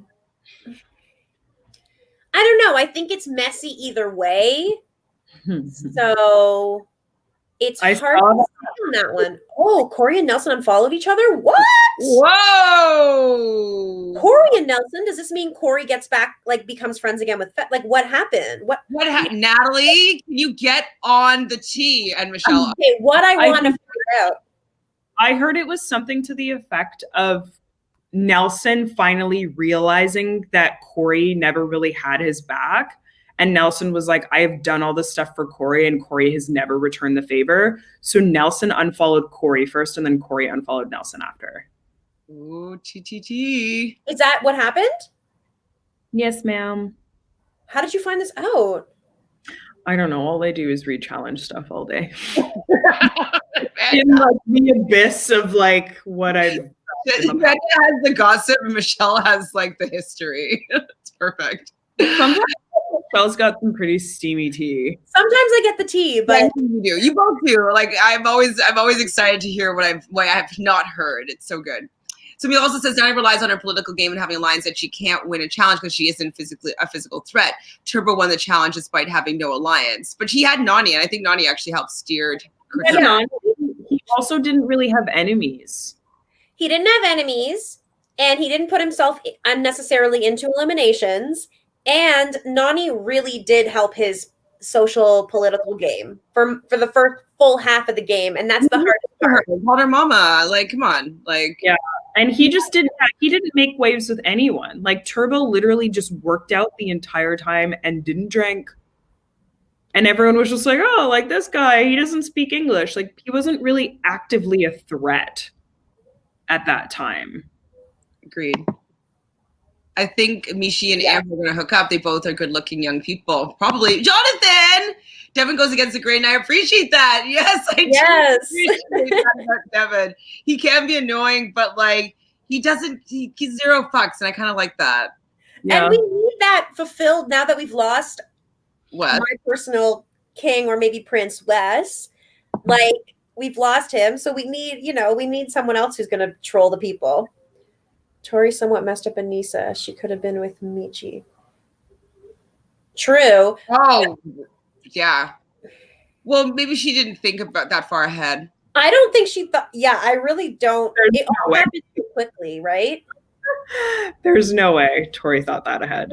Speaker 2: I don't know. I think it's messy either way. So it's hard to say on that one. Oh, Corey and Nelson unfollowed each other? What?
Speaker 1: Whoa!
Speaker 2: Corey and Nelson? Does this mean Corey gets back, like, becomes friends again with like, what happened? What
Speaker 1: happened? Natalie, can you get on the tea? And Michelle.
Speaker 2: Okay, what I want to figure out.
Speaker 3: I heard it was something to the effect of Nelson finally realizing that Corey never really had his back. And Nelson was like, I have done all this stuff for Corey and Corey has never returned the favor. So Nelson unfollowed Corey first and then Corey unfollowed Nelson after.
Speaker 1: Ooh, TTT.
Speaker 2: Is that what happened?
Speaker 3: Yes, ma'am.
Speaker 2: How did you find this out?
Speaker 3: I don't know. All I do is read challenge stuff all day. In like the abyss of like what I've
Speaker 1: Becca has the gossip and Michelle has like the history. It's perfect.
Speaker 3: Sometimes Michelle's got some pretty steamy tea.
Speaker 2: Sometimes I get the tea, but
Speaker 1: you do. You both do. Like I'm always excited to hear what I have not heard. It's so good. So he also says Nani relies on her political game and having alliance that she can't win a challenge because she isn't a physical threat. Turbo won the challenge despite having no alliance, but he had Nani, and I think Nani actually helped steer.
Speaker 3: He also didn't really have enemies.
Speaker 2: He didn't have enemies, and he didn't put himself unnecessarily into eliminations. And Nani really did help his social political game for the first full half of the game, and that's the hardest part.
Speaker 1: Called her mama, like, come on, like,
Speaker 3: yeah. And he didn't make waves with anyone. Like Turbo literally just worked out the entire time and didn't drink. And everyone was just like, oh, like this guy, he doesn't speak English. Like he wasn't really actively a threat at that time.
Speaker 1: Agreed. I think Mishi and Amber are going to hook up. They both are good-looking young people. Probably. Jonathan! Devin goes against the grain. I appreciate that. Yes, I do appreciate that about Devin. He can be annoying, but like he's zero fucks, and I kind of like that.
Speaker 2: Yeah. And we need that fulfilled now that we've lost my personal king or maybe Prince Wes. Like we've lost him, so we need someone else who's going to troll the people. Tori somewhat messed up Anissa. She could have been with Michi. True.
Speaker 1: Oh, yeah. Well, maybe she didn't think about that far ahead.
Speaker 2: I don't think she thought. Yeah, I really don't. It all happened too quickly, right?
Speaker 3: There's no way Tori thought that ahead.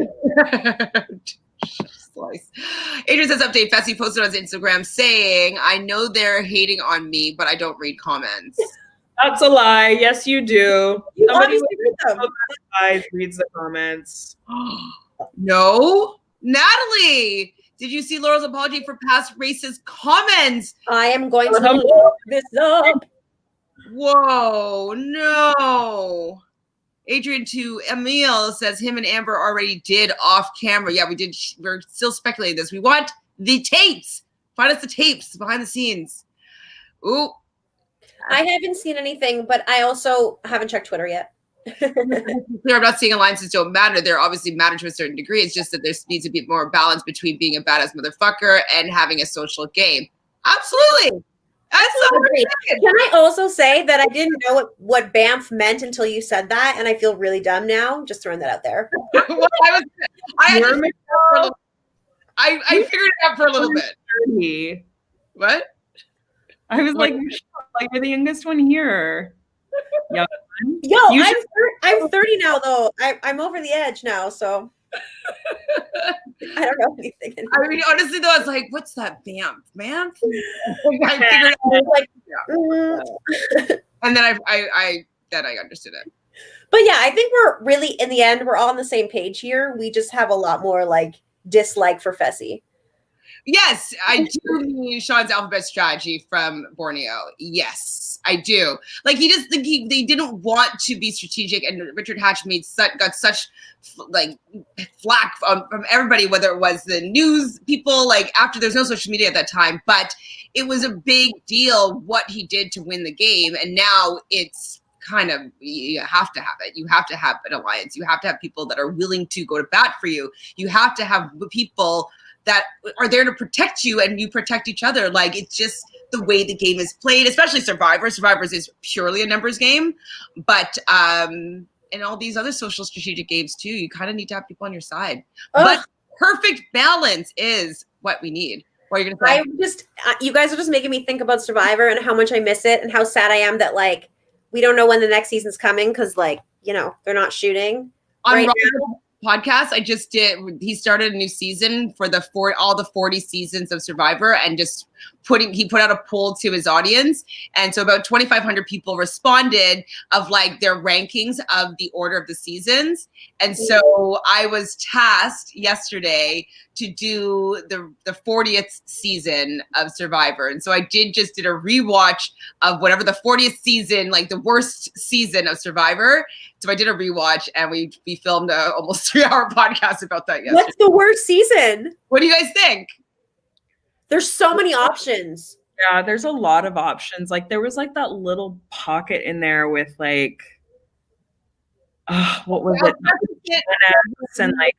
Speaker 1: Slice. Adrian says update. Fessy posted on his Instagram saying, I know they're hating on me, but I don't read comments.
Speaker 3: That's a lie. Yes, you do.
Speaker 2: Somebody
Speaker 3: reads the comments.
Speaker 1: No. Natalie, did you see Laurel's apology for past racist comments?
Speaker 2: I am going to look this up.
Speaker 1: Whoa, no. Adrian to Emil says him and Amber already did off camera. Yeah, we did. We're still speculating this. We want the tapes. Find us the tapes behind the scenes. Ooh.
Speaker 2: I haven't seen anything, but I also haven't checked Twitter yet.
Speaker 1: I'm not saying alliances don't matter. They're obviously matter to a certain degree. It's just that there needs to be more balance between being a badass motherfucker and having a social game. Absolutely. That's so
Speaker 2: Agreed. Can I also say that I didn't know what BAMF meant until you said that, and I feel really dumb now. Just throwing that out there.
Speaker 1: Well, I figured it out for a little bit.
Speaker 3: 30.
Speaker 1: What?
Speaker 3: I was like, you're the youngest one here.
Speaker 2: Yo, I'm 30 now, though. I'm over the edge now, so I don't know anything.
Speaker 1: I mean, honestly, though, I was like, "What's that, BAMF, man?" I figured it out. And then I understood it.
Speaker 2: But yeah, I think we're really, in the end, we're all on the same page here. We just have a lot more like dislike for Fessy.
Speaker 1: Yes, I do mean Sean's alphabet strategy from Borneo. Yes, I do. Like he just they didn't want to be strategic, and Richard Hatch got such like flack from everybody, whether it was the news people, like after there's no social media at that time, but it was a big deal what he did to win the game, and now it's kind of, you have to have it. You have to have an alliance. You have to have people that are willing to go to bat for you. You have to have people that are there to protect you and you protect each other. Like, it's just the way the game is played, especially Survivor. Survivors is purely a numbers game, but in all these other social strategic games too, you kind of need to have people on your side. But perfect balance is what we need. What are you gonna say?
Speaker 2: You guys are just making me think about Survivor and how much I miss it and how sad I am that like we don't know when the next season's coming because like, you know, they're not shooting
Speaker 1: on
Speaker 2: right
Speaker 1: now. Podcast I just did, he started a new season for all the 40 seasons of Survivor, and just he put out a poll to his audience, and so about 2,500 people responded of like their rankings of the order of the seasons. And so I was tasked yesterday to do the 40th season of Survivor, and so I did a rewatch of whatever the 40th season, like the worst season of Survivor. So I did a rewatch, and we filmed a almost 3-hour podcast about that yesterday.
Speaker 2: What's the worst season?
Speaker 1: What do you guys think?
Speaker 2: There's so many options.
Speaker 3: Yeah, there's a lot of options. Like there was like that little pocket in there with like, what was it? And like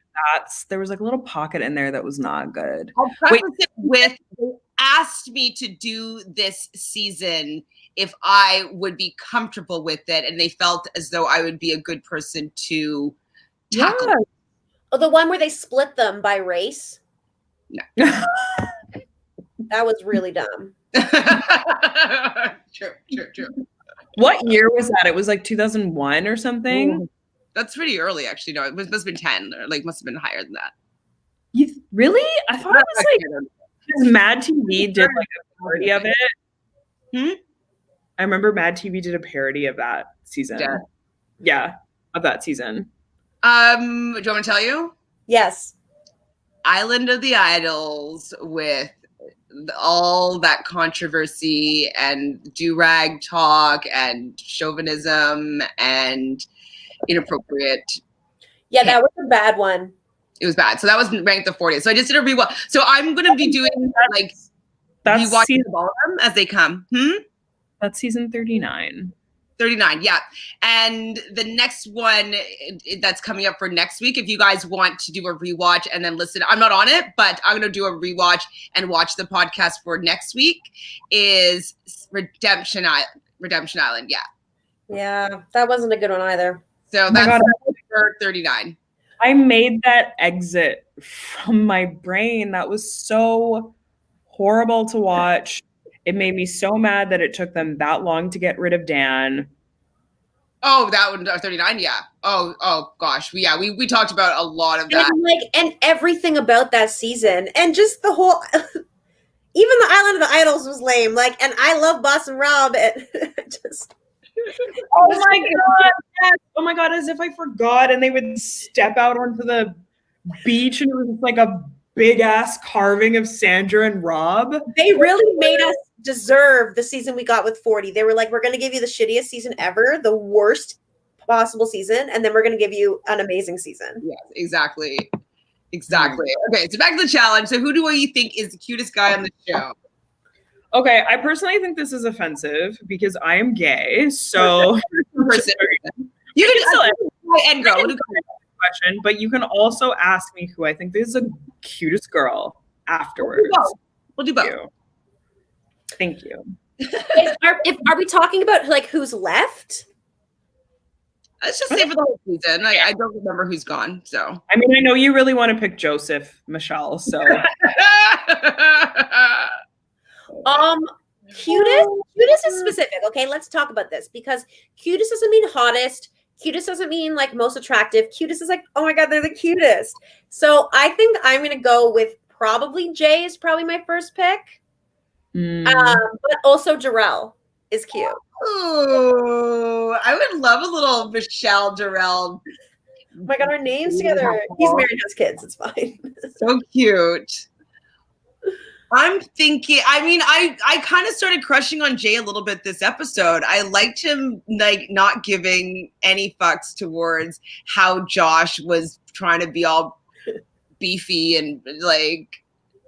Speaker 3: there was like a little pocket in there that was not good.
Speaker 1: I'll preface it with, they asked me to do this season if I would be comfortable with it, and they felt as though I would be a good person to tackle.
Speaker 2: Yeah. Oh, the one where they split them by race?
Speaker 1: No.
Speaker 2: That was really dumb.
Speaker 1: True.
Speaker 3: What year was that? It was like 2001 or something?
Speaker 1: That's pretty early, actually. No, it must have been 10, or like must have been higher than that.
Speaker 3: Really? I thought it was like, because Mad TV did like a parody of it. I remember Mad TV did a parody of that season. Yeah, of that season.
Speaker 1: Do you want me to tell you?
Speaker 2: Yes.
Speaker 1: Island of the Idols, with all that controversy and do-rag talk and chauvinism and inappropriate.
Speaker 2: Yeah, that was a bad one.
Speaker 1: It was bad. So that was ranked the 40th. So I just did a rewatch. So I'm going to be doing like rewatching all of them as they come.
Speaker 3: That's season 39.
Speaker 1: 39, yeah. And the next one that's coming up for next week, if you guys want to do a rewatch and then listen, I'm not on it, but I'm going to do a rewatch and watch the podcast for next week, is Redemption Island, yeah.
Speaker 2: Yeah, that wasn't a good one either.
Speaker 1: So that's for 39.
Speaker 3: I made that exit from my brain. That was so horrible to watch. It made me so mad that it took them that long to get rid of Dan.
Speaker 1: Oh, that one, 39, yeah. Oh gosh, yeah. We talked about a lot of that.
Speaker 2: And everything about that season, and just the whole, even the Island of the Idols was lame. Like, and I love Boss and Rob. And just.
Speaker 3: Oh my god! Yes. Oh my god! As if I forgot. And they would step out onto the beach, and it was just like a big ass carving of Sandra and Rob.
Speaker 2: They really made us deserve the season we got with 40. They were like, we're going to give you the shittiest season ever, the worst possible season, and then we're going to give you an amazing season.
Speaker 1: Yes, exactly. Okay, so back to the challenge. So who do you think is the cutest guy on the show?
Speaker 3: Okay, I personally think this is offensive because I am gay. So
Speaker 1: you can still and girl.
Speaker 3: Question, but you can also ask me who I think is the cutest girl afterwards.
Speaker 1: We'll do both.
Speaker 3: Thank you.
Speaker 2: Are we talking about like who's left?
Speaker 1: Let's just say for the whole season. I don't remember who's gone. So
Speaker 3: I mean, I know you really want to pick Joseph, Michelle. So
Speaker 2: cutest is specific. Okay, let's talk about this because cutest doesn't mean hottest. Cutest doesn't mean like most attractive. Cutest is like, oh my god, they're the cutest. So I think I'm gonna go with probably Jay is probably my first pick. But also Jarrell is cute.
Speaker 1: Ooh, I would love a little Michelle Jarrell.
Speaker 2: Oh my god, our names together. He's married, has kids. It's fine.
Speaker 1: So cute. I'm thinking, I mean, I kind of started crushing on Jay a little bit this episode. I liked him like not giving any fucks towards how Josh was trying to be all beefy and like,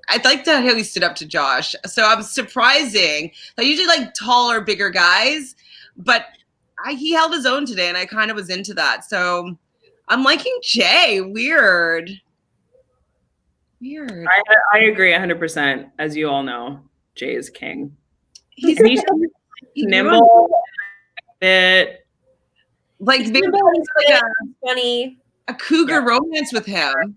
Speaker 1: I liked how he stood up to Josh. So I'm surprising. I usually like taller, bigger guys, but he held his own today and I kind of was into that. So I'm liking Jay. Weird.
Speaker 3: I agree 100%. As you all know, Jay is king. He's nimble, fit.
Speaker 1: Like maybe like
Speaker 2: funny.
Speaker 1: A cougar romance with him.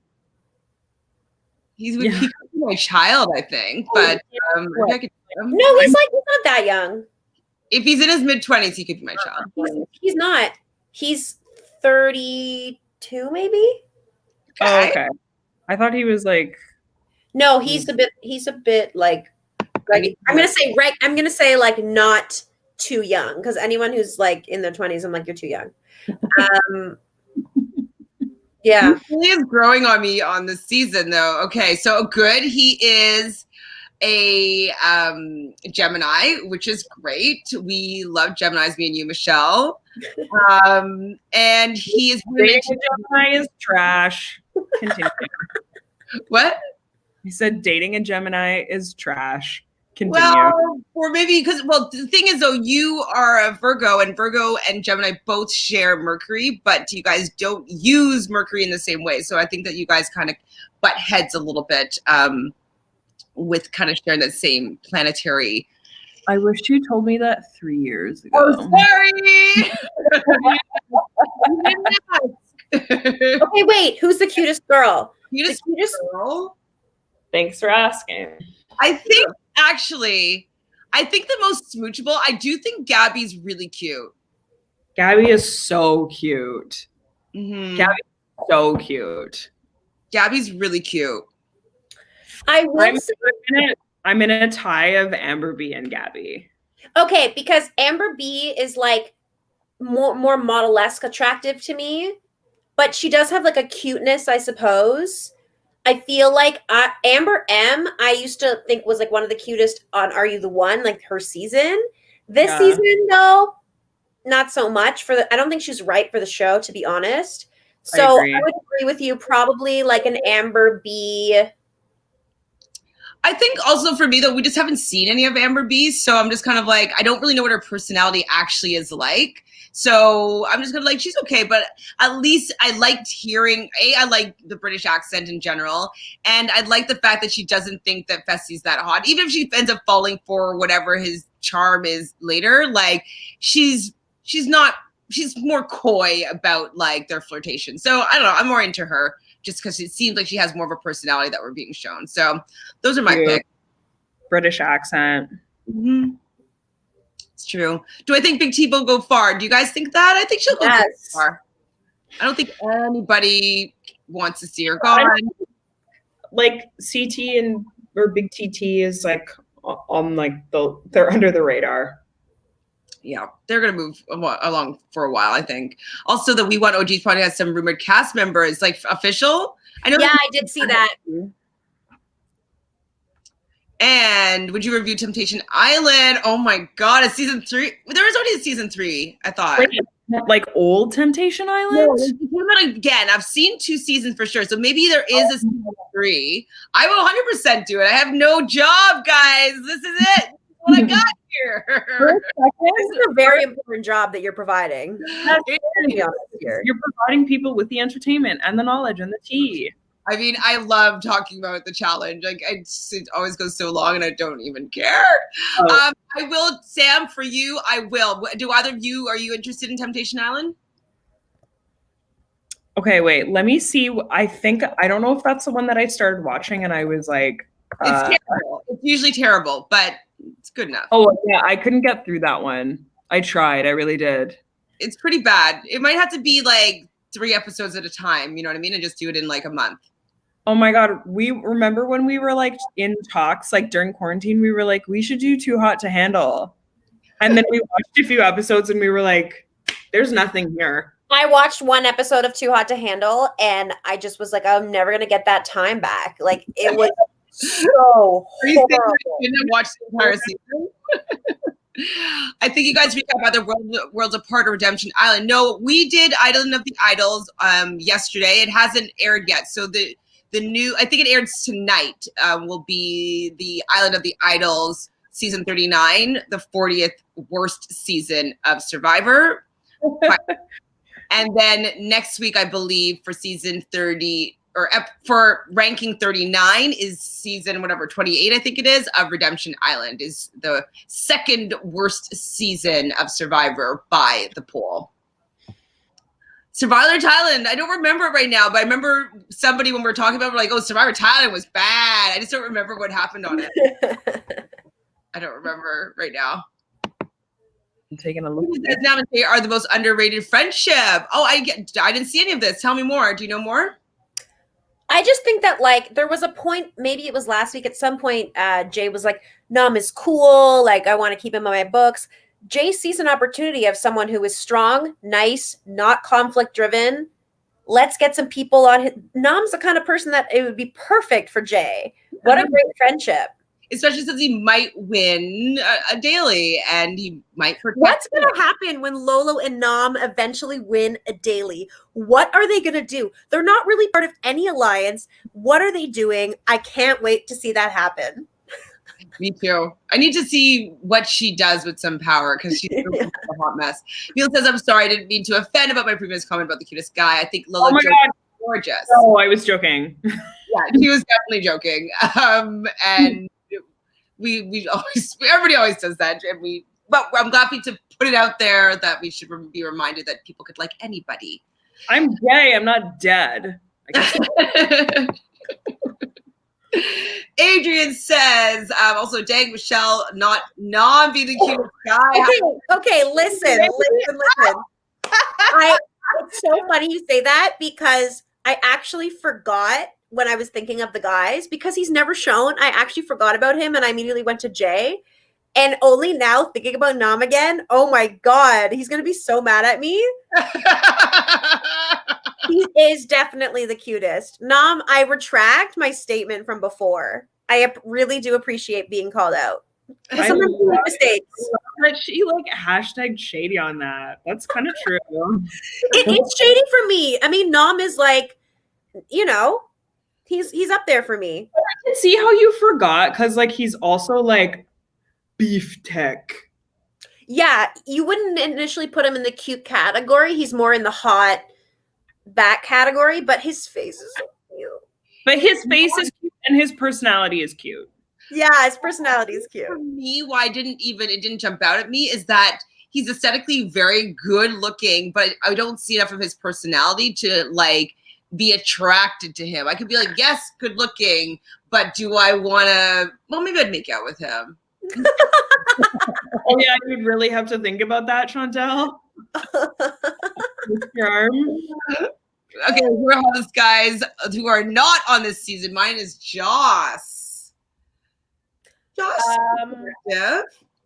Speaker 1: He could be my child, I think. But
Speaker 2: no, he's not that young.
Speaker 1: If he's in his mid-20s, he could be my child.
Speaker 2: He's not. He's 32, maybe.
Speaker 3: Oh, okay. I thought he was like.
Speaker 2: No, he's a bit like. I'm gonna say like not too young because anyone who's like in their 20s, I'm like, you're too young. Yeah,
Speaker 1: he really is growing on me on this season, though. Okay, so good. He is a Gemini, which is great. We love Geminis, me and you, Michelle. And he is
Speaker 3: Gemini is trash. Continue.
Speaker 1: What?
Speaker 3: He said dating a Gemini is trash. Continue.
Speaker 1: Well, or maybe because, the thing is, though, you are a Virgo, and Virgo and Gemini both share Mercury, but you guys don't use Mercury in the same way. So I think that you guys kind of butt heads a little bit with kind of sharing that same planetary.
Speaker 3: I wish you told me that 3 years ago.
Speaker 1: Oh, sorry.
Speaker 2: Okay, wait. Who's the cutest girl?
Speaker 1: Cutest girl?
Speaker 3: Thanks for asking.
Speaker 1: I think the most smoochable, I do think Gabby's really cute.
Speaker 3: Gabby is so cute.
Speaker 1: Mm-hmm.
Speaker 3: Gabby's so cute.
Speaker 1: Gabby's really cute.
Speaker 3: I'm in a tie of Amber B and Gabby.
Speaker 2: Okay, because Amber B is like more model-esque attractive to me, but she does have like a cuteness, I suppose. I feel like Amber M, I used to think was like one of the cutest on Are You the One, like her season. This season, though, not so much. I don't think she's right for the show, to be honest. So I would agree with you. Probably like an Amber B.
Speaker 1: I think also for me, though, we just haven't seen any of Amber B. So I'm just kind of like, I don't really know what her personality actually is like. So I'm just gonna like, she's okay, but at least I liked hearing, I like the British accent in general. And I like the fact that she doesn't think that Fessy's that hot. Even if she ends up falling for whatever his charm is later, like she's more coy about like their flirtation. So I don't know, I'm more into her just because it seems like she has more of a personality that we're being shown. So those are my picks.
Speaker 3: British accent.
Speaker 1: Mm-hmm. It's true. Do I think Big T will go far? Do you guys think that? I think she'll go far. I don't think anybody wants to see her gone.
Speaker 3: Like CT or Big TT is like on like they're under the radar.
Speaker 1: Yeah, they're gonna move along for a while, I think. Also, the We Want OGs probably has some rumored cast members, like official. I know.
Speaker 2: Yeah, I did see that.
Speaker 1: And would you review Temptation Island? Oh my God, it's season 3. There was already a season 3, I thought.
Speaker 3: Like old Temptation Island?
Speaker 1: No, it came out again. I've seen 2 seasons for sure. So maybe there is a season 3. I will 100% do it. I have no job, guys. This is it. This is what I got here.
Speaker 2: This is a very important job that you're providing.
Speaker 3: You're providing people with the entertainment and the knowledge and the tea.
Speaker 1: I mean, I love talking about the challenge. Like, it always goes so long, and I don't even care.
Speaker 3: Oh.
Speaker 1: I will, Sam. For you, I will. Do either of you? Are you interested in Temptation Island?
Speaker 3: Okay, wait. Let me see. I don't know if that's the one that I started watching, and I was like,
Speaker 1: It's terrible. It's usually terrible, but it's good enough.
Speaker 3: Oh yeah, I couldn't get through that one. I tried. I really did.
Speaker 1: It's pretty bad. It might have to be like 3 episodes at a time. You know what I mean? And just do it in like a month.
Speaker 3: Oh my God. We remember when we were like in talks, like during quarantine, we were like, we should do Too Hot to Handle. And then we watched a few episodes and we were like, there's nothing here.
Speaker 2: I watched 1 episode of Too Hot to Handle and I just was like, I'm never going to get that time back. Like, it was so horrible.
Speaker 1: You didn't watch the entire season? I think you guys recap about the Worlds Apart or Redemption Island. No, we did Island of the Idols yesterday. It hasn't aired yet. So the new, I think it airs tonight, will be the Island of the Idols season 39, the 40th worst season of Survivor. And then next week, I believe, for season 30, or for ranking 39 is season 28, I think it is, of Redemption Island, is the second worst season of Survivor by the poll. Survivor Thailand, I don't remember it right now, but I remember somebody when we were talking about it, like, oh, Survivor Thailand was bad. I just don't remember what happened on it. I don't remember right now.
Speaker 3: I'm taking a look.
Speaker 1: Are the most underrated friendship. Oh, I didn't see any of this. Tell me more. Do you know more?
Speaker 2: I just think that, like, there was a point, maybe it was last week, at some point, Jay was like, Nam is cool, like, I want to keep him on my books. Jay sees an opportunity of someone who is strong, nice, not conflict-driven. Let's get some people on his... Nam's the kind of person that it would be perfect for Jay. What a great friendship.
Speaker 1: Especially since he might win a daily, and he might protect.
Speaker 2: What's going to happen when Lolo and Nam eventually win a daily? What are they going to do? They're not really part of any alliance. What are they doing? I can't wait to see that happen.
Speaker 1: Me too. I need to see what she does with some power, because she's a hot mess. Neil says, I'm sorry, I didn't mean to offend about my previous comment about the cutest guy. I think Lolo is gorgeous.
Speaker 3: Oh, I was joking.
Speaker 1: Yeah, he was definitely joking. And we always, everybody always does that, and but I'm happy to put it out there that we should be reminded that people could like anybody.
Speaker 3: I'm gay. I'm not dead.
Speaker 1: Adrian says, also, dang, Michelle, not be the cutest guy.
Speaker 2: Okay, listen. It's so funny you say that, because I actually forgot when I was thinking of the guys, because he's never shown. I actually forgot about him, and I immediately went to Jay. And only now, thinking about Nam again, oh my God, he's going to be so mad at me. He is definitely the cutest. Nam, I retract my statement from before. I really do appreciate being called out.
Speaker 3: I love mistakes. That she like hashtag shady on that. That's kind of true.
Speaker 2: It's shady for me. I mean, Nam is like, you know, he's up there for me.
Speaker 3: I can see how you forgot, because like he's also like beef tech.
Speaker 2: Yeah, you wouldn't initially put him in the cute category. He's more in the hot back category, but his face is so cute.
Speaker 3: But his face is cute and his personality is cute.
Speaker 2: Yeah, his personality is cute.
Speaker 1: For me, why it didn't jump out at me is that he's aesthetically very good looking, but I don't see enough of his personality to like be attracted to him. I could be like, yes, good looking, but do I want to? Well, maybe I'd make out with him.
Speaker 3: Oh yeah, you'd really have to think about that, Chantele. Your arm.
Speaker 1: Okay, here are all those guys who are not on this season. Mine is Joss. Joss.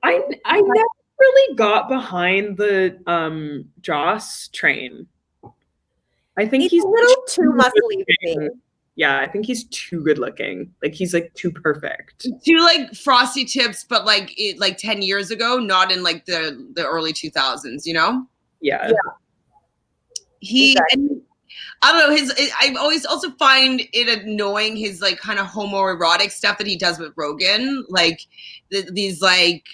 Speaker 3: I never really got behind the Joss train. I think he's
Speaker 2: a little too muscly for me.
Speaker 3: Yeah, I think he's too good looking. Like he's like too perfect.
Speaker 1: Too like frosty tips, but like 10 years ago, not in like the early 2000s, you know?
Speaker 3: Yeah.
Speaker 1: And I don't know, I always also find it annoying his like kind of homoerotic stuff that he does with Rogan. Like these like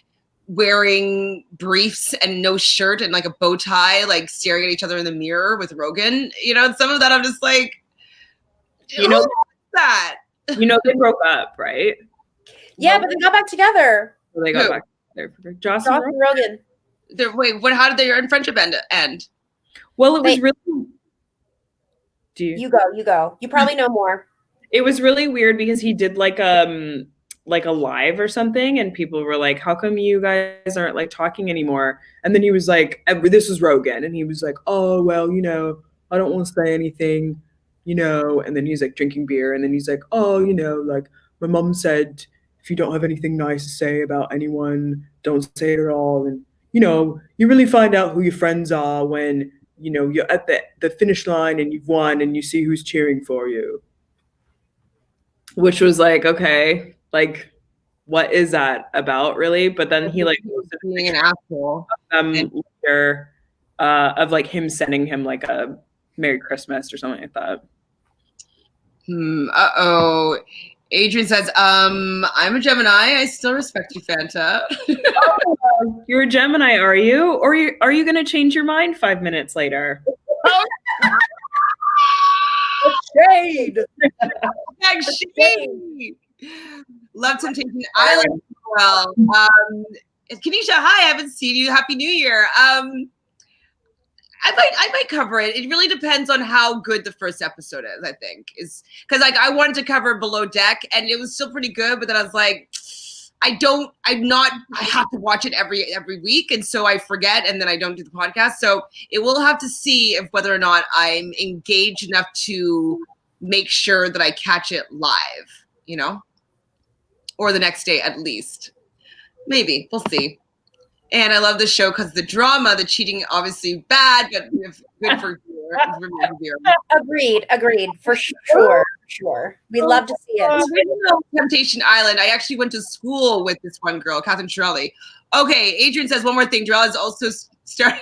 Speaker 1: wearing briefs and no shirt and like a bow tie, like staring at each other in the mirror with Rogan. You know, and some of that I'm just like,
Speaker 3: You know
Speaker 1: that.
Speaker 3: You know they broke up, right?
Speaker 2: Yeah, but they got back together.
Speaker 3: They got back together. Josh
Speaker 2: and Rogan.
Speaker 1: Wait, how did their friendship end?
Speaker 3: Well, it was really.
Speaker 2: You go. You probably know more.
Speaker 3: It was really weird because he did like a live or something, and people were like, "How come you guys aren't like talking anymore?" And then he was like, "This was Rogan," and he was like, "Oh well, I don't want to say anything, And then he's like drinking beer, and then he's like, "Oh, like my mom said, if you don't have anything nice to say about anyone, don't say it at all, and you really find out who your friends are when." You're at the finish line and you've won and you see who's cheering for you. Which was like, okay, like, what is that about, really? But then he like
Speaker 1: being an asshole.
Speaker 3: Later, of like him sending him like a Merry Christmas or something like that.
Speaker 1: Uh-oh. Adrian says, I'm a Gemini. I still respect you, Fanta.
Speaker 3: You're a Gemini, are you? Or are you going to change your mind 5 minutes later?
Speaker 2: Shade.
Speaker 1: Shade. Love Temptation Island as well. Kanisha, hi, I haven't seen you. Happy New Year. I might cover it. It really depends on how good the first episode is, I think. Is because like I wanted to cover Below Deck and it was still pretty good, but then I was like, I have to watch it every week, and so I forget and then I don't do the podcast. So it will have to see if whether or not I'm engaged enough to make sure that I catch it live, or the next day at least. Maybe. We'll see. And I love the show because the drama, the cheating, obviously bad, but good for viewers.
Speaker 2: Agreed. For sure. We love to see it.
Speaker 1: Temptation Island. I actually went to school with this one girl, Catherine Chantele. Okay, Adrian says one more thing. Darrell has also started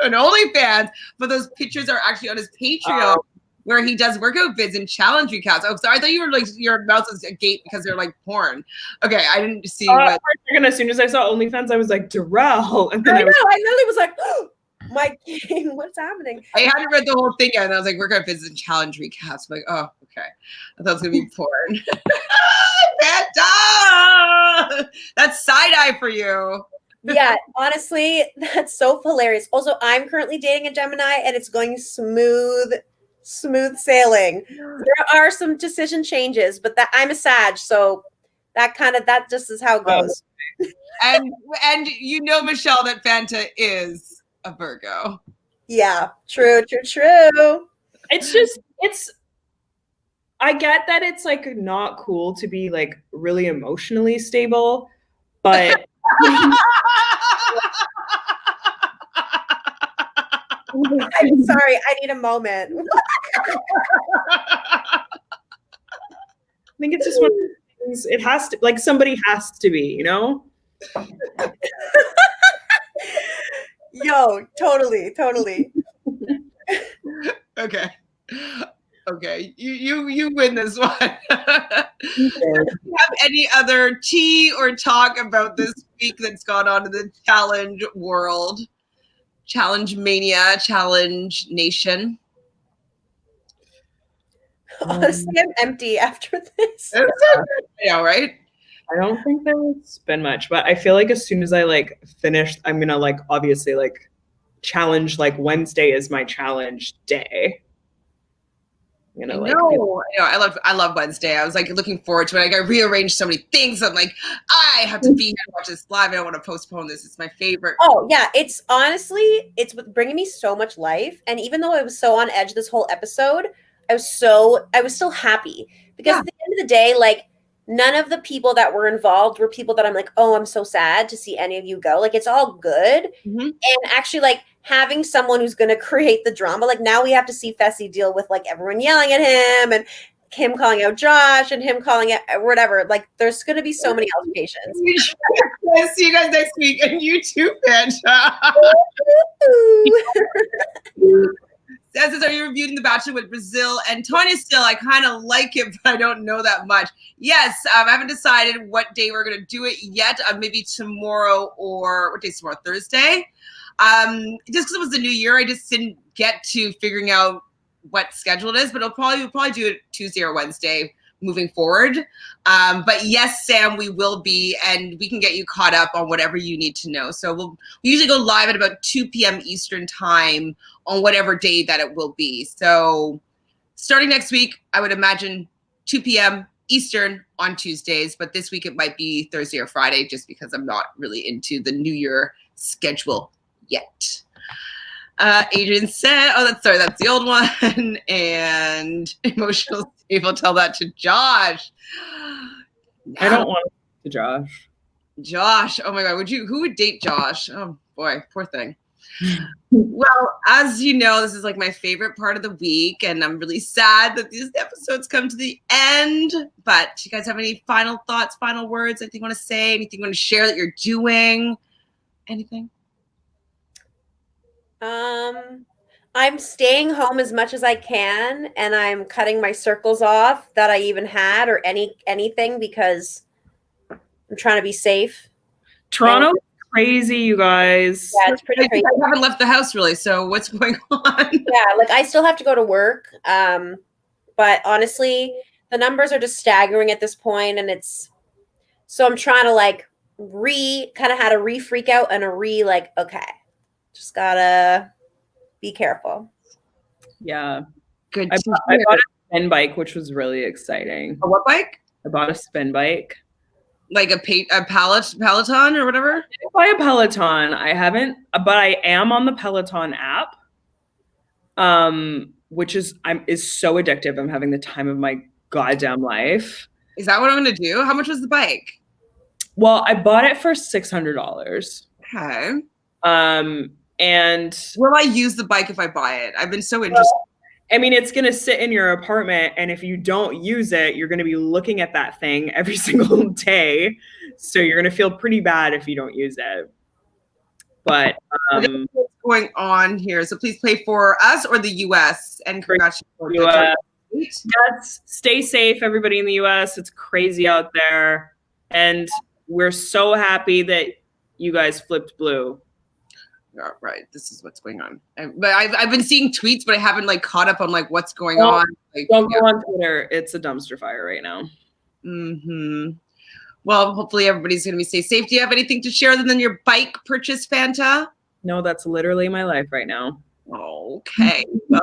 Speaker 1: an OnlyFans, but those pictures are actually on his Patreon. Where he does workout vids and challenge recaps. Oh, sorry, I thought you were like your mouth was agape because they're like porn. Okay, I didn't see. What...
Speaker 3: As soon as I saw OnlyFans, I was like, Darrell. And then
Speaker 2: I literally was like, oh, my king, what's happening?
Speaker 1: I hadn't read the whole thing yet, and I was like, workout vids and challenge recaps. I'm like, oh, okay. I thought it was gonna be porn. Fanta! That's side eye for you.
Speaker 2: Yeah, honestly, that's so hilarious. Also, I'm currently dating a Gemini, and it's going smooth sailing. There are some decision changes, but that I'm a Sag, so that just is how it goes.
Speaker 1: And Michelle, that Fanta is a Virgo.
Speaker 2: Yeah, true.
Speaker 3: I get that it's like not cool to be like really emotionally stable, but
Speaker 2: I'm sorry, I need a moment.
Speaker 3: I think it's just one of those things. It has to, like, somebody has to be,
Speaker 2: Yo, totally.
Speaker 1: Okay. You win this one. Do you have any other tea or talk about this week that's gone on in the challenge world? Challenge mania, challenge nation.
Speaker 2: Honestly, I'm empty after this.
Speaker 1: Yeah, right?
Speaker 3: I don't think there's been much, but I feel like as soon as I like finish, I'm gonna like obviously like challenge, like Wednesday is my challenge day.
Speaker 1: I love Wednesday. I was like looking forward to it. I rearranged so many things. I'm like, I have to be here to watch this live. I don't want to postpone this. It's my favorite.
Speaker 2: Oh yeah, it's bringing me so much life. And even though I was so on edge this whole episode, I was still happy because at the end of the day, like none of the people that were involved were people that I'm like, oh, I'm so sad to see any of you go. Like it's all good. Mm-hmm. And actually like having someone who's going to create the drama, like now we have to see Fessy deal with like everyone yelling at him and him calling out Josh and him calling it whatever. Like there's going to be so many altercations.
Speaker 1: See you guys next week, and you too, Fanta. Says, are you reviewing The Bachelor with Brazil and Tonya still? I kind of like it, but I don't know that much. Yes, I haven't decided what day we're going to do it yet. Maybe tomorrow or what day is tomorrow? Thursday. Just because it was the new year, I just didn't get to figuring out what schedule it is, but we'll probably do it Tuesday or Wednesday moving forward. But yes, Sam, we will be, and we can get you caught up on whatever you need to know. So we usually go live at about 2 p.m. Eastern time on whatever day that it will be. So starting next week, I would imagine 2 p.m. Eastern on Tuesdays, but this week it might be Thursday or Friday just because I'm not really into the New Year schedule yet. Adrian said, that's the old one. And emotional stable, tell that to Josh.
Speaker 3: I don't want to Josh.
Speaker 1: Josh, oh my God, who would date Josh? Oh boy, poor thing. Well, as you know, this is like my favorite part of the week, and I'm really sad that these episodes come to the end. But do you guys have any final thoughts, final words, anything you want to say, anything you want to share that you're doing? Anything?
Speaker 2: I'm staying home as much as I can, and I'm cutting my circles off that I even had or anything because I'm trying to be safe.
Speaker 3: Toronto, crazy, you guys.
Speaker 2: Yeah, it's pretty crazy.
Speaker 1: I haven't left the house really, so what's going on?
Speaker 2: Yeah, like I still have to go to work, but honestly, the numbers are just staggering at this point, and so I'm trying to like kind of had a freak out and okay. Just gotta be careful.
Speaker 3: Yeah.
Speaker 1: Good.
Speaker 3: I bought a spin bike, which was really exciting.
Speaker 1: A what bike?
Speaker 3: I bought a spin bike.
Speaker 1: Like a Peloton or whatever?
Speaker 3: I didn't buy a Peloton. I haven't, but I am on the Peloton app, which is so addictive. I'm having the time of my goddamn life.
Speaker 1: Is that what I'm going to do? How much was the bike?
Speaker 3: Well, I bought it for $600.
Speaker 1: Okay.
Speaker 3: And
Speaker 1: will I use the bike if I buy it? I've been so interested.
Speaker 3: I mean, it's going to sit in your apartment, and if you don't use it, you're going to be looking at that thing every single day. So you're going to feel pretty bad if you don't use it. But
Speaker 1: what's going on here? So please play for us or the US, and congratulations.
Speaker 3: Yes, stay safe, everybody in the US. It's crazy out there, and we're so happy that you guys flipped blue.
Speaker 1: Oh, right, this is what's going on. But I've been seeing tweets, but I haven't like caught up on like what's going on. Like,
Speaker 3: don't go on Twitter. It's a dumpster fire right now.
Speaker 1: Mm-hmm. Well, hopefully everybody's going to stay safe. Do you have anything to share other than your bike purchase, Fanta?
Speaker 3: No, that's literally my life right now.
Speaker 1: Okay. Well,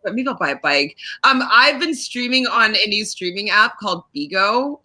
Speaker 1: maybe I'll buy a bike. I've been streaming on a new streaming app called Bigo.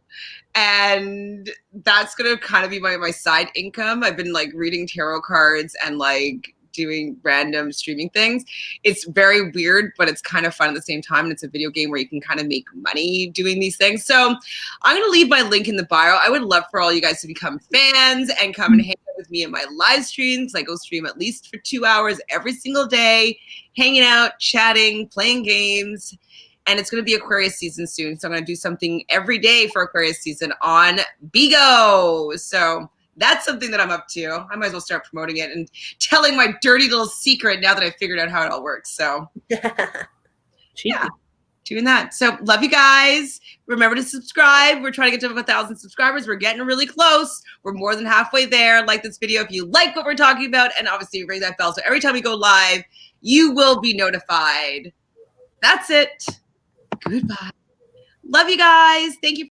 Speaker 1: And that's going to kind of be my side income. I've been like reading tarot cards and like doing random streaming things. It's very weird, but it's kind of fun at the same time. And it's a video game where you can kind of make money doing these things. So I'm going to leave my link in the bio. I would love for all you guys to become fans and come and hang out with me in my live streams. I go stream at least for 2 hours every single day, hanging out, chatting, playing games. And it's going to be Aquarius season soon. So I'm going to do something every day for Aquarius season on Bigo. So that's something that I'm up to. I might as well start promoting it and telling my dirty little secret now that I figured out how it all works. So yeah, doing that. So love you guys. Remember to subscribe. We're trying to get to 1,000 subscribers. We're getting really close. We're more than halfway there. Like this video if you like what we're talking about. And obviously ring that bell. So every time we go live, you will be notified. That's it. Goodbye. Love you guys. Thank you.